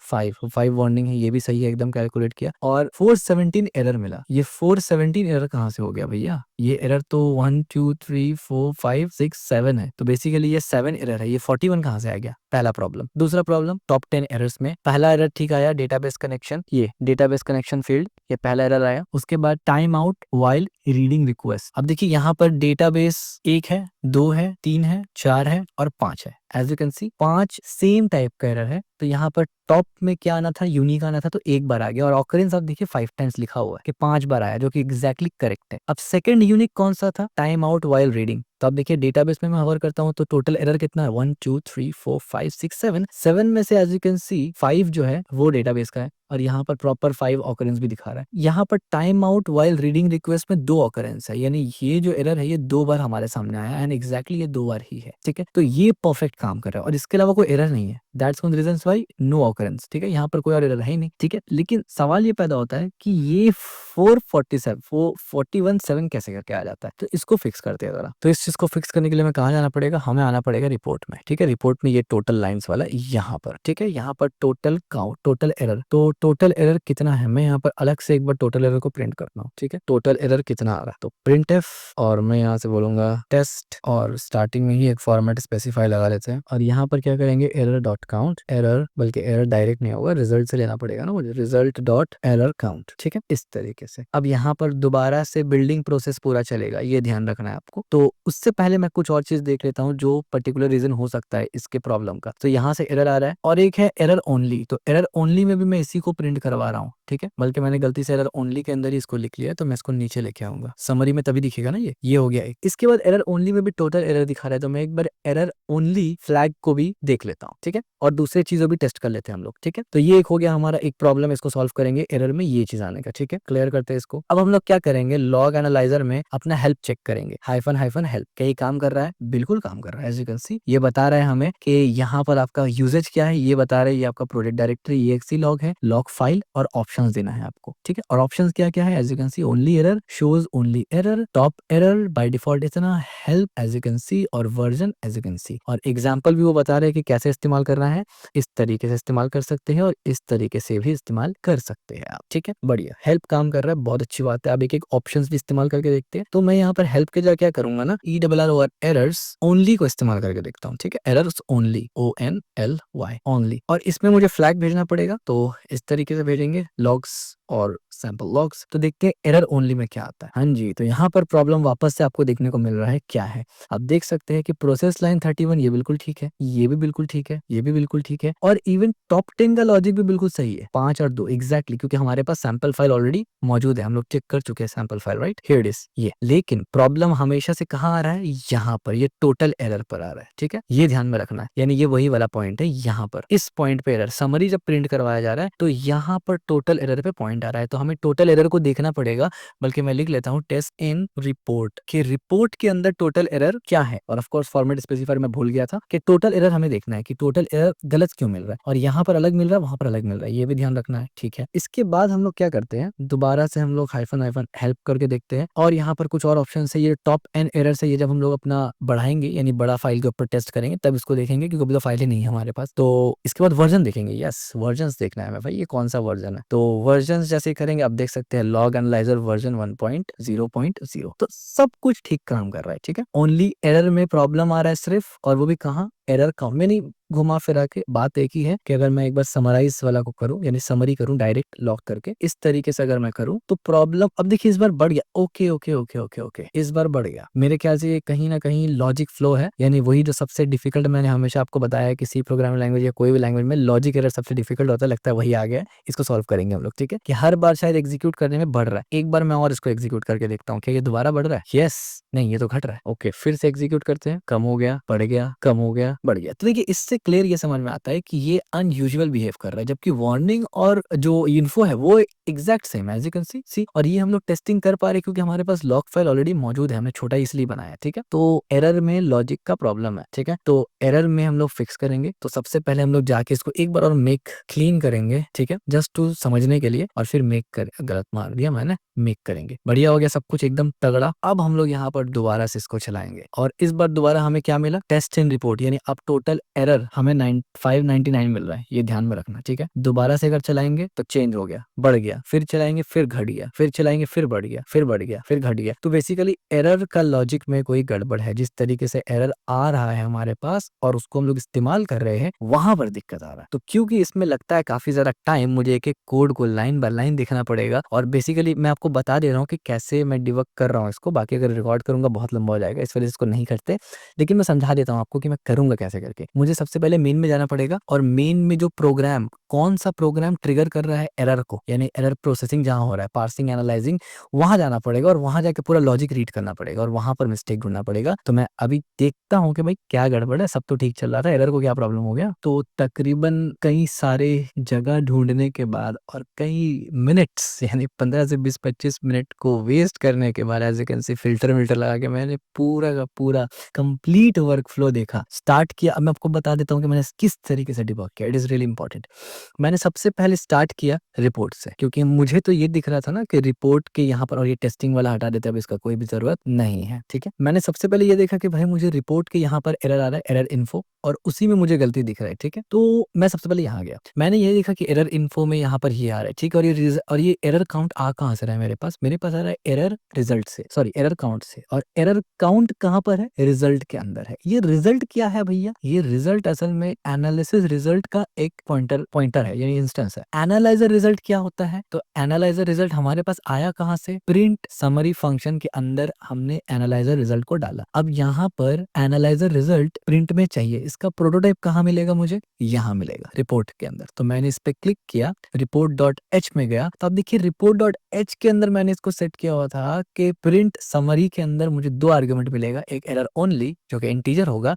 5 वार्निंग है, ये भी सही है, एकदम कैलकुलेट किया। और 417 एरर मिला। ये 417 एरर कहाँ से हो गया भैया? ये एरर तो 1 2 3 4 5 6 7 है, तो बेसिकली ये 7 एरर है। ये 41 कहाँ से आ गया? पहला प्रॉब्लम। दूसरा प्रॉब्लम, टॉप 10 एरर्स में पहला एरर ठीक आया, डेटाबेस कनेक्शन, ये डेटाबेस कनेक्शन फील्ड, ये पहला एरर आया। उसके बाद time out while reading request. अब देखिए यहाँ पर डेटाबेस 1 है, 2 है, 3 है, 4 है और 5 है। As you can see 5 same type का एरर है, तो यहाँ पर टॉप में क्या आना था, यूनिक आना था, तो एक बार आ गया। और ऑकरेंस आप देखिए 5 टाइम्स लिखा हुआ है कि 5 बार आया, जो कि एग्जैक्टली करेक्ट है। अब सेकंड यूनिक कौन सा था? Time out while reading. तो अब देखिए डेटाबेस में मैं हवर करता हूँ तो टोटल एरर कितना है, 1 2 3 4 5 6 7। 7 में से एज यू कैन सी 5 जो है वो डेटाबेस का है, और यहाँ पर प्रॉपर 5 ऑकरेंस भी दिखा रहा है। यहाँ पर time out while reading request में 2 ऑकरेंस है, यानी ये जो एरर है ये 2 बार हमारे सामने आया, एंड एग्जैक्टली ये 2 बार ही है, ठीक है। तो ये परफेक्ट काम कर रहा है और इसके अलावा कोई एरर नहीं है। That's one reason why no occurrence, ठीक है, यहाँ पर कोई और एरर है ही नहीं, ठीक है। लेकिन सवाल ये पैदा होता है कि ये 447 कैसे करके आ जाता है, तो इसको फिक्स करते हैं जरा। तो इस चीज को फिक्स करने के लिए मैं कहाँ जाना पड़ेगा, हमें आना पड़ेगा रिपोर्ट में, ठीक है। रिपोर्ट में ये टोटल लाइंस वाला यहाँ पर, ठीक है, यहाँ पर टोटल काउंट, टोटल एरर। तो टोटल एरर कितना है, मैं यहाँ पर अलग से एक बार टोटल एरर को प्रिंट करता हूँ, ठीक है। टोटल एरर कितना आ रहा है, तो प्रिंट एफ, और मैं यहाँ से बोलूंगा टेस्ट, और स्टार्टिंग में ही एक फॉर्मेट स्पेसिफाई लगा लेते हैं। और यहाँ पर क्या करेंगे, एरर डॉट काउंट, एरर, बल्कि एरर डायरेक्ट नहीं होगा, रिजल्ट से लेना पड़ेगा ना मुझे, रिजल्ट डॉट एरर काउंट, ठीक है, इस तरीके से। अब यहाँ पर दोबारा से बिल्डिंग प्रोसेस पूरा चलेगा, ये ध्यान रखना है आपको। तो उससे पहले मैं कुछ और चीज देख लेता हूँ जो पर्टिकुलर रीजन हो सकता है इसके प्रॉब्लम का। तो यहाँ से एरर आ रहा है, और एक है एरर ओनली। तो एरर ओनली में भी मैं इसी को प्रिंट करवा रहा हूँ, ठीक है, बल्कि मैंने गलती से एरर ओनली के अंदर ही इसको लिख लिया, तो मैं इसको नीचे लेके आऊंगा, समरी में तभी दिखेगा ना, ये हो गया। इसके बाद एरर ओनली में भी टोटल एरर दिखा रहा है, तो मैं एक बार एरर ओनली फ्लैग को भी देख लेता हूँ, ठीक है, और दूसरी चीजों भी टेस्ट कर लेते हैं हम लोग, ठीक है। तो ये एक हो गया हमारा एक प्रॉब्लम, इसको सॉल्व करेंगे एरर में ये चीज आने का, ठीक है, क्लियर करते हैं इसको। अब हम लोग क्या करेंगे, लॉग एनालाइजर में अपना हेल्प चेक करेंगे, हाइफन हेल्प, क्या ये काम कर रहा है? बिल्कुल काम कर रहा है। एज यू कैन सी ये बता रहा है हमें कि यहाँ पर आपका यूजेज क्या है, ये बता रहे हैं, ये आपका प्रोजेक्ट डायरेक्टरी EXE लॉग है, लॉग फाइल, और ऑप्शंस देना है आपको, ठीक है। और ऑप्शंस क्या क्या है, as you can see only error, shows only error, top error, by default इतना, help as you can see, और version as you can see. और एग्जांपल भी वो बता रहे हैं कि कैसे इस्तेमाल करना है, इस तरीके से इस्तेमाल कर सकते हैं और इस तरीके से भी इस्तेमाल कर सकते हैं आप, ठीक है, बढ़िया। हेल्प काम कर रहा है, बहुत अच्छी बात है। अब एक एक ऑप्शंस भी इस्तेमाल करके देखते हैं। तो मैं यहाँ पर हेल्प के जगह क्या करूंगा ना, ERR और एरर्स ओनली को इस्तेमाल करके देखता हूँ, ठीक है, एरर्स ओनली, ONLY ओनली, और इसमें मुझे फ्लैग भेजना पड़ेगा। तो तरीके से भेजेंगे लॉग्स और सैंपल लॉग्स। तो देखते हैं एरर ओनली में क्या आता है। हाँ जी, तो यहाँ पर प्रॉब्लम वापस से आपको देखने को मिल रहा है क्या है। आप देख सकते हैं कि प्रोसेस लाइन 31 ये बिल्कुल ठीक है, ये भी बिल्कुल ठीक है, ये भी बिल्कुल ठीक है और इवन टॉप 10 का लॉजिक भी बिल्कुल सही है, 5 और 2 एग्जैक्टली, क्योंकि हमारे पास सैंपल फाइल ऑलरेडी मौजूद है, हम लोग चेक कर चुके हैं sample file, right, here it is ये। लेकिन प्रॉब्लम हमेशा से कहाँ आ रहा है, यहाँ पर, ये टोटल एरर पर आ रहा है, ठीक है, ये ध्यान में रखना है। यानी ये वही वाला पॉइंट है, यहाँ पर इस पॉइंट पे एरर, समरी जब प्रिंट करवाया जा रहा है तो यहाँ पर टोटल एरर पे पॉइंट आ रहा है, तो हमें टोटल एरर को देखना पड़ेगा। बल्कि मैं लिख लेता हूँ टेस्ट इन रिपोर्ट के रिपोर्ट के अंदर टोटल एरर क्या है। और ऑफ कोर्स फॉर्मेट स्पेसिफायर मैं भूल गया था कि टोटल एरर हमें देखना है कि टोटल एरर गलत क्यों मिल रहा है, और यहाँ पर अलग मिल रहा है, वहां पर अलग मिल रहा है, ये भी ध्यान रखना है, ठीक है। इसके बाद हम लोग क्या करते हैं, दोबारा से हम लोग हाइफन हाइफन हेल्प करके देखते हैं, और यहाँ पर कुछ और ऑप्शन है, ये टॉप एंड एरर से, ये जब हम लोग अपना बढ़ाएंगे यानी बड़ा फाइल के ऊपर टेस्ट करेंगे तब इसको देखेंगे, क्योंकि अभी तो फाइल ही नहीं है हमारे पास। तो इसके बाद वर्जन देखेंगे, यस वर्जन देखना है हमें भाई, ये कौन सा वर्जन है। तो वर्जन जैसे करेंगे, अब देख सकते हैं लॉग एनालाइजर वर्जन 1.0.0, तो सब कुछ ठीक काम कर रहा है, ठीक है। ओनली एरर में प्रॉब्लम आ रहा है सिर्फ, और वो भी कहाँ, एरर काउंट में नहीं, घुमा फिरा के बात एक ही है कि अगर मैं एक बार समराइज वाला को करूं, यानी समरी करूं डायरेक्ट लॉक करके, इस तरीके से अगर मैं करूं तो प्रॉब्लम, अब देखिए इस बार बढ़ गया, okay okay okay okay okay, इस बार बढ़ गया। मेरे ख्याल से ये कहीं ना कहीं लॉजिक फ्लो है, यानी वही जो सबसे डिफिकल्ट, मैंने हमेशा आपको बताया है कि सी प्रोग्रामिंग लैंग्वेज या कोई भी लैंग्वेज में लॉजिक एरर सबसे डिफिकल्ट होता है, लगता है वही आ गया है। इसको सॉल्व करेंगे हम लोग, ठीक है, कि हर बार शायद एग्जीक्यूट करने में बढ़ रहा है। एक बार मैं और इसको एग्जीक्यूट करके देखता हूँ, क्या ये दोबारा बढ़ रहा है, यस, नहीं ये तो घट रहा है, ओके, फिर से एग्जीक्यूट करते हैं, कम हो गया, बढ़ गया, कम हो गया, बढ़ गया। तो देखिए इससे क्लियर ये समझ में आता है कि ये अनयूजुअल बिहेव कर रहा है, जबकि वार्निंग और जो इन्फो है वो एग्जैक्ट सेम है, एज यू कैन सी। और ये हम लोग टेस्टिंग कर पा रहे हैं क्योंकि हमारे पास लॉग फाइल ऑलरेडी मौजूद है, हमने छोटा इसलिए बनाया है, ठीक है। तो एरर में लॉजिक का प्रॉब्लम है, ठीक है, तो एरर में हम लोग फिक्स करेंगे। तो सबसे पहले हम लोग जाके इसको एक बार और मेक क्लीन करेंगे, ठीक है, जस्ट टू समझने के लिए, और फिर मेक कर, गलत मार दिया मैंने, मेक करेंगे, बढ़िया हो गया सब कुछ एकदम तगड़ा। अब हम लोग यहाँ पर दोबारा से इसको चलाएंगे, और इस बार दोबारा हमें क्या मिला, टेस्ट इन रिपोर्ट, यानी अब टोटल एरर हमें 599 मिल रहा है, ये ध्यान में रखना, ठीक है। दोबारा से अगर चलाएंगे तो चेंज हो गया, बढ़ गया, फिर चलाएंगे फिर घट गया, फिर चलाएंगे फिर बढ़ गया, फिर बढ़ गया, फिर घट गया। तो बेसिकली एरर का लॉजिक में कोई गड़बड़ है, जिस तरीके से एरर आ रहा है हमारे पास और उसको हम लोग इस्तेमाल कर रहे हैं, वहां पर दिक्कत आ रहा है। तो क्योंकि इसमें लगता है काफी ज्यादा टाइम, मुझे एक एक कोड को लाइन बाय लाइन देखना पड़ेगा, और बेसिकली मैं आपको बता दे रहा हूँ कि कैसे मैं डिबग कर रहा हूँ इसको, बाकी अगर रिकॉर्ड करूंगा बहुत लंबा हो जाएगा, इस वजह से इसको नहीं करते। लेकिन मैं समझा देता हूँ आपको कि मैं करूंगा कैसे करके। मुझे सबसे पहले मेन में जाना पड़ेगा, और मेन में जो प्रोग्राम, कौन सा प्रोग्राम ट्रिगर कर रहा है एरर को, यानी एरर प्रोसेसिंग जहां हो रहा है, पार्सिंग एनालाइजिंग, वहां जाना पड़ेगा, और वहां जाके पूरा लॉजिक रीड करना पड़ेगा, और वहां पर मिस्टेक ढूंढना पड़ेगा। तो मैं अभी देखता हूँ कि भाई क्या गड़बड़ है, सब तो ठीक चल रहा था, एरर को क्या प्रॉब्लम हो गया। तो तकरीबन कई सारे जगह ढूंढने के बाद और कई मिनट्स, यानी 15 से 20-25 मिनट को वेस्ट करने के बाद, as you can see filter लगा के मैंने पूरा का पूरा कंप्लीट वर्क फ्लो देखा, स्टार्ट किया। अब मैं आपको बता देता हूँ कि मैंने किस तरीके से डिबग किया, इट इज रियली इंपॉर्टेंट। मैंने सबसे पहले स्टार्ट किया रिपोर्ट से, क्योंकि मुझे तो ये दिख रहा था ना कि रिपोर्ट के यहाँ पर, और ये टेस्टिंग वाला हटा देते, अब इसका कोई भी जरूरत नहीं है, ठीक है। मैंने सबसे पहले ये देखा कि भाई मुझे रिपोर्ट के यहाँ पर एरर आ रहा है, एरर इन्फो, और उसी में मुझे गलती दिख रहा है, ठीक है। तो मैं सबसे पहले यहाँ गया, मैंने ये देखा कि एरर इन्फो में यहाँ पर ये आ रहा है, ठीक है, और ये एरर काउंट आ कहाँ से रहा है मेरे पास आ रहा है एरर रिजल्ट से, सॉरी एरर काउंट से, और एरर काउंट कहाँ पर है, रिजल्ट के अंदर है। ये रिजल्ट क्या है भैया, ये रिजल्ट असल में एनालिसिस रिजल्ट का एक पॉइंटर है, यानी इंस्टेंस है। एनालाइजर रिजल्ट क्या होता है, तो एनालाइजर रिजल्ट हमारे पास आया कहाँ से, प्रिंट समरी फंक्शन के अंदर हमने एनालाइजर रिजल्ट को डाला। अब यहाँ पर एनालाइजर रिजल्ट प्रिंट में चाहिए, इसका प्रोटोटाइप कहाँ मिलेगा मुझे, यहाँ मिलेगा रिपोर्ट के अंदर। तो मैंने इस पे क्लिक किया, report.h में गया, तो अब देखिए report.h के अंदर मैंने इसको सेट किया हुआ था कि प्रिंट समरी के अंदर मुझे 2 आर्गुमेंट मिलेगा, एक एरर ओनली जो कि इंटीजर होगा,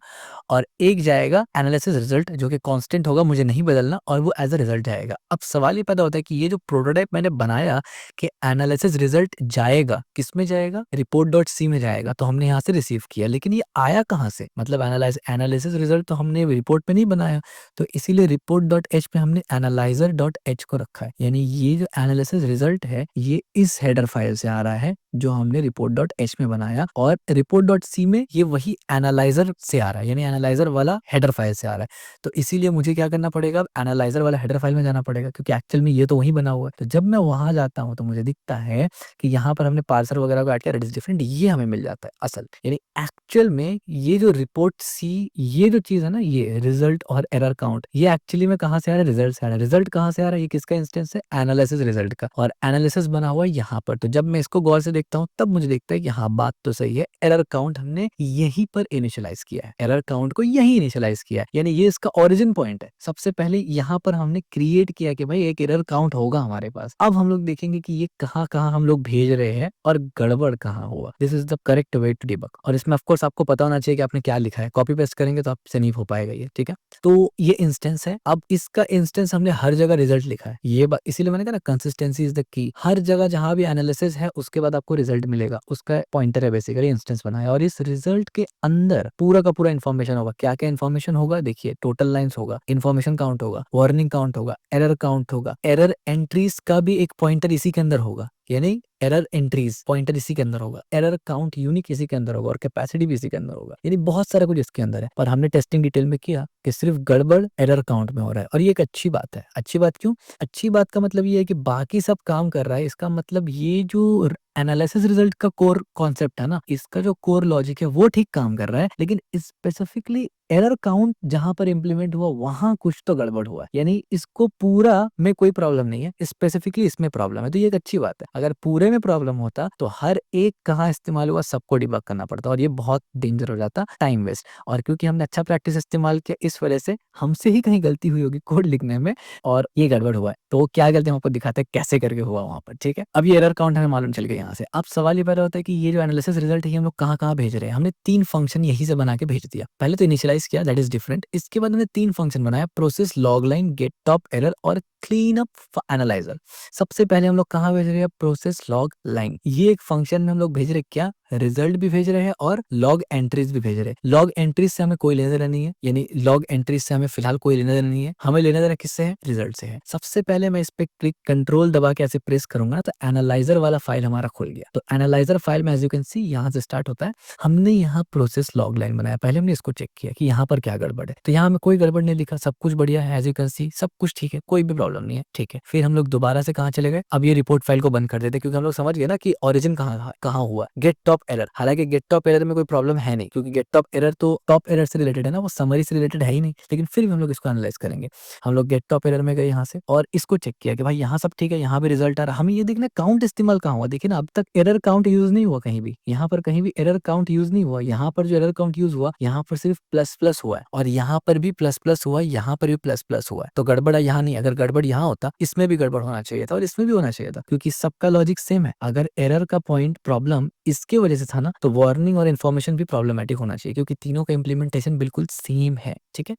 और एक जाएगा एनालिसिस रिजल्ट जो कि कांस्टेंट होगा, मुझे नहीं बदलना, और वो एज अ रिजल्ट जाएगा। अब सवाल ये पैदा होता है कि ये जो प्रोटोटाइप मैंने बनाया कि एनालिसिस रिजल्ट जाएगा, किस में जाएगा, report.c में जाएगा, तो हमने यहाँ से रिसीव किया, लेकिन ये आया कहाँ से, मतलब एनालिसिस रिजल्ट तो हमने रिपोर्ट पे नहीं बनाया, तो इसीलिए report.h पे हमने analyzer.h को रखा है, यानी ये जो एनालिसिस रिजल्ट है ये इस हेडर फाइल से आ रहा है जो हमने report.h में बनाया बनाया और report.c में ये वही एनालाइजर से आ रहा है, यानी एनालाइजर वाला हेडर फाइल से आ रहा है। तो इसीलिए मुझे क्या करना पड़ेगा, एनालाइजर वाला हेडर फाइल में जाना पड़ेगा, क्योंकि एक्चुअल में ये तो वही बना हुआ है। तो जब मैं वहाँ जाता हूँ तो मुझे दिखता है कि यहाँ पर हमने पार्सर वगैरह को ऐड किया, इट इज़ डिफरेंट, ये हमें मिल जाता है असल। यानी एक्चुअल में ये जो रिपोर्ट सी, ये जो चीज़ है ना, ये रिजल्ट और एरर काउंट, ये एक्चुअली में कहाँ से आ रहा है, रिजल्ट से आ रहा है। रिजल्ट कहाँ से आ रहा है, ये किसका इंस्टेंस है, एनालिसिस रिजल्ट का, और एनालिसिस बना हुआ है यहाँ पर। तो जब मैं इसको गौर से देखता हूँ तब मुझे दिखता है कि हाँ, बात तो सही है, एरर काउंट हमने यहीं पर इनिशियलाइज किया है, एरर काउंट को यहीं इनिशियलाइज किया है, यानी ये इसका ओरिजिन पॉइंट है। सबसे पहले यहाँ पर हमने क्रिएट किया कि भाई एक एरर काउंट होगा हमारे पास। अब हम लोग देखेंगे कि ये कहाँ कहाँ हम लोग भेज रहे हैं और गड़बड़ कहाँ हुआ। This is the correct way to debug. और इसमें ऑफकोर्स आपको पता होना चाहिए कि आपने क्या लिखा है, कॉपी पेस्ट करेंगे तो आपसे नहीं हो पाएगा ये, ठीक है। तो ये इंस्टेंस है, अब इसका इंस्टेंस हमने हर जगह रिजल्ट लिखा है, ये बात इसीलिए मैंने कहा ना, कंसिस्टेंसी इज द की। हर जगह जहां भी एनालिसिस है उसके बाद आपको रिजल्ट मिलेगा, उसका पॉइंटर है बेसिकली, इंस्टेंस बनाया। और इस रिजल्ट के अंदर पूरा का पूरा इन्फॉर्मेशन होगा। क्या क्या इन्फॉर्मेशन होगा, देखिए, टोटल लाइंस होगा, इन्फॉर्मेशन काउंट होगा, वार्निंग काउंट होगा, एरर काउंट होगा, एरर एंट्रीज का भी एक पॉइंटर इसी के अंदर होगा, यानी एरर एंट्रीज पॉइंटर इसी के अंदर होगा, एरर काउंट यूनिक इसी के अंदर होगा, और कैपेसिटी भी इसी के अंदर होगा। यानी बहुत सारा कुछ इसके अंदर है, पर हमने टेस्टिंग डिटेल में किया कि सिर्फ गड़बड़ एरर काउंट में हो रहा है। और ये एक अच्छी बात है। अच्छी बात क्यों? अच्छी बात का मतलब ये है कि बाकी सब काम कर रहा है, इसका मतलब ये जो एनालिसिस रिजल्ट का कोर कॉन्सेप्ट है ना, इसका जो कोर लॉजिक है वो ठीक काम कर रहा है, लेकिन स्पेसिफिकली एरर काउंट जहां पर इंप्लीमेंट हुआ वहां कुछ तो गड़बड़ हुआ है। यानी इसको पूरा में कोई प्रॉब्लम नहीं है, स्पेसिफिकली इसमें प्रॉब्लम है। तो ये एक अच्छी बात है। अगर पूरे में प्रॉब्लम होता तो हर एक कहाँ इस्तेमाल हुआ सबको डिबग करना पड़ता, और ये बहुत डेंजर हो जाता, टाइम वेस्ट। और क्योंकि हमने अच्छा प्रैक्टिस इस्तेमाल किया, इस वजह से हमसे ही कहीं गलती हुई होगी कोड लिखने में और ये गड़बड़ हुआ है। तो क्या गलती हम आपको दिखाते हैं कैसे करके हुआ वहां पर, ठीक है। अब ये एरर काउंट हमें मालूम चल गया यहाँ से। अब सवाल ये पैदा होता है कि ये जो एनालिसिस रिजल्ट है हम लोग कहाँ कहाँ भेज रहे हैं। हमने 3 फंक्शन यहीं से बना के भेज दिया। पहले तो इनिशियलाइज किया, दैट इज डिफरेंट। इसके बाद हमने 3 फंक्शन बनाया, process, log line, get top error और क्लीन अप एनालाइजर। सबसे पहले हम लोग कहाँ भेज रहे हैं, प्रोसेस लॉग लाइन। ये एक फंक्शन में हम लोग भेज रहे हैं क्या, रिजल्ट भी भेज रहे हैं और लॉग एंट्रीज भी भेज रहे हैं। लॉग एंट्रीज से हमें कोई लेना देना नहीं है, यानी लॉग एंट्रीज से हमें फिलहाल कोई लेना देना नहीं है, हमें लेना देना किससे है, रिजल्ट से है। सबसे पहले मैं इस पे क्लिक कंट्रोल दबा के ऐसे प्रेस करूंगा तो एनालाइजर वाला फाइल हमारा खुल गया। तो एनालाइजर फाइल में एज यू कैन सी यहाँ से स्टार्ट होता है। हमने यहाँ प्रोसेस लॉग लाइन बनाया, पहले हमने इसको चेक किया कि यहाँ पर क्या गड़बड़ है। तो यहाँ हमें कोई गड़बड़ नहीं दिखा, सब कुछ बढ़िया है, एज यू कैन सी सब कुछ ठीक है, कोई भी प्रॉब्लम नहीं है, ठीक है। फिर हम लोग दोबारा से कहाँ चले गए, अब ये रिपोर्ट फाइल को बंद कर देते, क्योंकि हम लोग समझ गए ना कि ओरिजिन कहाँ हुआ, गेट टॉप एरर। हालांकि गेट टॉप एरर में कोई प्रॉब्लम है नहीं, क्योंकि गेट टॉप एरर तो टॉप एरर से रिलेटेड है ना, वो समरी से रिलेटेड है ही नहीं, लेकिन फिर भी हम लोग इसको एनालाइज करेंगे। हम लोग गेट टॉप एरर में गए यहाँ से और इसको चेक किया कि भाई यहाँ सब ठीक है, यहाँ भी रिजल्ट आ रहा है। हमें ये देखना काउंट इस्तेमाल कहाँ हुआ। देखिए ना, अब तक एरर काउंट यूज नहीं हुआ कहीं भी, यहाँ पर कहीं भी एरर काउंट यूज नहीं हुआ। यहाँ पर जो एरर काउंट यूज हुआ, यहाँ पर सिर्फ प्लस प्लस हुआ है, और यहाँ पर भी प्लस प्लस हुआ है, यहाँ पर भी प्लस प्लस हुआ है। तो गड़बड़ यहाँ नहीं। अगर गड़बड़ यहाँ होता, इसमें भी गड़बड़ होना चाहिए था और इसमें भी होना चाहिए था, क्योंकि सबका लॉजिक सेम है। अगर एरर का पॉइंट प्रॉब्लम इसके वजह से था ना, तो वार्निंग और इन्फॉर्मेशन भी प्रॉब्लमेटिक होना चाहिए, क्योंकि तीनों का इंप्लीमेंटेशन बिल्कुल सेम है, ठीक है।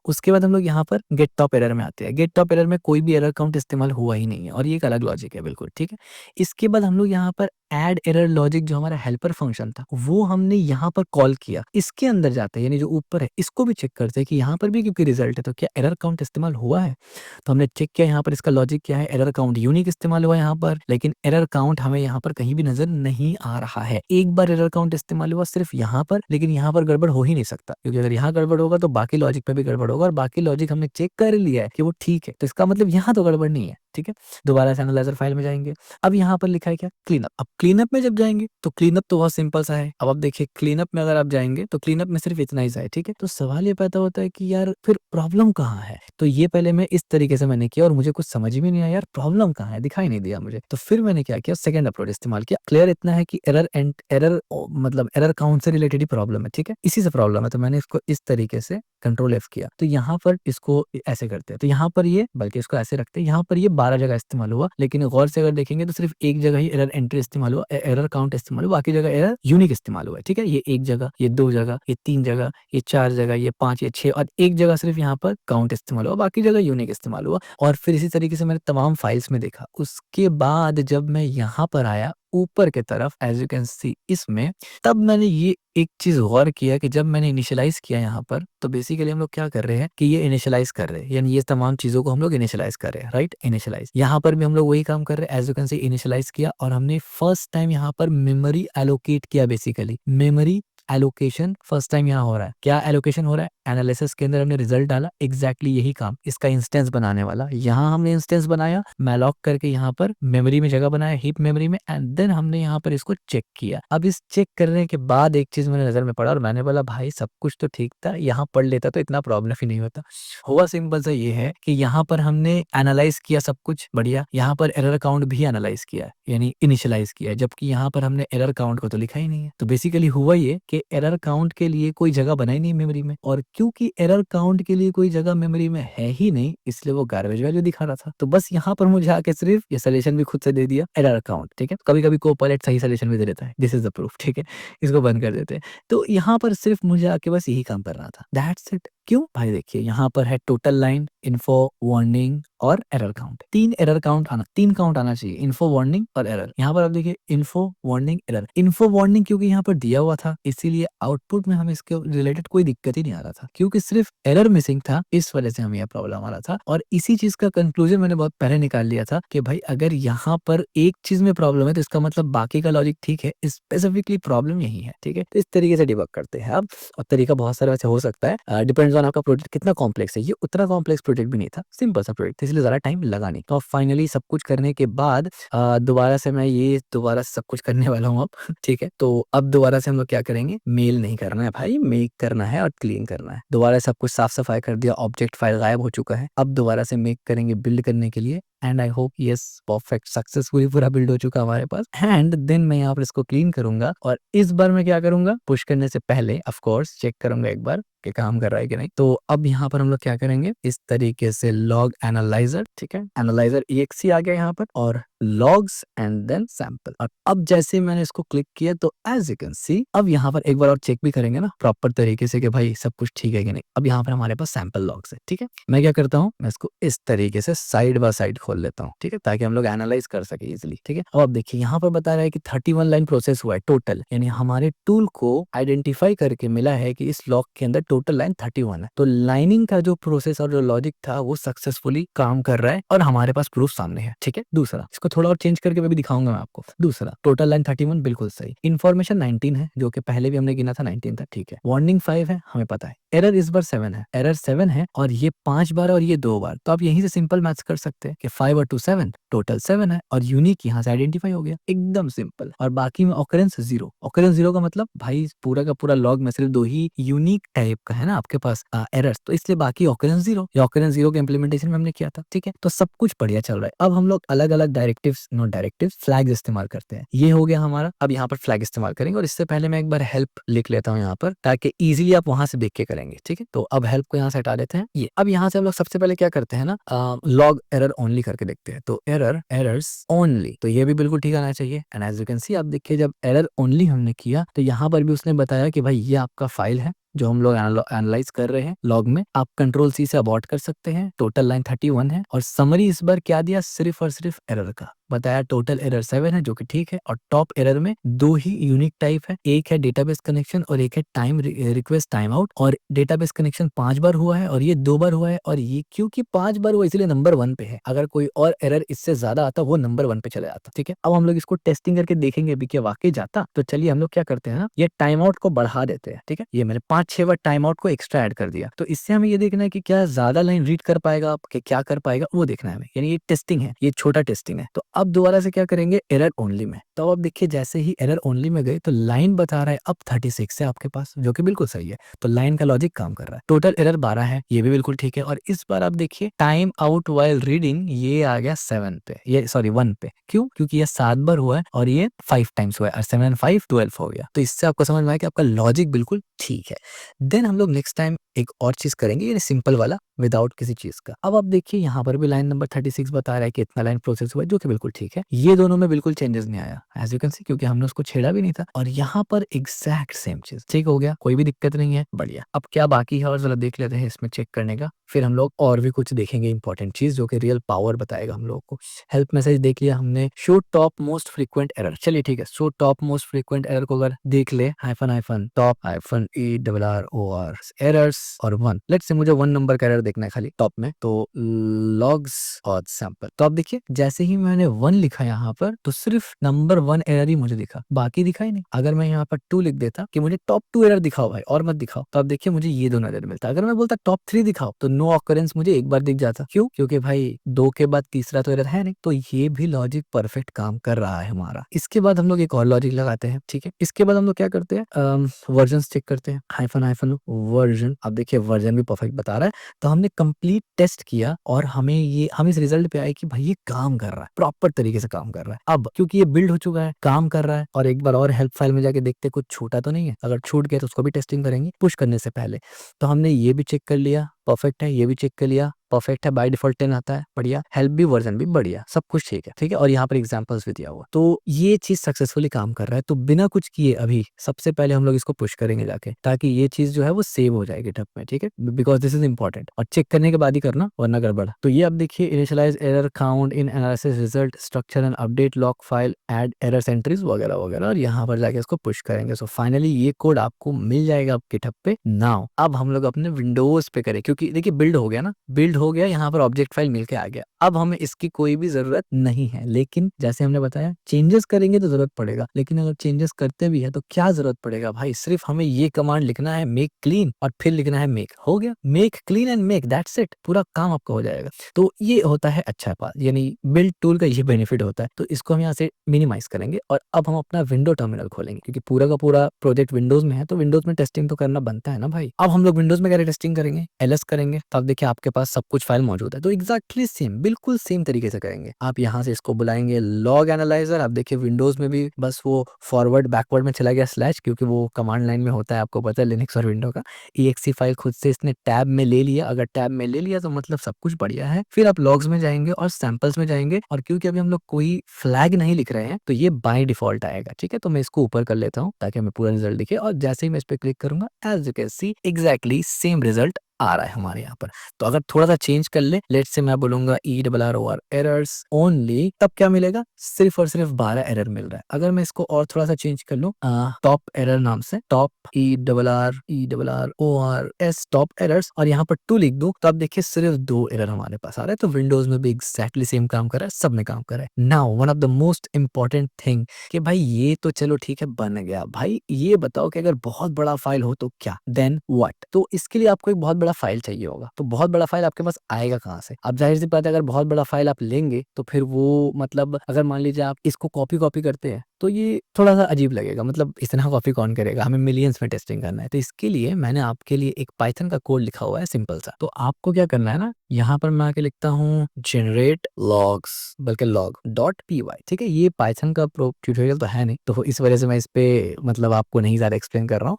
उसके बाद हम लोग यहाँ पर गेट टॉप एरर में आते हैं। गेट टॉप एरर में कोई भी एरर काउंट इस्तेमाल हुआ ही नहीं है, और ये एक अलग लॉजिक है बिल्कुल, ठीक है। इसके बाद हम लोग यहाँ पर ऐड एरर लॉजिक, जो हमारा हेल्पर फंक्शन था, वो हमने यहाँ पर कॉल किया। इसके अंदर जाते हैं, यानी जो ऊपर है इसको भी चेक करते हैं कि यहाँ पर भी क्योंकि रिजल्ट है तो क्या एरर काउंट इस्तेमाल हुआ है। तो हमने चेक किया यहाँ पर इसका लॉजिक क्या है, एरर काउंट यूनिक इस्तेमाल हुआ यहाँ पर, लेकिन एरर काउंट हमें यहाँ पर कहीं भी नजर नहीं आ रहा है। एक बार एरर काउंट इस्तेमाल हुआ सिर्फ यहाँ पर, लेकिन यहाँ पर गड़बड़ हो ही नहीं सकता, क्योंकि अगर यहाँ गड़बड़ होगा तो बाकी लॉजिक पे भी गड़बड़ होगा, और बाकी लॉजिक हमने चेक कर लिया है कि वो ठीक है, तो इसका मतलब यहाँ तो गड़बड़ नहीं है, ठीक है। दोबारा से एनालाइजर फाइल में जाएंगे। अब यहाँ पर लिखा है क्या, क्लीनअप। अब क्लीनअप में जब जाएंगे तो क्लीनअप तो बहुत सिंपल सा है। अब आप देखिए, क्लीनअप में अगर आप जाएंगे तो क्लीनअप में सिर्फ इतना ही सा है, ठीक है। तो सवाल ये पैदा होता है कि यार फिर प्रॉब्लम कहाँ है। तो ये पहले मैं इस तरीके से मैंने किया और मुझे कुछ समझ में नहीं आया, यार प्रॉब्लम कहाँ है, दिखाई नहीं दिया मुझे। तो फिर मैंने क्या किया, सेकंड अप्रोच इस्तेमाल किया। क्लियर इतना है कि एरर एंड एरर मतलब एरर काउंट से रिलेटेड ही प्रॉब्लम है, ठीक है, इसी से प्रॉब्लम है। तो मैंने इसको इस तरीके से कंट्रोल F किया। तो यहाँ पर इसको ऐसे करते हैं, तो यहाँ पर ये, बल्कि इसको ऐसे रखते हैं, यहाँ पर ये 12 जगह इस्तेमाल हुआ, लेकिन गौर से अगर देखेंगे तो सिर्फ एक जगह ही एरर एंट्री इस्तेमाल हुआ, एरर काउंट इस्तेमाल हुआ, बाकी जगह एरर यूनिक इस्तेमाल हुआ है, ठीक है। ये 1 जगह, ये 2 जगह, ये 3 जगह, ये 4 जगह, ये 5, ये 6, और एक जगह सिर्फ यहाँ पर काउंट इस्तेमाल हुआ, बाकी जगह यूनिक इस्तेमाल हुआ। और फिर इसी तरीके से मैंने तमाम फाइल्स में देखा। उसके बाद जब मैं यहाँ पर आया, ऊपर की तरफ एज़ यू कैन सी इसमें, तब मैंने ये एक चीज़ गौर किया कि जब मैंने इनिशियलाइज़ किया यहाँ पर, तो बेसिकली हम लोग क्या कर रहे हैं कि ये इनिशियलाइज़ कर रहे हैं, यानी ये तमाम चीज़ों को हम लोग इनिशियलाइज़ कर रहे हैं, राइट? इनिशियलाइज़। यहाँ पर भी हम लोग वही काम कर रहे हैं, as you can see initialise किया और हमने फर्स्ट टाइम यहाँ पर मेमोरी एलोकेट किया basically. Memory allocation first time यहाँ हो रहा है। क्या एलोकेशन हो रहा है? एनालिसिस के अंदर हमने रिजल्ट डाला, एग्जैक्टली यही काम, इसका इंस्टेंस बनाने वाला। यहाँ हमने इंस्टेंस बनाया, मैलॉक करके यहाँ पर मेमोरी में जगह बनाया, हीप मेमोरी में, एंड देन हमने यहाँ पर इसको चेक किया। अब इस चेक करने के बाद एक चीज मेरे नजर में पड़ा और मैंने बोला भाई सब कुछ तो ठीक था, यहाँ पढ़ लेता तो इतना प्रॉब्लम ही नहीं होता। हुआ सिंपल सा ये है कि यहाँ पर हमने एनालाइज किया सब कुछ बढ़िया, यहाँ पर एरर काउंट भी एनालाइज किया है, यानी इनिशियलाइज किया है, जबकि यहाँ पर हमने एरर काउंट को तो लिखा ही नहीं है। तो बेसिकली हुआ ये कि एरर काउंट के लिए कोई जगह बनाई नहीं मेमोरी में, और क्योंकि एरर काउंट के लिए कोई जगह मेमोरी में है ही नहीं, इसलिए वो गार्बेज वैल्यू दिखा रहा था। तो बस यहाँ पर मुझे आके सिर्फ ये सजेशन भी खुद से दे दिया, एरर काउंट, ठीक है। कभी कभी कोपायलट सही सजेशन भी दे देता है, दिस इज द प्रूफ, ठीक है। इसको बंद कर देते हैं। तो यहाँ पर सिर्फ मुझे आके बस यही काम करना था, दैट्स इट। क्यों भाई? देखिए यहाँ पर है टोटल लाइन, इन्फो, वार्निंग और एरर काउंट। तीन काउंट आना चाहिए, इन्फो, वार्निंग और एरर। यहाँ पर आप देखिए info, warning, error. Info warning क्योंकि यहाँ पर दिया हुआ था, इसीलिए आउटपुट में हमें इसके रिलेटेड कोई दिक्कत ही नहीं आ रहा था, क्योंकि सिर्फ एरर मिसिंग था, इस वजह से हमें यह प्रॉब्लम आ रहा था। और इसी चीज का कंक्लूजन मैंने बहुत पहले निकाल लिया था कि भाई अगर यहाँ पर एक चीज में प्रॉब्लम है तो इसका मतलब बाकी का लॉजिक ठीक है, स्पेसिफिकली प्रॉब्लम यही है, ठीक है। तो इस तरीके से डिबग करते हैं अब, और तरीका बहुत सारा वैसे हो सकता है, डिपेंड्स ऑन आपका प्रोजेक्ट कितना कॉम्प्लेक्स है। ये उतना कॉम्प्लेक्स प्रोजेक्ट भी नहीं था, सिंपल सा प्रोजेक्ट था, इसलिए ज्यादा टाइम लगा नहीं। तो फाइनली सब कुछ करने के बाद दोबारा से मैं ये दोबारा सब कुछ करने वाला हूँ अब ठीक है। तो अब दोबारा से हम लोग क्या करेंगे, मेल नहीं करना है भाई, मेक करना है और क्लीन करना है। दोबारा सब कुछ साफ सफाई कर दिया, ऑब्जेक्ट फाइल गायब हो चुका है। अब दोबारा से मेक करेंगे बिल्ड करने के लिए, and I hope yes perfect successfully पूरा बिल्ड हो चुका हमारे पास। एंड देन मैं यहाँ पर इसको क्लीन करूंगा, और इस बार मैं क्या करूंगा, पुश करने से पहले ऑफ कोर्स चेक करूंगा एक बार कि काम कर रहा है कि नहीं। तो अब यहाँ पर हम लोग क्या करेंगे, इस तरीके से लॉग एनालाइजर, ठीक है, एनालाइजर EXE आ गया यहाँ पर, और लॉग्स एंड देन सैंपल। और अब जैसे मैंने इसको क्लिक किया तो एज यू कैन सी अब यहाँ पर एक बार और चेक भी करेंगे ना प्रॉपर तरीके से कि भाई सब कुछ ठीक है कि नहीं। अब यहाँ पर हमारे पास सैंपल लॉग्स है, ठीक है। मैं क्या करता हूँ, मैं इसको इस तरीके से साइड बाय साइड खोल लेता हूँ, ठीक है, ताकि हम लोग एनालाइज कर सके इजिली, ठीक है। अब आप देखिए यहाँ पर बता रहा है कि 31 लाइन प्रोसेस हुआ है टोटल, यानी हमारे टूल को आइडेंटिफाई करके मिला है कि इस लॉग के अंदर टोटल लाइन 31 है। तो लाइनिंग का जो प्रोसेस और जो लॉजिक था वो सक्सेसफुली काम कर रहा है, और हमारे पास प्रूफ सामने है, ठीक है। दूसरा, इसको थोड़ा और चेंज करके मैं भी दिखाऊंगा मैं आपको। दूसरा, टोटल लाइन 31 बिल्कुल सही, इन्फॉर्मेशन 19 है, जो कि पहले भी हमने गिना था 19 था, ठीक है। वार्निंग 5 है, हमें पता है। एरर इस बार 7 है, एरर 7 है, और ये 5 बार और ये 2 बार। तो आप यहीं से सिंपल मैथ्स कर सकते हैं कि 5 और 2 7, टोटल 7 है, और यूनिक यहाँ से आइडेंटिफाई हो गया, एकदम सिंपल। और बाकी में ऑकरेंस 0, ऑकरेंस 0 का मतलब भाई पूरा का पूरा लॉग में सिर्फ 2 ही यूनिक टाइप का है ना आपके पास एरर्स, तो इसलिए बाकी ऑकरेंस 0, या ऑकरेंस 0 के इम्प्लीमेंटेशन में हमने किया था, ठीक है। तो सब कुछ बढ़िया चल रहा है। अब हम लोग अलग अलग डायरेक्टिव्स, नॉट डायरेक्टिव्स, फ्लैग्स इस्तेमाल करते हैं। ये हो गया हमारा। अब यहाँ पर फ्लैग इस्तेमाल करेंगे, और इससे पहले मैं एक बार हेल्प लिख लेता हूँ यहाँ पर, ताकि इजीली आप वहां से देख के करेंगे, ठीक है। तो अब हेल्प को यहाँ से हटा देते हैं। ये अब यहाँ से हम लोग सबसे पहले क्या करते हैं ना, लॉग एरर ओनली करके देखते हैं। तो एरर्स ओनली, तो ये भी बिल्कुल ठीक आना चाहिए। And as you can see, आप देखिए जब एरर ओनली हमने किया तो यहाँ पर भी उसने बताया कि भाई ये आपका फाइल है जो हम लोग एनालाइज कर रहे हैं लॉग में, आप कंट्रोल C से अबॉर्ट कर सकते हैं। टोटल लाइन 31 है, और समरी इस बार क्या दिया, सिर्फ और सिर्फ एरर का बताया। टोटल एरर 7 है, जो कि ठीक है, और टॉप एरर में 2 ही यूनिक टाइप है, एक है डेटाबेस कनेक्शन और एक है टाइम रिक्वेस्ट टाइम आउट। और डेटाबेस कनेक्शन 5 बार हुआ है और ये 2 बार हुआ है, और ये क्योंकि 5 बार हुआ इसलिए नंबर 1 पे है। अगर कोई और एरर इससे ज्यादा आता वो नंबर 1 पे चले जाता, ठीक है। अब हम लोग इसको टेस्टिंग करके देखेंगे भी क्या वाकई जाता। तो चलिए हम लोग क्या करते हैं ना, ये टाइम आउट को बढ़ा देते हैं, ठीक है। ये मैंने 5-6 बार टाइम आउट को एक्स्ट्रा ऐड कर दिया, तो इससे हमें ये देखना है कि क्या ज्यादा लाइन रीड कर पाएगा, कि क्या कर पाएगा वो देखना है हमें, यानी ये टेस्टिंग है, ये छोटा टेस्टिंग है। तो अब दोबारा से क्या करेंगे, एरर ओनली में। तो अब देखिए जैसे ही एरर ओनली में गए तो लाइन बता रहा है अब 36 है आपके पास, जो कि बिल्कुल सही है। तो लाइन का लॉजिक काम कर रहा है। टोटल एरर 12 है, ये भी बिल्कुल ठीक है। और इस बार आप देखिए टाइम आउट वाइल रीडिंग, ये आ गया 7 पे, ये सॉरी 1 पे। क्यों? क्योंकि ये 7 बार हुआ है और ये 5 टाइम्स हुआ है, और 7 and 5 12 हो गया। तो इससे आपको समझ में आया कि आपका लॉजिक बिल्कुल ठीक है। देन हम लोग नेक्स्ट टाइम एक और चीज करेंगे, ये सिंपल वाला विदाउट किसी चीज का। अब आप देखिए यहाँ पर भी लाइन नंबर 36 बता रहा है कि इतना लाइन प्रोसेस हुआ है, जो कि बिल्कुल ठीक है, ये दोनों में बिल्कुल चेंजेस नहीं आया एज यू कैन सी, क्योंकि हमने उसको छेड़ा भी नहीं था। और यहाँ पर एग्जैक्ट सेम चीज, ठीक हो गया, कोई भी दिक्कत नहीं है, बढ़िया। अब क्या बाकी है और जरा देख लेते हैं इसमें चेक करने का, फिर हम लोग और भी कुछ देखेंगे इंपॉर्टेंट चीज जो कि रियल पावर बताएगा हम लोगों को। हेल्प मैसेज देख लिया हमने, show top most frequent error, चलिए ठीक है, show top most frequent error को अगर देख ले, hyphen hyphen top hyphen ERROR errors और 1, लेट्स से मुझे 1 नंबर का एरर देखना है खाली टॉप में, तो लॉग्स और सैंपल। तो आप देखिए जैसे ही मैंने 1 लिखा यहाँ पर, तो सिर्फ नंबर 1 एरर ही मुझे दिखा, बाकी दिखा ही नहीं। अगर मैं यहाँ पर 2 लिख देता कि मुझे टॉप 2 एरर दिखाओ भाई और मत दिखाओ, तो आप देखिए मुझे ये दोनों एरर मिलता। अगर मैं बोलता टॉप 3 दिखाओ, तो नो ऑकरेंस मुझे एक बार दिख जाता। क्यों? क्योंकि भाई 2 के बाद तीसरा तो एरर है नहीं। तो ये भी लॉजिक परफेक्ट काम कर रहा है हमारा। इसके बाद हम लोग एक और लॉजिक लगाते हैं, ठीक है। इसके बाद हम लोग क्या करते हैं, वर्जन चेक करते हैं, हाइफन हाइफन वर्जन। अब देखिए वर्जन भी परफेक्ट बता रहा है। तो हमने कंप्लीट टेस्ट किया और हम इस रिजल्ट पे आए कि भाई ये काम कर रहा है, प्रॉपर तरीके से काम कर रहा है। अब क्योंकि ये बिल्ड हो चुका है, काम कर रहा है, और एक बार और हेल्प फाइल में जाके देखते कुछ छूटा तो नहीं है। अगर छूट गया तो उसको भी टेस्टिंग करेंगे पुश करने से पहले। तो हमने ये भी चेक कर लिया, परफेक्ट है, ये भी चेक कर लिया, परफेक्ट है, बाय डिफॉल्ट 10 आता है, बढ़िया। हेल्प भी, वर्जन भी बढ़िया, सब कुछ ठीक है, ठीक है। और यहाँ पर एग्जांपल्स भी दिया हुआ, तो ये चीज सक्सेसफुली काम कर रहा है। तो बिना कुछ किए अभी सबसे पहले हम लोग इसको पुश करेंगे जाके, ताकि ये चीज जो है वो सेव हो जाएगी गिटहब में, ठीक है, बिकॉज दिस इज इंपॉर्टेंट। और चेक करने के बाद ही करना, वरना गड़बड़। तो ये अब देखिए, initialise error count in analysis result structure and update log file, add error entries वगैरह वगैरह, और यहाँ पर जाके इसको पुश करेंगे। सो फाइनली ये कोड आपको मिल जाएगा गिटहब पे। नाउ अब हम लोग अपने विंडोज पे करें, क्योंकि देखिए बिल्ड हो गया ना, बिल्ड हो गया, यहाँ पर ऑब्जेक्ट फाइल मिलके आ गया। अब हमें इसकी कोई भी जरूरत नहीं है, लेकिन जैसे हमने बताया चेंजेस करेंगे तो जरूरत पड़ेगा। लेकिन अगर चेंजेस करते भी है तो क्या जरूरत पड़ेगा भाई, सिर्फ हमें ये कमांड लिखना है, मेक क्लीन, और फिर लिखना है मेक, हो गया, make clean and make, that's it, पूरा काम आपका हो जाएगा। तो ये होता है अच्छा पार्ट, यानी बिल्ड टूल का ये बेनिफिट होता है। तो इसको हम यहाँ से मिनिमाइज करेंगे और अब हम अपना विंडो टर्मिनल खोलेंगे, क्योंकि पूरा का पूरा प्रोजेक्ट विंडोज में है, तो विंडोज में टेस्टिंग तो करना बनता है ना भाई। अब हम लोग विंडोज में क्या टेस्टिंग करेंगे, एलएस करेंगे। तो अब देखिए आपके पास सब कुछ फाइल मौजूद है, तो एग्जैक्टली सेम, बिल्कुल सेम तरीके से करेंगे। आप यहाँ से इसको बुलाएंगे लॉग एनालाइजर। आप देखिए विंडोज में भी बस वो फॉरवर्ड बैकवर्ड में चला गया स्लैश, क्योंकि वो कमांड लाइन में होता है, आपको पता है लिनक्स और विंडो का। exe फाइल खुद से इसने टैब में ले लिया, अगर टैब में ले लिया तो मतलब सब कुछ बढ़िया है। फिर आप लॉग्स में जाएंगे और सैंपल्स में जाएंगे, और क्योंकि अभी हम लोग कोई फ्लैग नहीं लिख रहे हैं तो ये बाय डिफॉल्ट आएगा, ठीक है। तो मैं इसको ऊपर कर लेता हूँ ताकि हमें पूरा रिजल्ट दिखे, और जैसे ही मैं इस पे क्लिक करूंगा, as you can see exactly same result आ रहा है हमारे यहाँ पर। तो अगर थोड़ा सा चेंज कर ले, लेट्स से मैं बोलूंगा ERROR एरर्स ओनली, तब क्या मिलेगा, सिर्फ और सिर्फ 12 एरर मिल रहा है। अगर मैं इसको और थोड़ा सा चेंज कर लूं, टॉप एरर नाम से, टॉप ERRORS टॉप एरर्स, और यहाँ पर 2 लिख दूं, तो आप देखिए सिर्फ 2 एरर हमारे पास आ रहा है। तो विंडोज में भी एग्जैक्टली सेम काम कर रहा है, सब में काम कर रहा है। Now one of the most important thing, कि भाई ये तो चलो ठीक है बन गया, भाई ये बताओ कि अगर बहुत बड़ा फाइल हो तो क्या, देन व्हाट। तो इसके लिए आपको एक बहुत बड़ा फाइल चाहिए होगा। तो बहुत बड़ा फाइल आपके पास आएगा कहाँ से? अब जाहिर सी बात है, अगर बहुत बड़ा फाइल आप लेंगे तो फिर वो मतलब अगर मान लीजिए आप इसको कॉपी करते हैं तो ये थोड़ा सा अजीब लगेगा, मतलब इतना कॉपी कौन करेगा, हमें मिलियंस में टेस्टिंग करना है। तो इसके लिए मैंने आपके लिए एक पाइथन का कोड लिखा हुआ है सिंपल सा। तो आपको क्या करना है ना, यहाँ पर मैं आके लिखता हूँ जनरेट लॉग्स, बल्कि log.py, ठीक है। ये पाइथन का ट्यूटोरियल तो है नहीं, तो इस वजह से मैं इस पे मतलब आपको नहीं ज्यादा एक्सप्लेन कर रहा हूँ।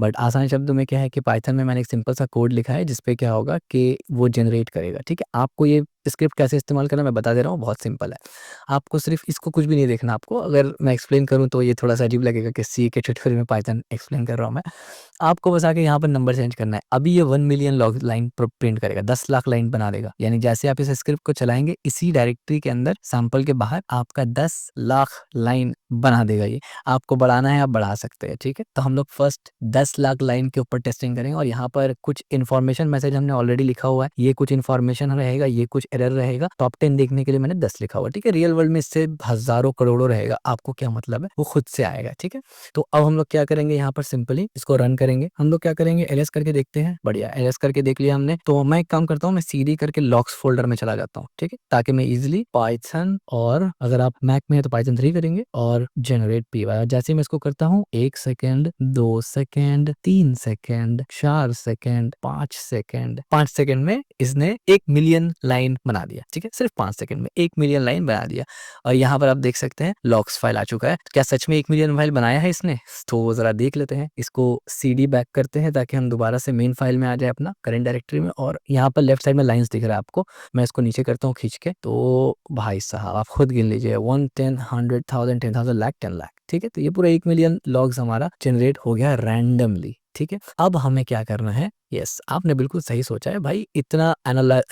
बट आसान शब्दों में क्या है कि पाइथन में मैंने एक सिंपल सा कोड लिखा है जिसपे क्या होगा कि वो जनरेट करेगा, ठीक है। आपको ये स्क्रिप्ट कैसे इस्तेमाल करना मैं बता दे रहा हूँ, बहुत सिंपल है। आपको सिर्फ इसको कुछ भी नहीं देखना आपको, अगर मैं एक्सप्लेन करूँ तो ये थोड़ा सा अजीब लगेगा कि सी के ट्यूटोरियल में पाइथन एक्सप्लेन कर रहा हूँ मैं। आपको बस आके यहाँ पर नंबर चेंज करना है। अभी ये 1 मिलियन लॉग लाइन प्रिंट करेगा, 10 लाख लाइन बना देगा। यानी जैसे आप इस स्क्रिप्ट को चलाएंगे, इसी डायरेक्टरी के अंदर सैंपल के बाहर आपका 10 लाख लाइन बना देगा। ये आपको बढ़ाना है, आप बढ़ा सकते हैं, ठीक है। तो हम लोग फर्स्ट 10 लाख लाइन के ऊपर टेस्टिंग करेंगे, और यहाँ पर कुछ इन्फॉर्मेशन मैसेज हमने ऑलरेडी लिखा हुआ है, ये कुछ इन्फॉर्मेशन रहेगा, ये कुछ एरर रहेगा। टॉप 10 देखने के लिए मैंने 10 लिखा हुआ, ठीक है। रियल वर्ल्ड में इससे हजारों करोड़ों रहेगा, आपको क्या मतलब है, वो खुद से आएगा, ठीक है। तो अब हम लोग क्या करेंगे, यहाँ पर सिंपली इसको रन करेंगे। हम लोग क्या करेंगे, एलएस करके देखते हैं, बढ़िया, एलएस करके देख लिया हमने। तो मैं एक काम करता हूँ, मैं सीडी करके लॉग्स फोल्डर में चला जाता हूँ, ठीक है, ताकि मैं इजिली पाइथन, और अगर आप मैक में है तो पाइथन 3 करेंगे, और जनरेट पीवाई। जैसे मैं इसको करता हूँ, 1 second, 2 second, 3 second, 4 second, 5 second, 5 second में इसने 1 मिलियन लाइन बना दिया, ठीक है, सिर्फ 5 सेकंड में 1 मिलियन लाइन बना दिया। और यहाँ पर आप देख सकते हैं लॉग्स फाइल आ चुका है। क्या सच में 1 मिलियन फाइल बनाया है इसने? तो ज़रा देख लेते हैं। इसको सीडी बैक करते हैं ताकि हम दोबारा से मेन फाइल में आ जाए अपना करंट डायरेक्टरी में। और यहाँ पर लेफ्ट साइड में लाइन्स दिख रहा है आपको, मैं इसको नीचे करता हूँ खींच के। तो भाई साहब आप खुद गिन लीजिए 1, 10, 100,000, 10,000, लाख, 10 लाख, ठीक है। तो ये पूरा 1 मिलियन लॉग्स हमारा जनरेट हो गया रैंडमली, ठीक है। अब हमें क्या करना है? यस, आपने बिल्कुल सही सोचा है भाई, इतना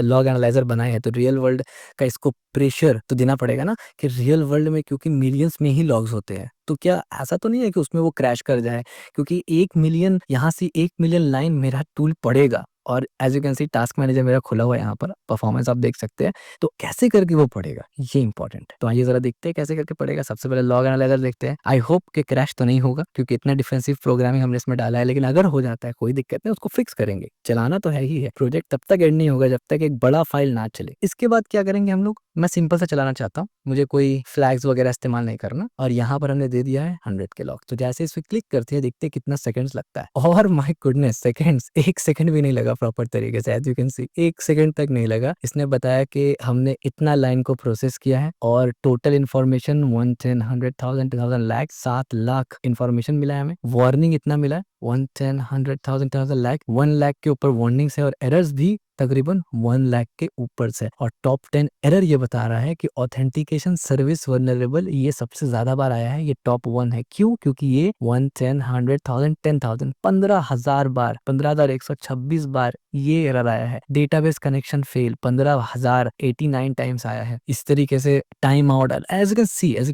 लॉग एनालाइजर बनाए हैं तो रियल वर्ल्ड का इसको प्रेशर तो देना पड़ेगा ना कि रियल वर्ल्ड में, क्योंकि मिलियंस में ही लॉग्स होते हैं, तो क्या ऐसा तो नहीं है कि उसमें वो क्रैश कर जाए? क्योंकि 1 मिलियन यहाँ से 1 मिलियन लाइन मेरा टूल पढ़ेगा। और as you can C task manager मेरा खुला हुआ है यहाँ पर, परफॉर्मेंस आप देख सकते हैं। तो कैसे करके वो पढ़ेगा, ये इंपॉर्टेंट है। तो आइए ज़रा देखते हैं कैसे करके पढ़ेगा। सबसे पहले लॉग एनालाइज़र देखते हैं। आई होप कि क्रैश तो नहीं होगा क्योंकि इतना डिफेंसिव प्रोग्रामिंग हमने इसमें डाला है, लेकिन अगर हो जाता है कोई दिक्कत नहीं, उसको फिक्स करेंगे। चलाना तो है ही है। प्रोजेक्ट तब तक एंड नहीं होगा जब तक एक बड़ा फाइल ना चले। इसके बाद क्या करेंगे हम लोग? मैं सिंपल सा चलाना चाहता हूँ, मुझे कोई फ्लैग्स वगैरह इस्तेमाल नहीं करना। और यहाँ पर हमने दे दिया है 100 के लॉग। तो जैसे इस पे क्लिक करते हैं, देखते हैं कितना सेकंड्स लगता है। और माय गुडनेस, सेकंड्स 1 सेकंड भी नहीं लगा प्रॉपर तरीके से। As you can C 1 second तक नहीं लगा। इसने बताया कि हमने इतना लाइन को प्रोसेस किया है और total information 1, 10, 100,000, 10,000, lakh, 7 lakh information मिला है हमें। वार्निंग इतना मिला है 1, 10, 100,000, 10,000, लाख, 1 लाख के ऊपर वार्निंग्स है और एरर्स भी तकरीबन 1 लाख के ऊपर से। और टॉप 10 एरर ये बता रहा है कि ऑथेंटिकेशन सर्विस वल्नरेबल, ये सबसे ज्यादा बार आया है, ये टॉप 1 है। क्यों? क्योंकि ये 1, 10, 100,000, 10,000, 15,000 बार, 15,126 बार ये एरर आया है। डेटाबेस कनेक्शन फेल 15,089 टाइम्स आया है। इस तरीके से time out, as you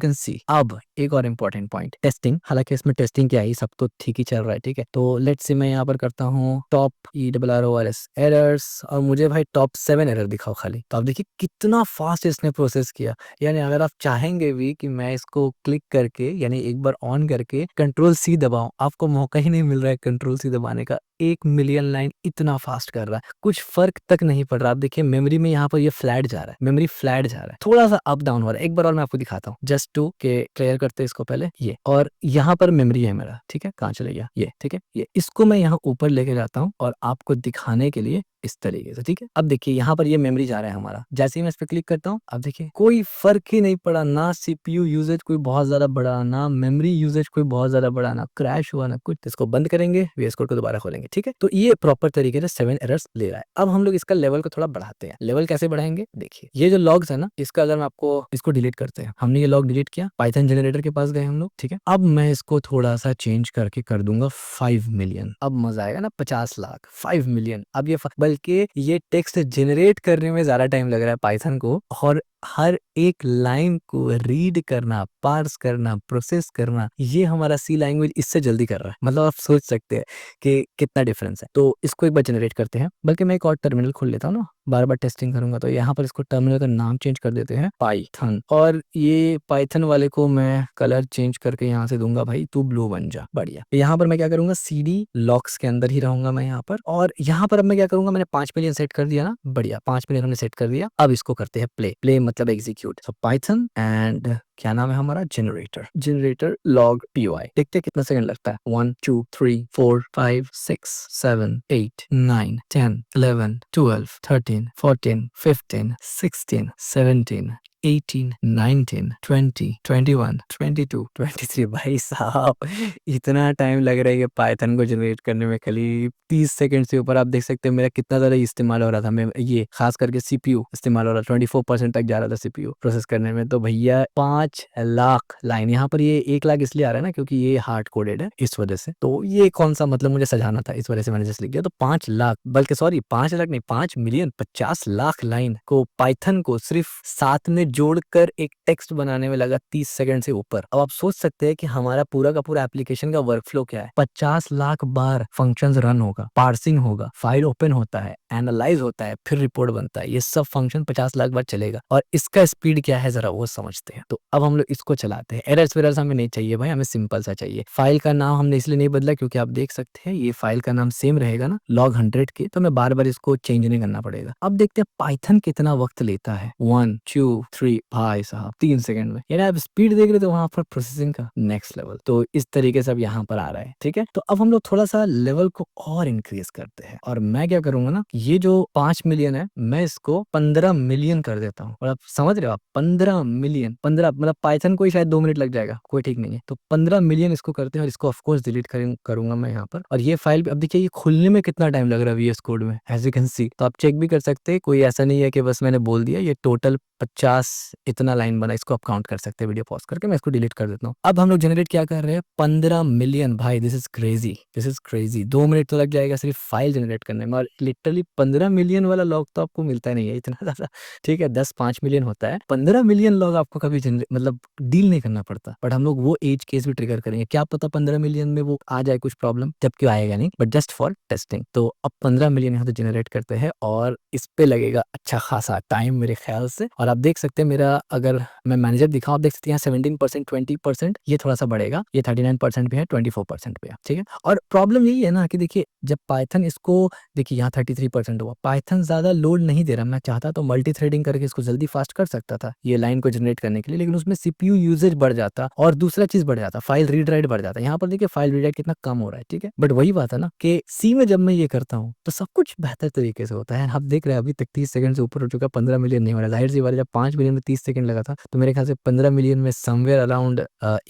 can see. अब एक और इम्पोर्टेंट पॉइंट, टेस्टिंग। हालांकि इसमें टेस्टिंग क्या है, सब तो ठीक ही चल रहा है, ठीक है। तो लेट्स से मैं यहाँ पर करता हूँ टॉप ERRORS एरर्स, और मुझे भाई टॉप 7 एरर दिखाओ खाली। तो आप देखिए कितना फास्ट इसने प्रोसेस किया। यानी अगर आप चाहेंगे भी कि मैं इसको क्लिक करके, यानी एक बार ऑन करके Ctrl+C दबाऊं, आपको मौका ही नहीं मिल रहा है Ctrl+C दबाने का। 1 मिलियन लाइन इतना फास्ट कर रहा है, कुछ फर्क तक नहीं पड़ रहा। आप देखिए मेमोरी में यहाँ पर ये फ्लैट जा रहा है, मेमोरी फ्लैट जा रहा है, थोड़ा सा अप डाउन हो रहा है। एक बार और मैं आपको दिखाता हूँ, जस्ट टू के क्लियर करते हैं इसको पहले। ये और यहाँ पर मेमोरी है मेरा, ठीक है। कहाँ चले गया ये, ठीक है। ये इसको मैं यहाँ ऊपर लेके जाता हूँ और आपको दिखाने के लिए इस तरीके से, ठीक है। अब देखिए यहाँ पर ये मेमोरी जा रहा है हमारा। जैसे ही मैं इस पे क्लिक करता हूँ, अब देखिए कोई फर्क ही नहीं पड़ा, ना CPU यूजेज कोई बहुत ज्यादा बढ़ा, ना मेमोरी यूजेज कोई बहुत ज्यादा बढ़ा, ना क्रैश हुआ, ना कुछ। इसको बंद करेंगे, VS कोड को दोबारा खोलेंगे, ठीक है। तो ये प्रॉपर तरीके से 7 एरर्स ले रहा है। अब हम लोग इसका लेवल को थोड़ा बढ़ाते हैं। लेवल कैसे बढ़ाएंगे? देखिए ये जो लॉग्स है ना, इसका अगर मैं आपको इसको डिलीट करते हैं, हमने ये लॉग डिलीट किया, पाइथन जनरेटर के पास गए हम लोग, ठीक है। अब मैं इसको थोड़ा सा चेंज करके कर दूंगा 5 मिलियन। अब मजा आएगा ना, 50 लाख, 5 मिलियन। अब ये बल्कि ये टेक्स्ट जनरेट करने में ज्यादा टाइम लग रहा है पाइथन को, और हर एक लाइन को रीड करना, पार्स करना, प्रोसेस करना, ये हमारा C लैंग्वेज इससे जल्दी कर रहा है। मतलब आप सोच सकते हैं कि कितना डिफरेंस है। तो इसको एक बार जनरेट करते हैं, बल्कि मैं एक और टर्मिनल खोल लेता हूँ ना, बार बार टेस्टिंग करूंगा। तो यहाँ पर इसको टर्मिनल का नाम चेंज कर देते हैं पाइथन, और ये पाइथन वाले को मैं कलर चेंज करके यहाँ से दूंगा भाई तू ब्लू बन जा। बढ़िया। यहाँ पर मैं क्या करूंगा, CD लॉक्स के अंदर ही रहूंगा मैं यहाँ पर। और यहाँ पर अब मैं क्या करूंगा, मैंने 5 मिलियन सेट कर दिया ना, बढ़िया, 5 मिलियन हमने सेट कर दिया। अब इसको करते हैं प्ले मतलब एग्जीक्यूट। सो पाइथन एंड क्या नाम है हमारा, जनरेटर लॉग PY। देखते हैं कितना सेकंड लगता है। 1, 2, 3, 4, 5, 6, 7, 8, 9, 10, 11, 12, 13, 14, 15, 16, 17, 18, 19, 20, 21, 22, 23। भाई साहब इतना टाइम लग रहा है कि पाइथन को जनरेट करने में, खाली 30 सेकंड से ऊपर। आप देख सकते हैं मेरा कितना ज़्यादा इस्तेमाल हो रहा था। मैं ये खास करके CPU इस्तेमाल हो रहा था, 24% तक जा रहा था CPU प्रोसेस करने में। तो भैया 5 लाख लाइन, यहाँ पर ये 1 लाख इसलिए आ रहा है ना क्योंकि ये हार्ड कोडेड है, इस वजह से। तो ये कौन सा, मतलब मुझे सजाना था, इस वजह से मैंने जस्ट लिख दिया। तो 5 लाख, बल्कि सॉरी 5 लाख नहीं, 5 मिलियन 50 लाख लाइन को पाइथन को सिर्फ 7 में जोड़कर एक टेक्स्ट बनाने में लगा 30 सेकंड से ऊपर। अब आप सोच सकते हैं कि हमारा पूरा का पूरा एप्लीकेशन का वर्कफ्लो क्या है। 50 लाख बार फंक्शंस रन होगा, पार्सिंग होगा, फाइल ओपन होता है, एनालाइज होता है, फिर रिपोर्ट बनता है। ये सब फंक्शन 50 लाख बार चलेगा, और इसका स्पीड क्या है जरा वो समझते हैं। तो अब हम लोग इसको चलाते हैं। एरर्स वेरर्स हमें नहीं चाहिए भाई, हमें सिंपल सा चाहिए। फाइल का नाम हमने इसलिए नहीं बदला क्योंकि आप देख सकते हैं ये फाइल का नाम सेम रहेगा ना, log 100 के। तो मैं बार बार इसको चेंज नहीं करना पड़ेगा। अब देखते हैं पाइथन कितना वक्त लेता है। 1, 2, 3, भाई साहब 3 सेकंड में। यानी आप स्पीड देख रहे तो वहां पर प्रोसेसिंग का नेक्स्ट लेवल। तो इस तरीके से अब यहाँ पर आ रहा है, ठीक है। तो अब हम लोग थोड़ा सा लेवल को और इंक्रीज करते हैं, और मैं क्या करूंगा ना, ये जो 5 मिलियन है, मैं इसको 15 मिलियन कर देता हूँ। और आप समझ रहे हो, आप 15 मिलियन, 15 मतलब पाइथन को ही शायद 2 मिनट लग जाएगा, कोई ठीक नहीं है। तो 15 मिलियन इसको करते हैं और इसको ऑफ कोर्स डिलीट करूंगा मैं यहाँ पर। और ये फाइल अब देखिए, ये खुलने में कितना टाइम लग रहा है वीएस कोड में, एज यू कैन सी। तो आप चेक भी कर सकते हैं, कोई ऐसा नहीं है कि बस मैंने बोल दिया। ये टोटल 50 इतना लाइन बना, इसको आप काउंट कर सकते हैं वीडियो पॉज करके। मैं इसको डिलीट कर देता हूँ। अब हम लोग जनरेट क्या कर रहे हैं, 15 मिलियन। भाई this is crazy, this is crazy. 2 minute तो लग जाएगा सिर्फ फाइल जनरेट करने में, और लिटरली 15 मिलियन वाला लॉग तो आपको मिलता नहीं है इतना ज्यादा। ठीक है, 10-5 मिलियन होता है, 15 मिलियन लॉग आपको कभी मतलब डील नहीं करना पड़ता। बट हम लोग वो एज केस भी ट्रिगर करेंगे, क्या पता 15 मिलियन में वो आ जाए कुछ प्रॉब्लम, जब क्यों आएगा नहीं, बट जस्ट फॉर टेस्टिंग। तो अब 15 मिलियन यहाँ तो जनरेट करते हैं, और इस पे लगेगा अच्छा खासा टाइम मेरे ख्याल से। और आप देख सकते हैं मेरा, अगर मैं मैनेजर दिखाऊं, आप देख सकते हैं 17%, 20%, ये थोड़ा सा बढ़ेगा, ये 39% पे है, 24% पे है। ठीक है, और प्रॉब्लम यही है ना कि देखिए, जब पाइथन इसको, देखिए यहाँ 33% हुआ, पाइथन ज्यादा लोड नहीं दे रहा। मैं चाहता तो मल्टी थ्रेडिंग करके इसको जल्दी फास्ट कर सकता था ये लाइन को जनरेट करने के लिए, लेकिन उसमें सीपीयू यूजेज बढ़ जाता और दूसरा चीज बढ़ जाता, फाइल रीड राइट बढ़ जाता। यहाँ पर देखिए फाइल रीड राइट कितना कम हो रहा है। ठीक है, बट वही बात है ना कि सी में जब मैं ये करता हूँ तो सब कुछ बेहतर तरीके से होता है। आप देख रहे हैं अभी तक 30 सेकंड से ऊपर हो चुका, 15 मिलियन नहीं हो रहा। जाहिर सी बात है, जब 5 मिलियन में 30 सेकंड लगा था, तो मेरे ख्याल से 15 मिलियन में समवेयर अराउंड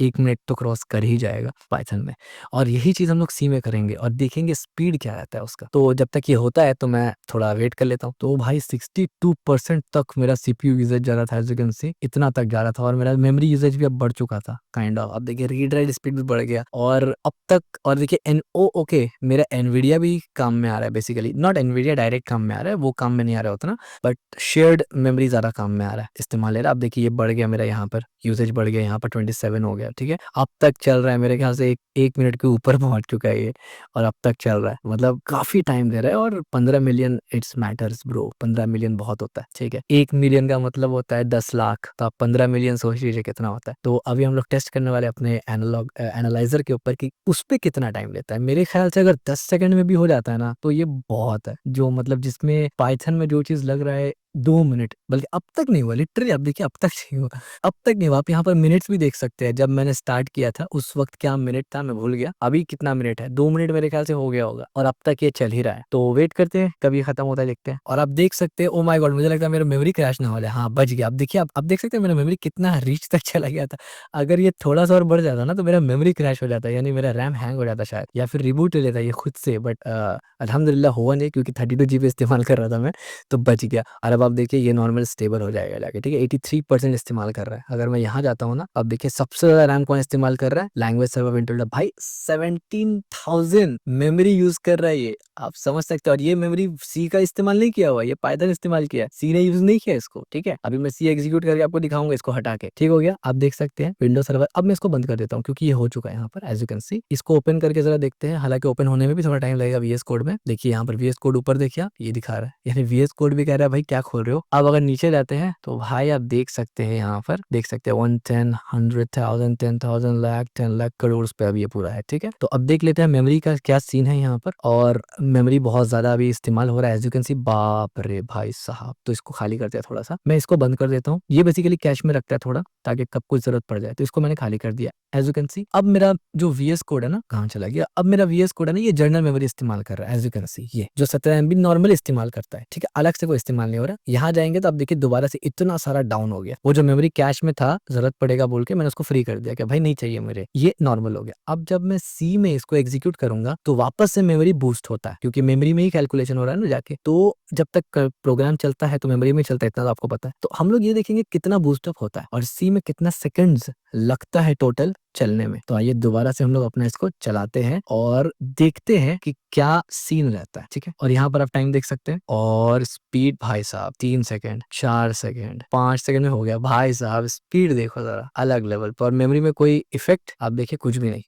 1 मिनट तो क्रॉस कर ही जाएगा पाइथन में। और यही चीज हम लोग सी में करेंगे और देखेंगे स्पीड क्या रहता है उसका। तो जब तक ये होता है तो मैं थोड़ा वेट कर लेता हूँ। तो भाई 62% तक मेरा सीपीयू यूजेज जा रहा था, एज यू कैन सी, इतना तक जा रहा था। और मेरा मेमोरी यूजेज भी अब बढ़ चुका था काइंड ऑफ। अब देखिए रीड राइट स्पीड भी बढ़ गया, और अब तक, और देखिए ओके, मेरा एनवीडिया भी काम में आ रहा है। बेसिकली नॉट एनवीडिया डायरेक्ट काम में आ रहा है, वो काम में नहीं आ रहा उतना, बट शेयर्ड मेमोरी ज्यादा काम में आ रहा है, इस्तेमाल ले रहा है। अब देखिए ये बढ़ गया मेरा, यहाँ पर यूसेज बढ़ गया, यहाँ पर 27 हो गया। ठीक है, अब तक चल रहा है मेरे ख्याल से एक मिनट के ऊपर पहुंच चुका है ये, और अब तक चल रहा है, मतलब काफी टाइम दे रहा है। और 15 million it's matters bro, 15 million बहुत होता है। ठीक है, 1 मिलियन का मतलब होता है 10 लाख, तो आप 15 मिलियन सोच लीजिए कितना होता है। तो अभी हम लोग टेस्ट करने वाले अपने एनालाइजर के ऊपर कि उस पर कितना टाइम लेता है। मेरे ख्याल से अगर 10 सेकंड में भी हो जाता है ना, तो ये बहुत है। जो मतलब जिसमें पाइथन में जो चीज लग रहा है 2 मिनट, बल्कि अब तक नहीं हुआ, लिटरली अब देखिए अब तक नहीं हुआ, अब तक नहीं हुआ। आप यहाँ पर मिनट्स भी देख सकते हैं, जब मैंने स्टार्ट किया था उस वक्त क्या मिनट था मैं भूल गया, अभी कितना मिनट है, 2 मिनट मेरे ख्याल से हो गया होगा, और अब तक ये चल ही रहा है। तो वेट करते हैं कभी खत्म होता है, देखते हैं। और आप देख सकते हैं, ओ माय गॉड, मुझे लगता है मेरा मेमोरी क्रैश ना हो जाए। हाँ बच गया। अब देखिए, अब देख सकते हैं मेरा मेमोरी कितना रीच तक चला गया था। अगर ये थोड़ा सा और बढ़ जाता ना, तो मेरा मेमोरी क्रैश हो जाता, यानी मेरा रैम हैंग हो जाता शायद, या फिर रिबूट ले लेता ये खुद से। बट अल्हम्दुलिल्लाह हुआ नहीं, क्योंकि 32 GB इस्तेमाल कर रहा था मैं, तो बच गया। और अब आप देखिए ये नॉर्मल स्टेबल हो जाएगा जाके। ठीक है, 83% इस्तेमाल कर रहा है। अगर मैं यहाँ जाता हूँ ना, अब देखिए सबसे ज्यादा रैम कौन इस्तेमाल कर रहा है, लैंग्वेज सर्वर विंडोज भाई, 17,000 मेमोरी यूज कर रहा है ये, आप समझ सकते हो। और ये मेमोरी सी का इस्तेमाल नहीं किया हुआ, ये पाइथन इस्तेमाल किया है, सी ने यूज नहीं किया इसको। ठीक है, अभी मैं सी एग्जीक्यूट करके आपको दिखाऊंगा इसको हटा के। ठीक हो गया, आप देख सकते हैं विंडोज सर्वर। अब मैं इसको बंद कर देता हूँ, क्योंकि ये हो चुका है यहाँ पर, एज यू कैन सी। इसको ओपन करके जरा देखते हैं, हालांकि ओपन होने में भी थोड़ा टाइम लगेगा वीएस कोड में। देखिए यहाँ पर वीएस कोड ऊपर देखिए, आप ये दिखा रहा है, यानी वीएस कोड भी कह रहा है भाई क्या खोल रहे हो। अब अगर नीचे जाते हैं तो भाई आप देख सकते हैं, यहाँ पर देख सकते हैं 110, 100,000, 10,000, लाख, 10 लाख करोड़ पे अब ये पूरा है। ठीक है, तो अब देख लेते हैं मेमोरी का क्या सीन है यहाँ पर। और मेमोरी बहुत ज्यादा अभी इस्तेमाल हो रहा है, एज यू कैन सी। बाप रे भाई साहब, तो इसको खाली करते हैं थोड़ा सा, मैं इसको बंद कर देता हूँ। ये बेसिकली कैश में रखता है थोड़ा, ताकि कब कुछ जरूरत पड़ जाए, तो इसको मैंने खाली कर दिया, एज यू कैन सी। अब मेरा जो वीएस कोड है ना, कहाँ चला गया, अब मेरा वीएस कोड है ना, ये जर्नल मेमोरी इस्तेमाल कर रहा है, एज यू कैन सी। ये जो 17 MB नॉर्मल इस्तेमाल करता है, ठीक है, अलग से कोई इस्तेमाल नहीं हो रहा। यहाँ जाएंगे तो अब देखिए दोबारा से इतना सारा डाउन हो गया। वो जो मेमोरी कैश में था, जरूरत पड़ेगा बोल के मैंने उसको फ्री कर दिया कि भाई नहीं चाहिए मेरे, ये नॉर्मल हो गया। अब जब मैं सी में इसको एग्जीक्यूट करूंगा तो वापस से मेमोरी बूस्ट होता है, क्योंकि मेमोरी में ही कैलकुलेशन हो रहा है ना जाके। तो जब तक प्रोग्राम चलता है तो मेमोरी में चलता है, इतना तो आपको पता है। तो हम लोग ये देखेंगे कितना बूस्टअप होता है और सी में कितना सेकंड्स लगता है टोटल चलने में। तो आइए दोबारा से हम लोग अपना इसको चलाते हैं और देखते हैं कि क्या सीन रहता है। ठीक है, और यहाँ पर आप टाइम देख सकते हैं, और स्पीड भाई साहब 3 सेकंड, 4 सेकंड, 5 सेकंड में हो गया। भाई साहब स्पीड देखो जरा, अलग लेवल पर। और मेमोरी में कोई इफेक्ट आप देखिए, कुछ भी नहीं,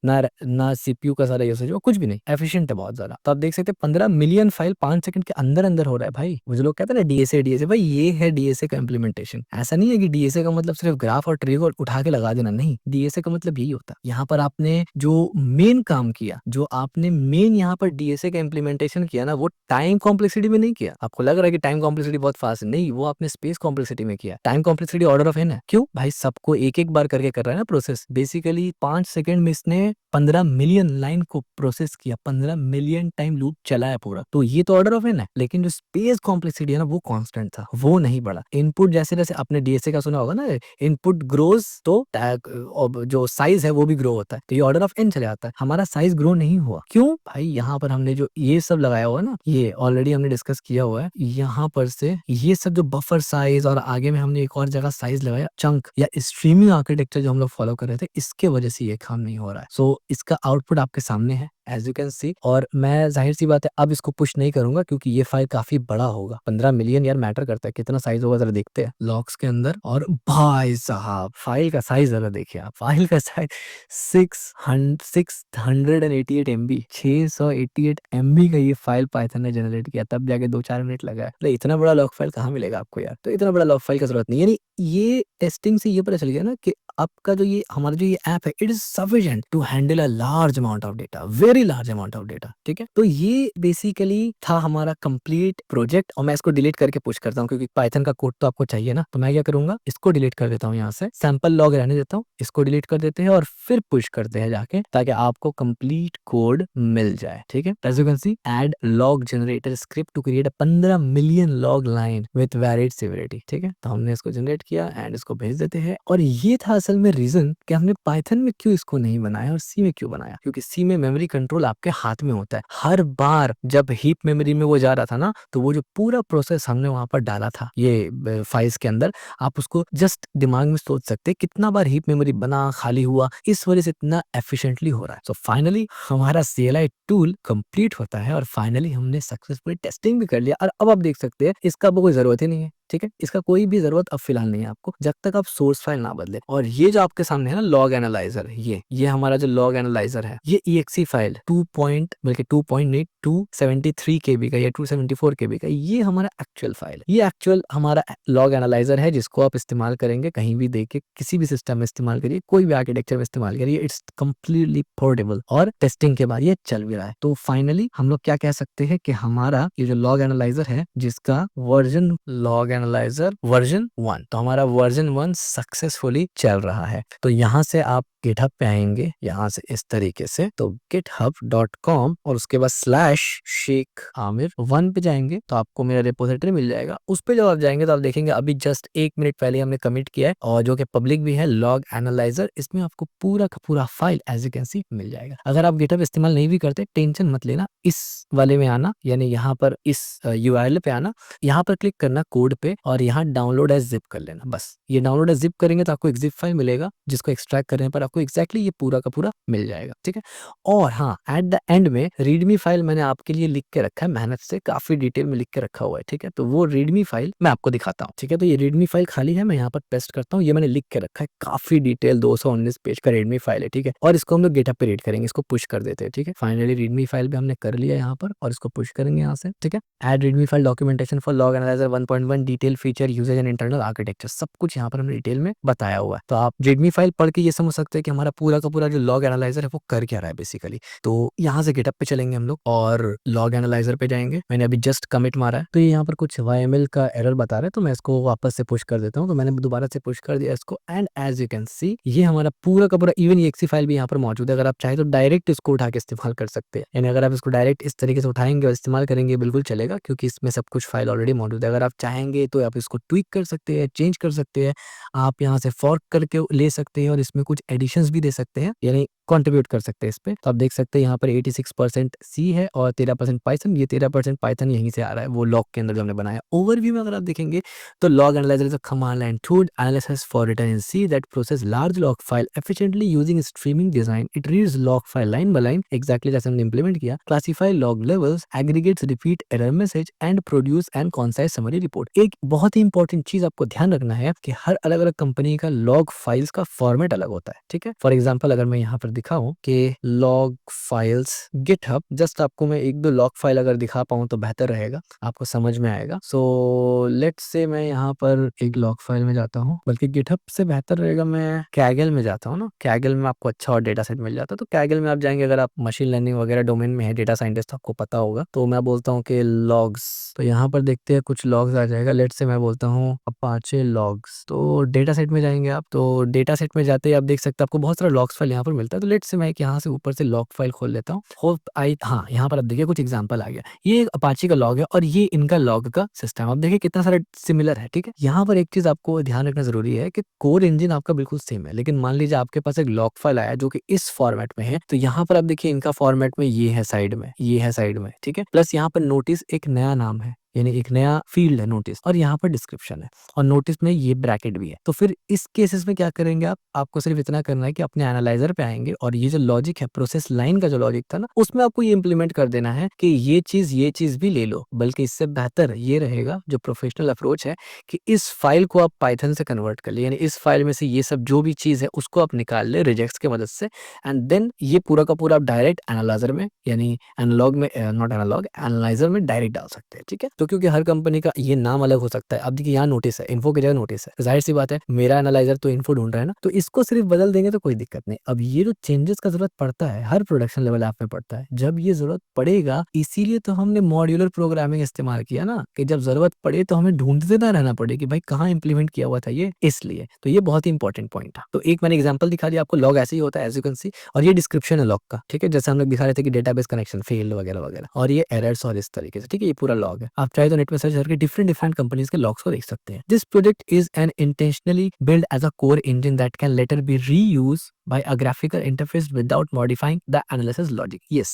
ना सीपीयू का सारा यूसेज हो, कुछ भी नहीं, एफिशिएंट है बहुत ज्यादा। तो आप देख सकते हैं 15 मिलियन फाइल 5 सेकंड के अंदर अंदर हो रहा है भाई। मुझे लोग कहते हैं ना डीएसए भाई, ये है डीएसए का इम्प्लीमेंटेशन। ऐसा नहीं है कि डीएसए का मतलब सिर्फ ग्राफ और ट्री को उठा के लगा देना, नहीं, डीएसए का मतलब यही होता है। यहाँ पर आपने जो मेन काम किया, जो आपने मेन यहाँ पर डीएसए का इम्प्लीमेंटेशन किया ना, वो टाइम कॉम्प्लेक्सिटी में नहीं किया। आपको लग रहा है कि टाइम कॉम्प्लेक्सिटी बहुत फास्ट है, नहीं, वो आपने स्पेस कॉम्प्लेक्सिटी में किया। Time complexity order of N है, क्यों भाई, सबको एक एक बार करके कर रहा है ना प्रोसेस। बेसिकली 5 सेकंड में इसने 15 मिलियन लाइन को प्रोसेस किया, 15 मिलियन टाइम लूप चलाया पूरा। तो ये तो ऑर्डर ऑफ एन है, लेकिन जो स्पेस कॉम्प्लेक्सिटी है ना वो कांस्टेंट था, वो नहीं बढ़ा। इनपुट जैसे-जैसे आपने डीएसए का सुना होगा ना, इनपुट ग्रोज तो अब जो साइज है वो भी ग्रो होता है। तो ये ऑर्डर ऑफ एन चले आता है। हमारा साइज ग्रो नहीं हुआ। क्यों? भाई यहाँ पर हमने जो ये सब लगाया हुआ है ना, ये ऑलरेडी हमने डिस्कस किया हुआ है। यहाँ पर से ये सब जो बफर साइज और आगे में हमने एक और जगह साइज लगाया, चंक या स्ट्रीमिंग आर्किटेक्चर जो हम लोग फॉलो कर रहे थे, इसके वजह से ये काम नहीं हो रहा है। सो इसका आउटपुट आपके सामने है एज यू कैन सी। और मैं जाहिर सी बात है अब इसको पुश नहीं करूंगा क्योंकि ये फाइल काफी बड़ा होगा। 15 मिलियन यार मैटर करता है, कितना साइज होगा जरा देखते हैं लॉग्स के अंदर। और भाई साहब फाइल का साइज जरा देखिए आप, फाइल का साइज 688 MB, 688 MB का ये फाइल पाइथन ने जनरेट किया, तब जाके 2-4 मिनट लगा है। तो इतना बड़ा लॉग फाइल कहाँ मिलेगा आपको यार? तो इतना बड़ा लॉग फाइल का जरूरत नहीं है। यानी ये टेस्टिंग से ये पता चल गया ना कि आपका जो ये हमारा जो ये ऐप है, it is sufficient to handle a large amount of data, very large amount of data. ठीक है, तो ये बेसिकली था हमारा कंप्लीट प्रोजेक्ट। और मैं इसको डिलीट करके पुश करता हूँ क्योंकि पाइथन का कोड तो आपको चाहिए ना। तो मैं क्या करूंगा, इसको डिलीट कर देता हूँ, यहाँ से सैंपल लॉग रहने देता हूँ, इसको डिलीट कर देते हैं और फिर पुश करते हैं जाके, ताकि आपको कंप्लीट कोड मिल जाए। ठीक है, as you can see add log generator script to create 15 million log line with varied severity. ठीक है, तो हमने इसको जनरेट किया एंड इसको भेज देते हैं। और ये था असल में रीजन कि हमने पाइथन में क्यों इसको नहीं बनाया और सी में क्यों बनाया, क्योंकि सी में मेमोरी कंट्रोल आपके हाथ में होता है। हर बार जब हीप मेमोरी में वो जा रहा था ना, तो वो जो पूरा प्रोसेस हमने वहां पर डाला था ये फाइल्स के अंदर, आप उसको जस्ट दिमाग में सोच सकते हैं कितना बार हीप मेमोरी बना खाली हुआ, इस वजह से इतना एफिशिएंटली हो रहा है। सो फाइनली हमारा CLI टूल कंप्लीट होता है और फाइनली हमने सक्सेसफुली टेस्टिंग भी कर लिया। और अब आप देख सकते हैं इसका अब कोई जरूरत ही नहीं है। ठीक है, इसका कोई भी जरूरत अब फिलहाल नहीं है आपको, जब तक आप सोर्स फाइल ना बदले। और ये जो आपके सामने है ना लॉग एनालाइजर, ये हमारा जो लॉग एनालाइजर है, ये exe फाइल 2 पॉइंट बल्कि 2.8 273 KB का या 274 KB का, ये हमारा एक्चुअल फाइल है। ये एक्चुअल हमारा लॉग एनालाइजर है जिसको आप इस्तेमाल करेंगे कहीं भी, देके किसी भी सिस्टम में इस्तेमाल करिए, कोई भी आर्किटेक्चर में इस्तेमाल करिए, इट्स कंप्लीटली पोर्टेबल और टेस्टिंग के बाद ये चल भी रहा है। तो फाइनली हम लोग क्या कह सकते हैं कि हमारा ये जो लॉग एनालाइजर है, जिसका वर्जन लॉग एनालाइजर वर्जन 1, तो हमारा वर्जन 1 सक्सेसफुली चल रहा है। तो यहाँ से आप गिटहब पे आएंगे, यहाँ से इस तरीके से, तो github.com और उसके बाद /शेख आमिर 1 पे जाएंगे तो आपको मेरा रिपोजिटरी मिल जाएगा। उस पे जब आप जाएंगे तो आप देखेंगे अभी जस्ट 1 मिनट पहले हमने कमिट किया है और जो कि पब्लिक भी है, लॉग एनालाइजर। इसमें आपको पूरा का पूरा file as you can see मिल जाएगा। अगर आप गिटहब इस्तेमाल नहीं भी करते, टेंशन मत लेना, इस वाले में आना, यानी यहाँ पर इस URL पे आना, यहाँ पर क्लिक करना कोड पे और यहाँ डाउनलोड एज जिप कर लेना। बस ये डाउनलोड एज जिप करेंगे तो आपको एक जिप फाइल मिलेगा, जिसको एक्सट्रैक्ट करने पर आपको एग्जैक्टली ये पूरा का पूरा मिल जाएगा। ठीक है, और हाँ, एट द एंड में रीडमी फाइल मैंने आपके लिए लिख के रखा है, मेहनत से काफी डिटेल में लिख के रखा हुआ है। ठीक है, तो वो रीडमी फाइल मैं आपको दिखाता हूँ। ठीक है, तो ये रीडमी फाइल खाली है, मैं यहाँ पर पेस्ट करता हूँ, ये मैंने लिख के रखा है, काफी डिटेल 219 पेज का रीडमी फाइल है। ठीक है, और इसको हम लोग गिटहब पे रीड करेंगे, इसको पुश कर देते हैं। ठीक है, फाइनली रीडमी फाइल भी हमने कर लिया यहाँ पर और इसको पुश करेंगे यहाँ से। ठीक है, add readme file documentation for log analyser 1.1 detail feature usage and internal architecture, सब कुछ यहाँ पर हमने डिटेल में बताया हुआ है। तो आप रीडमी फाइल पढ़ के ये समझ सकते हैं कि हमारा पूरा का पूरा जो लॉग एनालाइजर है वो कर क्या रहा है बेसिकली। तो यहाँ से गिटहब पे चलेंगे हम लोग और लॉग एनालाइजर पे जाएंगे। मैंने अभी जस्ट कमिट मारा है, तो ये यहाँ पर कुछ YML का एरर बता रहा है, तो मैं इसको वापस से पुश कर देता हूँ। तो मैंने दोबारा से पुश कर दिया इसको and as you can see ये हमारा पूरा का पूरा इवन exe फाइल भी यहाँ पर मौजूद है। अगर आप चाहे तो डायरेक्ट इसको उठा के इस्तेमाल कर सकते हैं, यानी अगर आप इसको डायरेक्ट इस तरीके से उठाएंगे और इस्तेमाल करेंगे बिल्कुल चलेगा, क्योंकि इसमें सब कुछ फाइल ऑलरेडी मौजूद है। अगर आप चाहेंगे तो आप इसको ट्वीक कर सकते हैं, चेंज कर सकते हैं, आप यहाँ से फॉर्क करके ले सकते हैं और इसमें कुछ एडिशंस भी दे सकते हैं, यानी कंट्रीब्यूट कर सकते हैं इस पे। तो आप देख सकते हैं यहाँ पर 86% सी है और 13% पाइथन। ये 13% पाइथन यहीं से आ रहा है, वो लॉग के अंदर जो हमने बनाया। ओवरव्यू में अगर आप देखेंगे तो log analyser is a command line tool analysis for return in see that process large log file efficiently using streaming design. It reads log file line by line, exactly जैसे हमने इंप्लीमेंट किया, classify log levels, aggregates repeat error message and produce and concise summary report. एक बहुत ही इंपॉर्टेंट चीज आपको ध्यान रखना है कि हर अलग अलग कंपनी का लॉग फाइल्स का फॉर्मेट अलग होता है। ठीक है, फॉर एग्जाम्पल अगर मैं यहाँ पर दिखाऊं कि लॉग फाइल्स गिटहब, जस्ट आपको मैं 1-2 लॉग फाइल अगर दिखा पाऊं तो बेहतर रहेगा, आपको समझ में आएगा। सो लेट्स से मैं यहाँ पर एक लॉग फाइल में जाता हूँ, बल्कि गिटहब से बेहतर रहेगा मैं कैगल में जाता हूँ ना। कैगल में आपको अच्छा और डेटा सेट मिल जाता है, तो कैगल में आप जाएंगे, अगर आप मशीन लर्निंग वगैरह डोमेन में है, डेटा साइंटिस्ट, आपको पता होगा। तो मैं बोलता हूँ कि लॉग्स, तो यहाँ पर देखते हैं कुछ लॉग्स आ जाएगा। लेट्स से मैं बोलता हूँ अपाचे लॉग्स, तो डेटा सेट में जाएंगे आप। तो डेटा सेट में जाते ही आप देख सकते हैं आपको बहुत सारा लॉग्स फाइल यहाँ पर मिलता है। तो लेट्स से मैं एक यहाँ से ऊपर से लॉग फाइल खोल लेता हूँ। होप आई हाँ, यहाँ पर अब देखिए कुछ एग्जांपल आ गया। ये एक अपाचे का लॉग है और ये इनका लॉग का सिस्टम। अब देखिए कितना सारा सिमिलर है, ठीक है? यहाँ पर एक चीज़ आपको ध्यान रखना ज़रूरी है कि कोर इंजन आपका बिल्कुल सेम है, लेकिन मान लीजिए आपके पास एक लॉग फाइल आया जो कि इस फॉर्मेट में है, तो यहाँ पर आप देखिए इनका फॉर्मेट में ये है साइड में, ये है साइड में, ठीक है? प्लस यहाँ पर नोटिस एक नया नाम है, यानी एक नया फील्ड है नोटिस, और यहाँ पर डिस्क्रिप्शन है और नोटिस में ये ब्रैकेट भी है। तो फिर इस केसेस में क्या करेंगे आप? आपको सिर्फ इतना करना है कि अपने एनालाइजर पे आएंगे और ये जो लॉजिक है, प्रोसेस लाइन का जो लॉजिक था ना, उसमें आपको ये इंप्लीमेंट कर देना है कि ये चीज भी ले लो। बल्कि इससे बेहतर ये रहेगा, जो प्रोफेशनल अप्रोच है, कि इस फाइल को आप पाइथन से कन्वर्ट कर ले, यानी इस फाइल में से ये सब जो भी चीज है उसको आप निकाल ले रिजेक्ट्स की मदद से, एंड देन ये पूरा का पूरा आप डायरेक्ट एनालाइजर में, यानी एनालॉग में, नॉट एनालॉग, एनालाइजर में डायरेक्ट डाल सकते हैं, ठीक है? तो क्योंकि हर कंपनी का ये नाम अलग हो सकता है। अब देखिए यहाँ नोटिस है, इन्फो की जगह नोटिस है, जाहिर सी बात है मेरा एनालाइजर तो इन्फो ढूंढ रहा है ना, तो इसको सिर्फ बदल देंगे तो कोई दिक्कत नहीं। अब ये जो चेंजेस का जरूरत पड़ता है हर प्रोडक्शन लेवल ऐप में पड़ता है, जब ये जरूरत पड़ेगा, इसीलिए तो हमने मॉड्यूलर प्रोग्रामिंग इस्तेमाल किया ना, कि जब जरूरत पड़े तो हमें ढूंढते ना रहना पड़े कि भाई कहाँ इंप्लीमेंट किया हुआ था ये, इसलिए तो ये बहुत ही इंपॉर्टेंट पॉइंट था। तो एक मैंने एग्जांपल दिखा दिया आपको, लॉग ऐसे ही होता है एज यू कैन सी, और ये डिस्क्रिप्शन है लॉग का, ठीक है? जैसे हम लोग दिखा रहे थे कि डेटाबेस कनेक्शन फेल्ड वगैरह वगैरह, और ये एरर्स और इस तरीके से, ठीक है? ये पूरा लॉग है। आप चाहे तो नेट में सर्च करके डिफरेंट डिफरेंट कंपनीज के लॉग्स को देख सकते हैं। This project is an intentionally build as a core engine that can later be reuse by a graphical interface without modifying the analysis logic. Yes,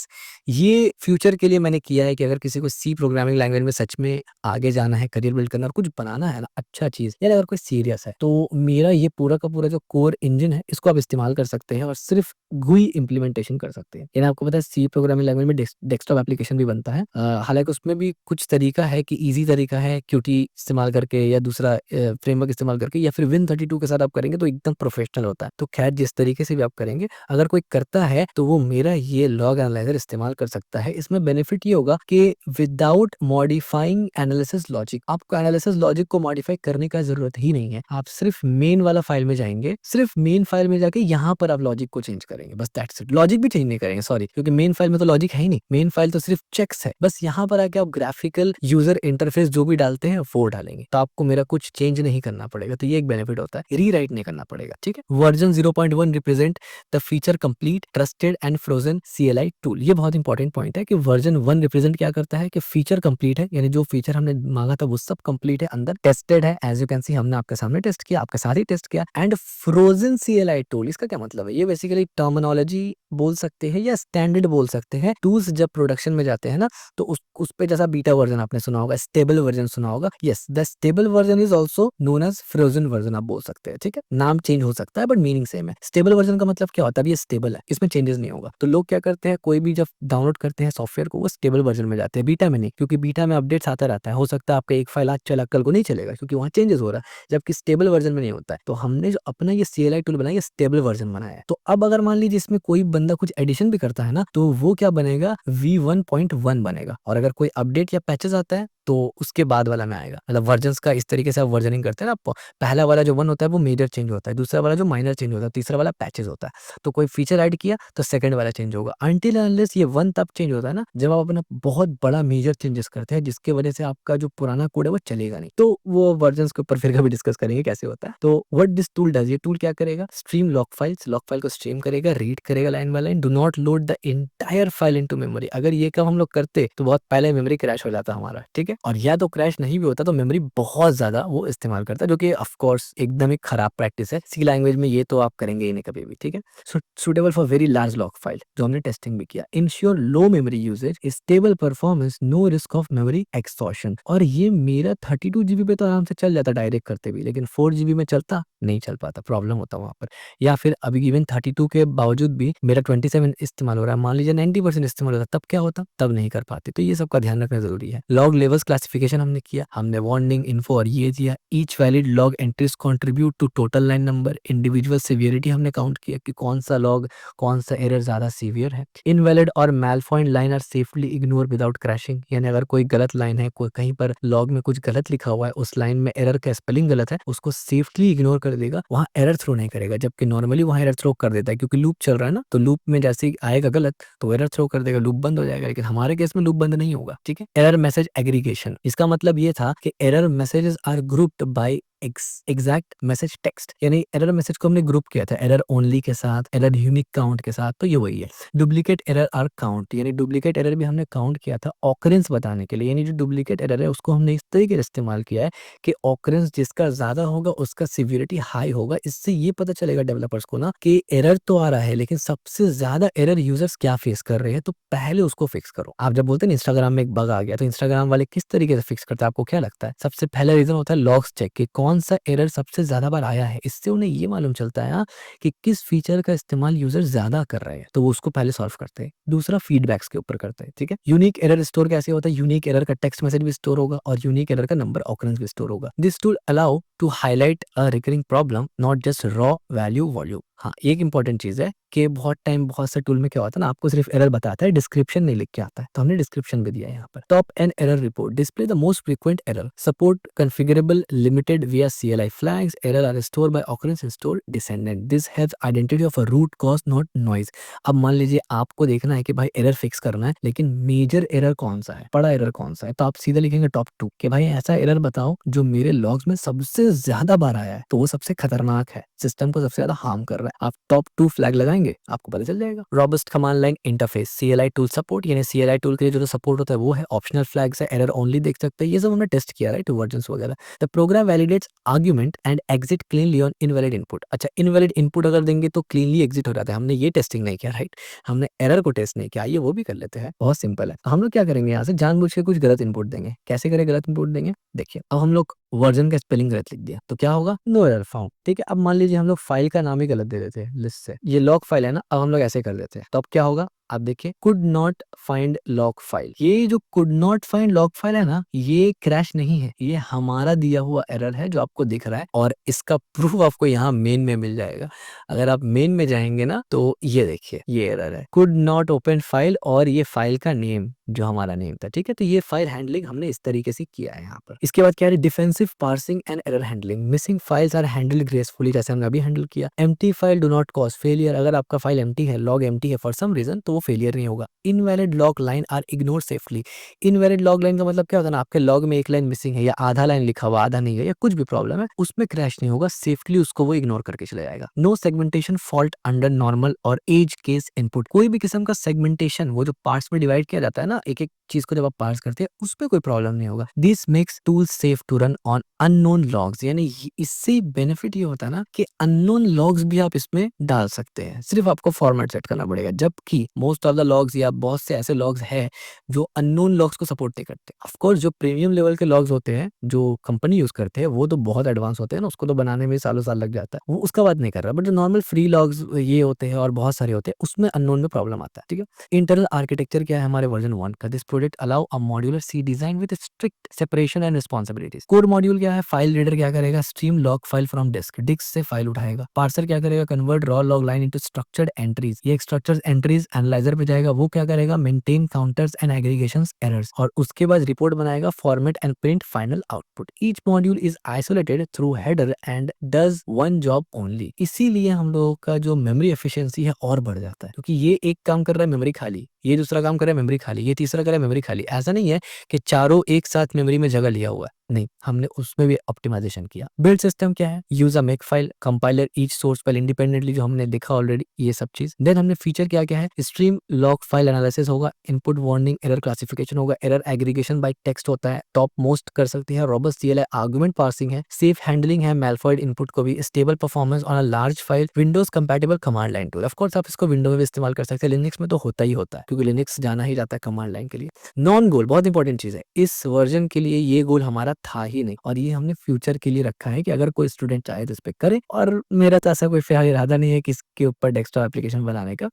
ये फ्यूचर के लिए मैंने किया है कि अगर किसी को सी प्रोग्रामिंग लैंग्वेज में सच में आगे जाना है, करियर बिल्ड करना और कुछ बनाना है ना, अच्छा चीज, यानी अगर कोई सीरियस है, तो मेरा ये पूरा का पूरा जो कोर इंजन है इसको आप इस्तेमाल कर सकते हैं और सिर्फ GUI इम्प्लीमेंटेशन कर सकते हैं। यानी आपको पता है सी प्रोग्रामिंग लैंग्वेज में डेस्कटॉप एप्लीकेशन भी बनता है। हालांकि उसमें भी कुछ तरीका है कि इजी तरीका है Qt इस्तेमाल करके या दूसरा फ्रेमवर्क इस्तेमाल करके, या फिर Win32 के साथ आप करेंगे तो एकदम प्रोफेशनल होता है। तो खैर जिस तरीके से भी आप करेंगे, अगर कोई करता है तो वो मेरा ये लॉग एनालाइजर इस्तेमाल कर सकता है। इसमें बेनिफिट ये होगा कि विदाउट मॉडिफाइंग एनालिसिस लॉजिक, आपको एनालिसिस लॉजिक को मॉडिफाई करने का जरूरत ही नहीं है। आप सिर्फ मेन वाला फाइल में जाएंगे, सिर्फ मेन फाइल में जाके यहाँ पर आप लॉजिक को चेंज करेंगे, बस दैट्स इट। लॉजिक भी चेंज नहीं करेंगे, सॉरी, क्योंकि मेन फाइल में तो लॉजिक है ही नहीं, मेन फाइल तो सिर्फ चेक्स है। बस यहाँ पर आके आप ग्राफिकल यूजर इंटरफेस जो भी डालते हैं वो डालेंगे, तो आपको मेरा कुछ चेंज नहीं करना पड़ेगा। तो ये एक बेनिफिट होता है, रीराइट नहीं करना पड़ेगा, ठीक है? Version 0.1 represent the feature complete trusted and frozen CLI tool. ये बहुत इंपॉर्टेंट पॉइंट है कि वर्जन 1 रिप्रेजेंट क्या करता है कि फीचर कंप्लीट है, यानी जो फीचर हमने मांगा था वो सब कंप्लीट है, अंदर टेस्टेड है, एज यू कैन सी हमने आपके सामने टेस्ट किया, आपके साथ ही टेस्ट किया, एंड फ्रोजन CLI टूल। इसका क्या मतलब है? ये बेसिकली टर्मिनोलॉजी बोल सकते हैं या स्टैंडर्ड बोल सकते हैं। टूल्स जब प्रोडक्शन में जाते हैं ना, तो उस पे जैसा बीटा वर्जन आपने सुना होगा, स्टेबल वर्जन सुना होगा, yes, the stable version is also known as frozen version आप बोल सकते हैं, ठीक है? नाम चेंज हो सकता है बट मीनिंग सेम है। स्टेबल वर्जन का मतलब क्या होता है? ये स्टेबल है, इसमें चेंजेस नहीं होगा। तो लोग क्या करते हैं, कोई भी जब डाउनलोड करते हैं सॉफ्टवेयर को, वो स्टेबल वर्जन में जाते हैं, बीटा में नहीं, क्योंकि बीटा में अपडेट्स आता रहता है। हो सकता है आपका एक फाइल आज चला कल को नहीं चलेगा, क्योंकि वहाँ चेंजेस हो रहा है, जबकि स्टेबल वर्जन में नहीं होता है। तो हमने जो अपना ये CLI टूल बनाया, ये स्टेबल वर्जन बनाया है। तो अब अगर मान लीजिए इसमें कोई बंदा कुछ एडिशन भी करता है ना, तो वो क्या बनेगा? V1.1 बनेगा, और अगर कोई अपडेट या पैचेस आता है तो उसके बाद वाला में आएगा। मतलब वर्जन्स का इस तरीके से आप वर्जनिंग करते हैं ना, पहला वाला जो 1 होता है वो मेजर चेंज होता है, दूसरा वाला जो माइनर चेंज होता है, तीसरा वाला पैचेस होता है। तो कोई फीचर ऐड किया तो सेकंड वाला चेंज होगा। अनटिल अनलेस ये 1 तब चेंज होता है ना, जब आप अपना बहुत बड़ा मेजर चेंजेस करते हैं, जिसके वजह से आपका जो पुराना कोड है वो चलेगा नहीं। तो वो वर्जन्स के ऊपर फिर कभी डिस्कस करेंगे कैसे होता है। तो व्हाट दिस टूल डज, ये टूल क्या करेगा? Stream log files, log file को स्ट्रीम करेगा, रीड करेगा line by line, do not load the entire file into memory. अगर ये काम हम लोग करते तो बहुत पहले मेमोरी क्रैश हो जाता हमारा, ठीक है? और या तो क्रैश नहीं भी होता तो मेमोरी बहुत ज्यादा वो इस्तेमाल करता है, जो कि ऑफ कोर्स एकदम ही खराब प्रैक्टिस है। सी लैंग्वेज में ये तो आप करेंगे ही नहीं कभी भी, ठीक है? Suitable for very large log file, जो हमने टेस्टिंग भी किया। Ensure low memory usage, stable performance, no risk of memory extortion. और ये मेरा 32 GB पे तो आराम से चल जाता डायरेक्ट करते भी, लेकिन 4 GB में चलता नहीं, चल पाता, प्रॉब्लम होता वहां पर। या फिर अभी इवन 32 के बावजूद भी मेरा 27 इस्तेमाल हो रहा है, मान लीजिए 90% इस्तेमाल होता, तब क्या होता? तब नहीं कर पाते। तो ये सब का ध्यान रखना जरूरी है। लॉग लेवल्स क्लासिफिकेशन हमने किया, हमने वार्निंग, इन्फो और ये दिया। Each valid log entries contribute to total line number. Individual severity हमने काउंट किया कि कौन सा लॉग, कौन सा एरर ज्यादा सीवियर है। इनवैलिड और malformed line are safely ignore without crashing, यानी अगर कोई गलत लाइन है, कोई कहीं पर लॉग में कुछ गलत लिखा हुआ है, उस लाइन में एरर का स्पेलिंग गलत है, उसको सेफली इग्नोर कर देगा, वहां एरर थ्रो नहीं करेगा। जबकि नॉर्मली वहां एरर थ्रो कर देता है, क्योंकि लूप चल रहा है ना, तो लूप में जैसे ही आएगा गलत तो एरर थ्रो कर देगा, लूप बंद हो जाएगा। लेकिन हमारे केस में लूप बंद नहीं होगा, ठीक है? एरर मैसेज एग्रीगेशन, इसका मतलब ये था कि error messages are grouped by exact message text, यानी एरर मैसेज को हमने ग्रुप किया था एरर ओनली के साथ, एरर यूनिक काउंट के साथ, तो ये वही है। डुप्लीकेट एरर आर काउंट, यानी डुप्लीकेट एरर भी हमने काउंट किया था ऑकरेंस बताने के लिए, यानी जो डुप्लीकेट एरर है उसको हमने इस तरीके से इस्तेमाल किया है कि ऑकरेंस जिसका ज्यादा होगा उसका सिवियरिटी हाई होगा। इससे ये पता चलेगा डेवलपर्स को ना कि एरर तो आ रहा है लेकिन सबसे ज्यादा एरर यूजर्स क्या फेस कर रहे हैं, तो पहले उसको फिक्स करो। आप जब बोलते हैं इंस्टाग्राम में एक बग आ गया, तो इंस्टाग्राम वाले किस तरीके से फिक्स करते हैं आपको क्या लगता है? सबसे पहला रीजन होता है लॉग्स चेक, कि कौन सा एरर सबसे ज्यादा बार आया है। इससे उन्हें ये मालूम चलता है कि किस फीचर का इस्तेमाल यूजर ज्यादा कर रहे हैं, तो वो उसको पहले सॉल्व करते हैं। दूसरा फीडबैक्स के ऊपर करते हैं, ठीक है। यूनिक एरर स्टोर कैसे होता है? यूनिक एरर का टेक्स्ट मैसेज भी स्टोर होगा और यूनिक एरर का नंबर ऑकरेंस भी स्टोर होगा। This tool allow to highlight a recurring problem, not just raw value volume. हाँ, एक इंपॉर्टेंट चीज है कि बहुत से टूल में क्या होता है ना, आपको सिर्फ एरर बताता है, डिस्क्रिप्शन नहीं लिख के आता है, तो हमने डिस्क्रिप्शन भी दिया है यहाँ पर। Top N error report display the most frequent error, support configurable limited via CLI flags, error are stored by occurrence and stored descendant, this helps identity of a root cause not noise। अब मान लीजिए आपको देखना है कि भाई एरर फिक्स करना है, लेकिन मेजर एरर कौन सा है, बड़ा एरर कौन सा है, तो आप सीधा लिखेंगे टॉप 2 कि भाई ऐसा एरर बताओ जो मेरे लॉग्स में सबसे ज्यादा बार आया है, तो वो सबसे खतरनाक है, सिस्टम को सबसे ज्यादा हार्म कर रहा है। आप टॉप 2 फ्लैग लगाएंगे, आपको पता चल जाएगा। Robust command line interface, CLI tool support, यानी CLI टूल के लिए जो सपोर्ट होता है वो है। ऑप्शनल फ्लैग्स है, एरर ओनली देख सकते हैं, ये सब हमने टेस्ट किया राइट, वर्जन्स वगैरह। The program validates argument and exit cleanly on invalid input. अच्छा, इनवैलिड इनपुट अगर देंगे तो क्लीनली एग्जिट हो जाता है, हमने ये टेस्टिंग नहीं किया राइट, हमने एरर को टेस्ट नहीं किया। आइए वो भी कर लेते हैं, बहुत सिंपल है। हम लोग क्या करेंगे, यहाँ से जानबूझ के कुछ गलत इनपुट देंगे। कैसे करें गलत इनपुट देंगे, देखिए अब हम लोग वर्जन का स्पेलिंग गलत लिख दिया तो क्या होगा, नो एरर फाउंड, ठीक है। अब मान लीजिए हम लोग फाइल का नाम ही गलत दे देते हैं लिस्ट से, ये लॉग फाइल है ना, अब हम लोग ऐसे कर देते हैं, तो अब क्या होगा, आप देखिए could not find log file. ये जो could not find log file है ना, ये क्रैश नहीं है, ये हमारा दिया हुआ एरर है जो आपको दिख रहा है, और इसका प्रूफ आपको यहाँ मेन में मिल जाएगा। अगर आप मेन में जाएंगे ना, तो ये देखिए ये एरर है, कुड नॉट ओपन फाइल, और ये फाइल का नेम जो हमारा नेम था, ठीक है। तो ये फाइल हैंडलिंग हमने इस तरीके से किया है यहाँ पर। इसके बाद क्या है, defensive parsing and error handling, missing files are handled gracefully, जैसे हमने अभी हैंडल किया। Empty file do not cause failure, अगर आपका फाइल एम्प्टी है, लॉग एम्प्टी है फॉर सम रीजन, तो वो फेलियर नहीं होगा। Invalid log line are ignore safely, invalid log line का मतलब क्या होता है ना, आपके लॉग में एक लाइन मिसिंग है या आधा लाइन लिखा हुआ आधा नहीं है या कुछ भी प्रॉब्लम है, उसमें क्रैश नहीं होगा, सेफली उसको वो इग्नोर करके चला जाएगा। No segmentation fault under normal और एज केस इनपुट, कोई भी किस्म का सेगमेंटेशन, वो जो पार्ट्स में डिवाइड किया जाता है ना एक एक चीज को, जब आप पार्स करते हैं उसमें कोई प्रॉब्लम नहीं होगा। This makes tool safe to run on unknown logs, यानी इससे बेनिफिट ये होता है ना कि अननोन लॉग्स भी आप इसमें डाल सकते हैं, सिर्फ आपको फॉर्मेट सेट करना पड़ेगा। जबकि मोस्ट ऑफ द लॉग्स या बहुत से ऐसे लॉग्स हैं जो अननोन लॉग्स को सपोर्ट नहीं करते। ऑफ कोर्स जो प्रीमियम लेवल के लॉग्स होते हैं जो कंपनी यूज करते हैं वो तो बहुत एडवांस होते हैं ना, उसको तो बनाने में सालों साल लग जाता है, वो उसका बात नहीं कर रहा। बट जो नॉर्मल फ्री लॉग्स ये होते हैं और बहुत सारे होते हैं, उसमें अननोन में प्रॉब्लम आता है, ठीक है। इंटरनल आर्किटेक्चर क्या है हमारे वर्जन 1 का, this project allow a modular C design with strict separation and responsibilities. Core module क्या है, फाइल रीडर क्या करेगा, stream log file from disk से फाइल उठाएगा। पार्सर क्या करेगा, convert raw log line into structured entries, ये स्ट्रक्चर्ड एंट्रीज एनालाइजर पे जाएगा, वो क्या करेगा, maintain counters and aggregations errors, और उसके बाद रिपोर्ट बनाएगा, format and print final output. Each module is isolated through header and does one job only. इसीलिए हम लोगों का जो मेमोरी एफिशिएंसी है और बढ़ जाता है, क्योंकि ये एक काम कर रहा है मेमोरी खाली, ये दूसरा काम कर रहा है मेमोरी खाली, ये तीसरा कर रहा है मेमोरी खाली। ऐसा नहीं है कि चारों एक साथ मेमोरी में जगह लिया हुआ है, नहीं, हमने उसमें भी ऑप्टिमाइजेशन किया। बिल्ड सिस्टम क्या है, use a make file, compiler each source file independently, जो हमने देखा ऑलरेडी ये सब चीज। देन हमने फीचर क्या क्या है, स्ट्रीम लॉग फाइल एनालिसिस होगा, इनपुट वार्निंग एरर क्लासिफिकेशन होगा, एरर एग्रीगेशन बाय टेक्स्ट होता है, टॉप मोस्ट कर सकते हैं, रॉबस्ट CLI आर्गुमेंट पार्सिंग है, सेफ हैंडलिंग है मैलफॉइड इनपुट को भी, stable performance on a large file, Windows compatible command line tool. Of course आप इसको विंडो में भी इस्तेमाल कर सकते हैं, लिनक्स में तो होता ही होता है क्योंकि लिनक्स जाना ही जाता है कमांड लाइन के लिए। नॉन गोल बहुत इंपॉर्टेंट चीज है, इस वर्जन के लिए ये गोल हमारा था ही नहीं, और ये हमने फ्यूचर के लिए रखा है कि अगर कोई स्टूडेंट चाहे तो इस पे करे, और मेरा तो ऐसा कोई फिलहाल इरादा नहीं है कि इसके ऊपर डेस्कटॉप एप्लीकेशन बनाने का।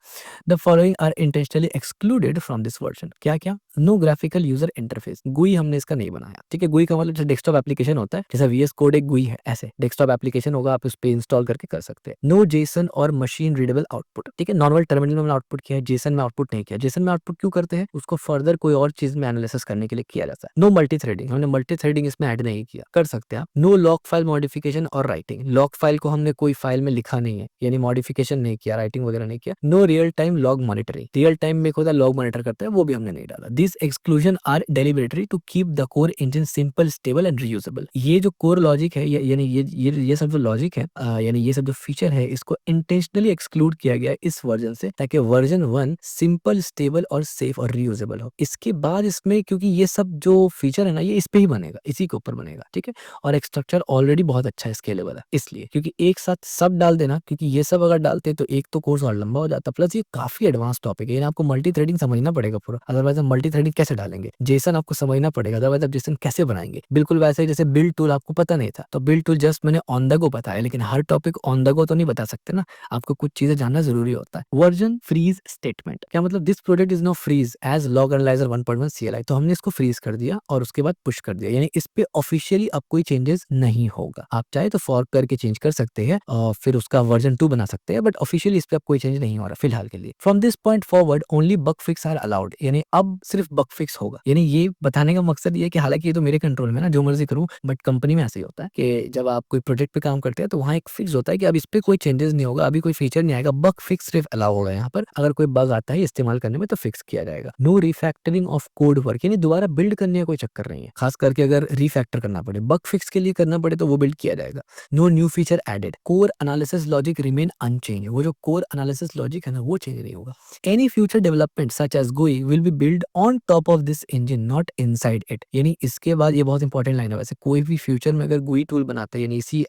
The following are intentionally excluded from this version, क्या क्या, no graphical user interface, GUI हमने इसका नहीं बनाया, ठीक है। GUI का मतलब जैसे डेस्कटॉप एप्लीकेशन होता है, जैसा VS कोड एक GUI है, ऐसे डेस्कटॉप एप्लीकेशन होगा, आप उस पे इंस्टॉल करके कर सकते हैं। नो जेसन और मशीन रीडेबल आउटपुट, ठीक है। नॉर्मल टर्मिनल में हमने आउटपुट किया है, जेसन में आउटपुट नहीं किया। जेसन में आउटपुट क्यों करते हैं, उसको फर्दर कोई और चीज में एनालिसिस करने के लिए किया जाता है। नो मल्टी थ्रेडिंग, हमने मल्टी थ्रेडिंग इसमें ऐड नहीं किया, कर सकते हैं आप। नो लॉग फाइल मॉडिफिकेशन और राइटिंग, लॉग फाइल को हमने कोई फाइल में लिखा नहीं है, यानी मॉडिफिकेशन नहीं किया, राइटिंग वगैरह नहीं किया। No real time log monitoring, real time में एक होता है लॉग मॉनिटर करते हैं, वो भी हमने नहीं डाला। This exclusion are deliberately to keep the core engine simple, stable and reusable. ये जो कोर लॉजिक है, यानी ये सब जो लॉजिक है, यानी ये सब जो फीचर है, इसको इंटेंशनली एक्सक्लूड किया गया है इस वर्जन से, ताकि वर्जन 1 सिंपल, स्टेबल और सेफ और रीयूजेबल हो। इसके बाद इसमें, क्योंकि ये सब जो फीचर है ना, ये इस पे ही बनेगा, इसी के ऊपर बनेगा, ठीक है। और एक स्ट्रक्चर ऑलरेडी बहुत अच्छा है, स्केलेबल है, इसलिए। क्योंकि एक साथ सब डाल देना, क्योंकि ये सब अगर डालते तो एक तो कोर्स और लंबा हो जाता, प्लस ये काफी एडवांस टॉपिक है, आपको मल्टी थ्रेडिंग समझना पड़ेगा पूरा, अदरवाइज हम मल्टी थ्रेडिंग कैसे डालेंगे। जेसन आपको समझना पड़ेगा, अदरवाइज आप जेसन कैसे बनाएंगे। बिल्कुल वैसे ही जैसे बिल्ड टूल आपको पता नहीं था, तो बिल्ड टूल जस्ट मैंने ऑन द गो बताया, लेकिन हर टॉपिक ऑन द गो तो नहीं बता सकते ना, आपको कुछ चीजें जानना जरूरी होता है। वर्जन फ्रीज स्टेटमेंट, क्या मतलब, this project is no freeze as log analyser 1.1 CLI, तो हमने इसको फ्रीज कर दिया और उसके बाद पुश कर दिया, यानी इस पे ऑफिशियली अब कोई चेंजेस नहीं होगा। आप चाहे तो फॉर्क करके चेंज कर सकते हैं और फिर उसका वर्जन 2 बना सकते हैं, बट ऑफिशियली इस पे अब कोई चेंज नहीं हो रहा फिलहाल के लिए। From this point forward only bug fix are allowed, यानी अब सिर्फ बग फिक्स होगा। यानी ये बताने का मकसद ये है कि हालांकि ये तो मेरे कंट्रोल में ना, जो मर्जी करूं, बट कंपनी में ऐसे ही होता है कि जब आप कोई प्रोजेक्ट पे काम करते हैं तो वहाँ एक फिक्स होता है कि अब इस पे कोई चेंजेस नहीं होगा, अभी कोई फीचर नहीं आएगा, बग फिक्स सिर्फ अलाउ होगा यहाँ पर। अगर कोई बग आता है इस्तेमाल करने में तो फिक्स किया जाएगा। No refactoring of code work, यानी दोबारा बिल्ड करने का कोई चक्कर नहीं है, खास करके अगर रिफैक्टर करना पड़े, बग फिक्स के लिए करना पड़े तो वो बिल्ड किया जाएगा। No new feature added, core analysis logic remain unchanged, वो जो कोर एनालिसिस लॉजिक है ना, वो चेंज नहीं होगा। Any future development such as GUI will be build on top of this engine, not inside it. यानी इसके बाद, ये बहुत इंपॉर्टेंट लाइन है वैसे, कोई भी फ्यूचर में अगर GUI टूल बनाते हैं, यानी इसी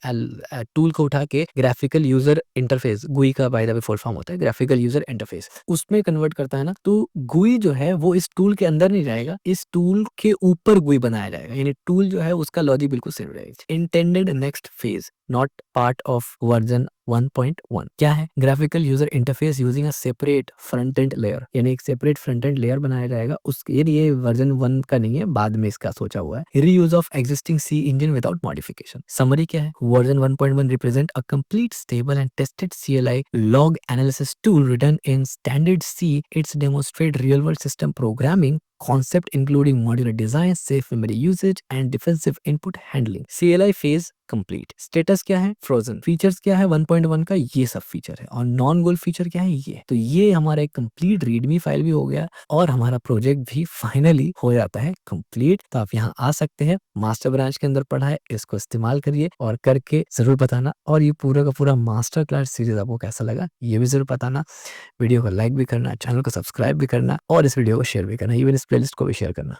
टूल को उठा के ग्राफिकल यूजर इंटरफेस, GUI का by the way full form होता है ग्राफिकल यूजर इंटरफेस, उसमें कन्वर्ट करता है ना, तो GUI जो है वो इस टूल के अंदर नहीं जाएगा, इस टूल के ऊपर GUI बनाया जाएगा, यानी टूल जो है उसका लॉजिक बिल्कुल सेम रहेगा। Intended next phase not part of version 1.1 क्या है, graphical user interface using a separate front end layer, यानी एक सेपरेट फ्रंट एंड लेयर बनाया जाएगा, उसके लिए वर्जन 1 का नहीं है, बाद में इसका सोचा हुआ है। Reuse of existing C engine without modification. Summary क्या है, version 1.1 represent a complete stable and tested CLI log analysis tool written in standard C. It's demonstrate real world system programming concept including modular design, safe memory usage and defensive input handling. CLI phase complete. Status क्या है, फ्रोजन। फीचर्स क्या है 1.1 का, ये सब फीचर है। और नॉन गोल फीचर क्या है, ये। तो ये हमारा एक कंप्लीट रीडमी फाइल भी हो गया और हमारा प्रोजेक्ट भी फाइनली हो जाता है कंप्लीट। तो आप यहाँ आ सकते हैं, मास्टर ब्रांच के अंदर पढ़ा है, इसको इस्तेमाल करिए और करके जरूर बताना। और ये पूरा का पूरा मास्टर क्लास सीरीज आपको कैसा लगा ये भी जरूर बताना। वीडियो को लाइक भी करना, चैनल को सब्सक्राइब भी करना और इस वीडियो को शेयर भी करना, इवन इस प्लेलिस्ट को भी शेयर करना।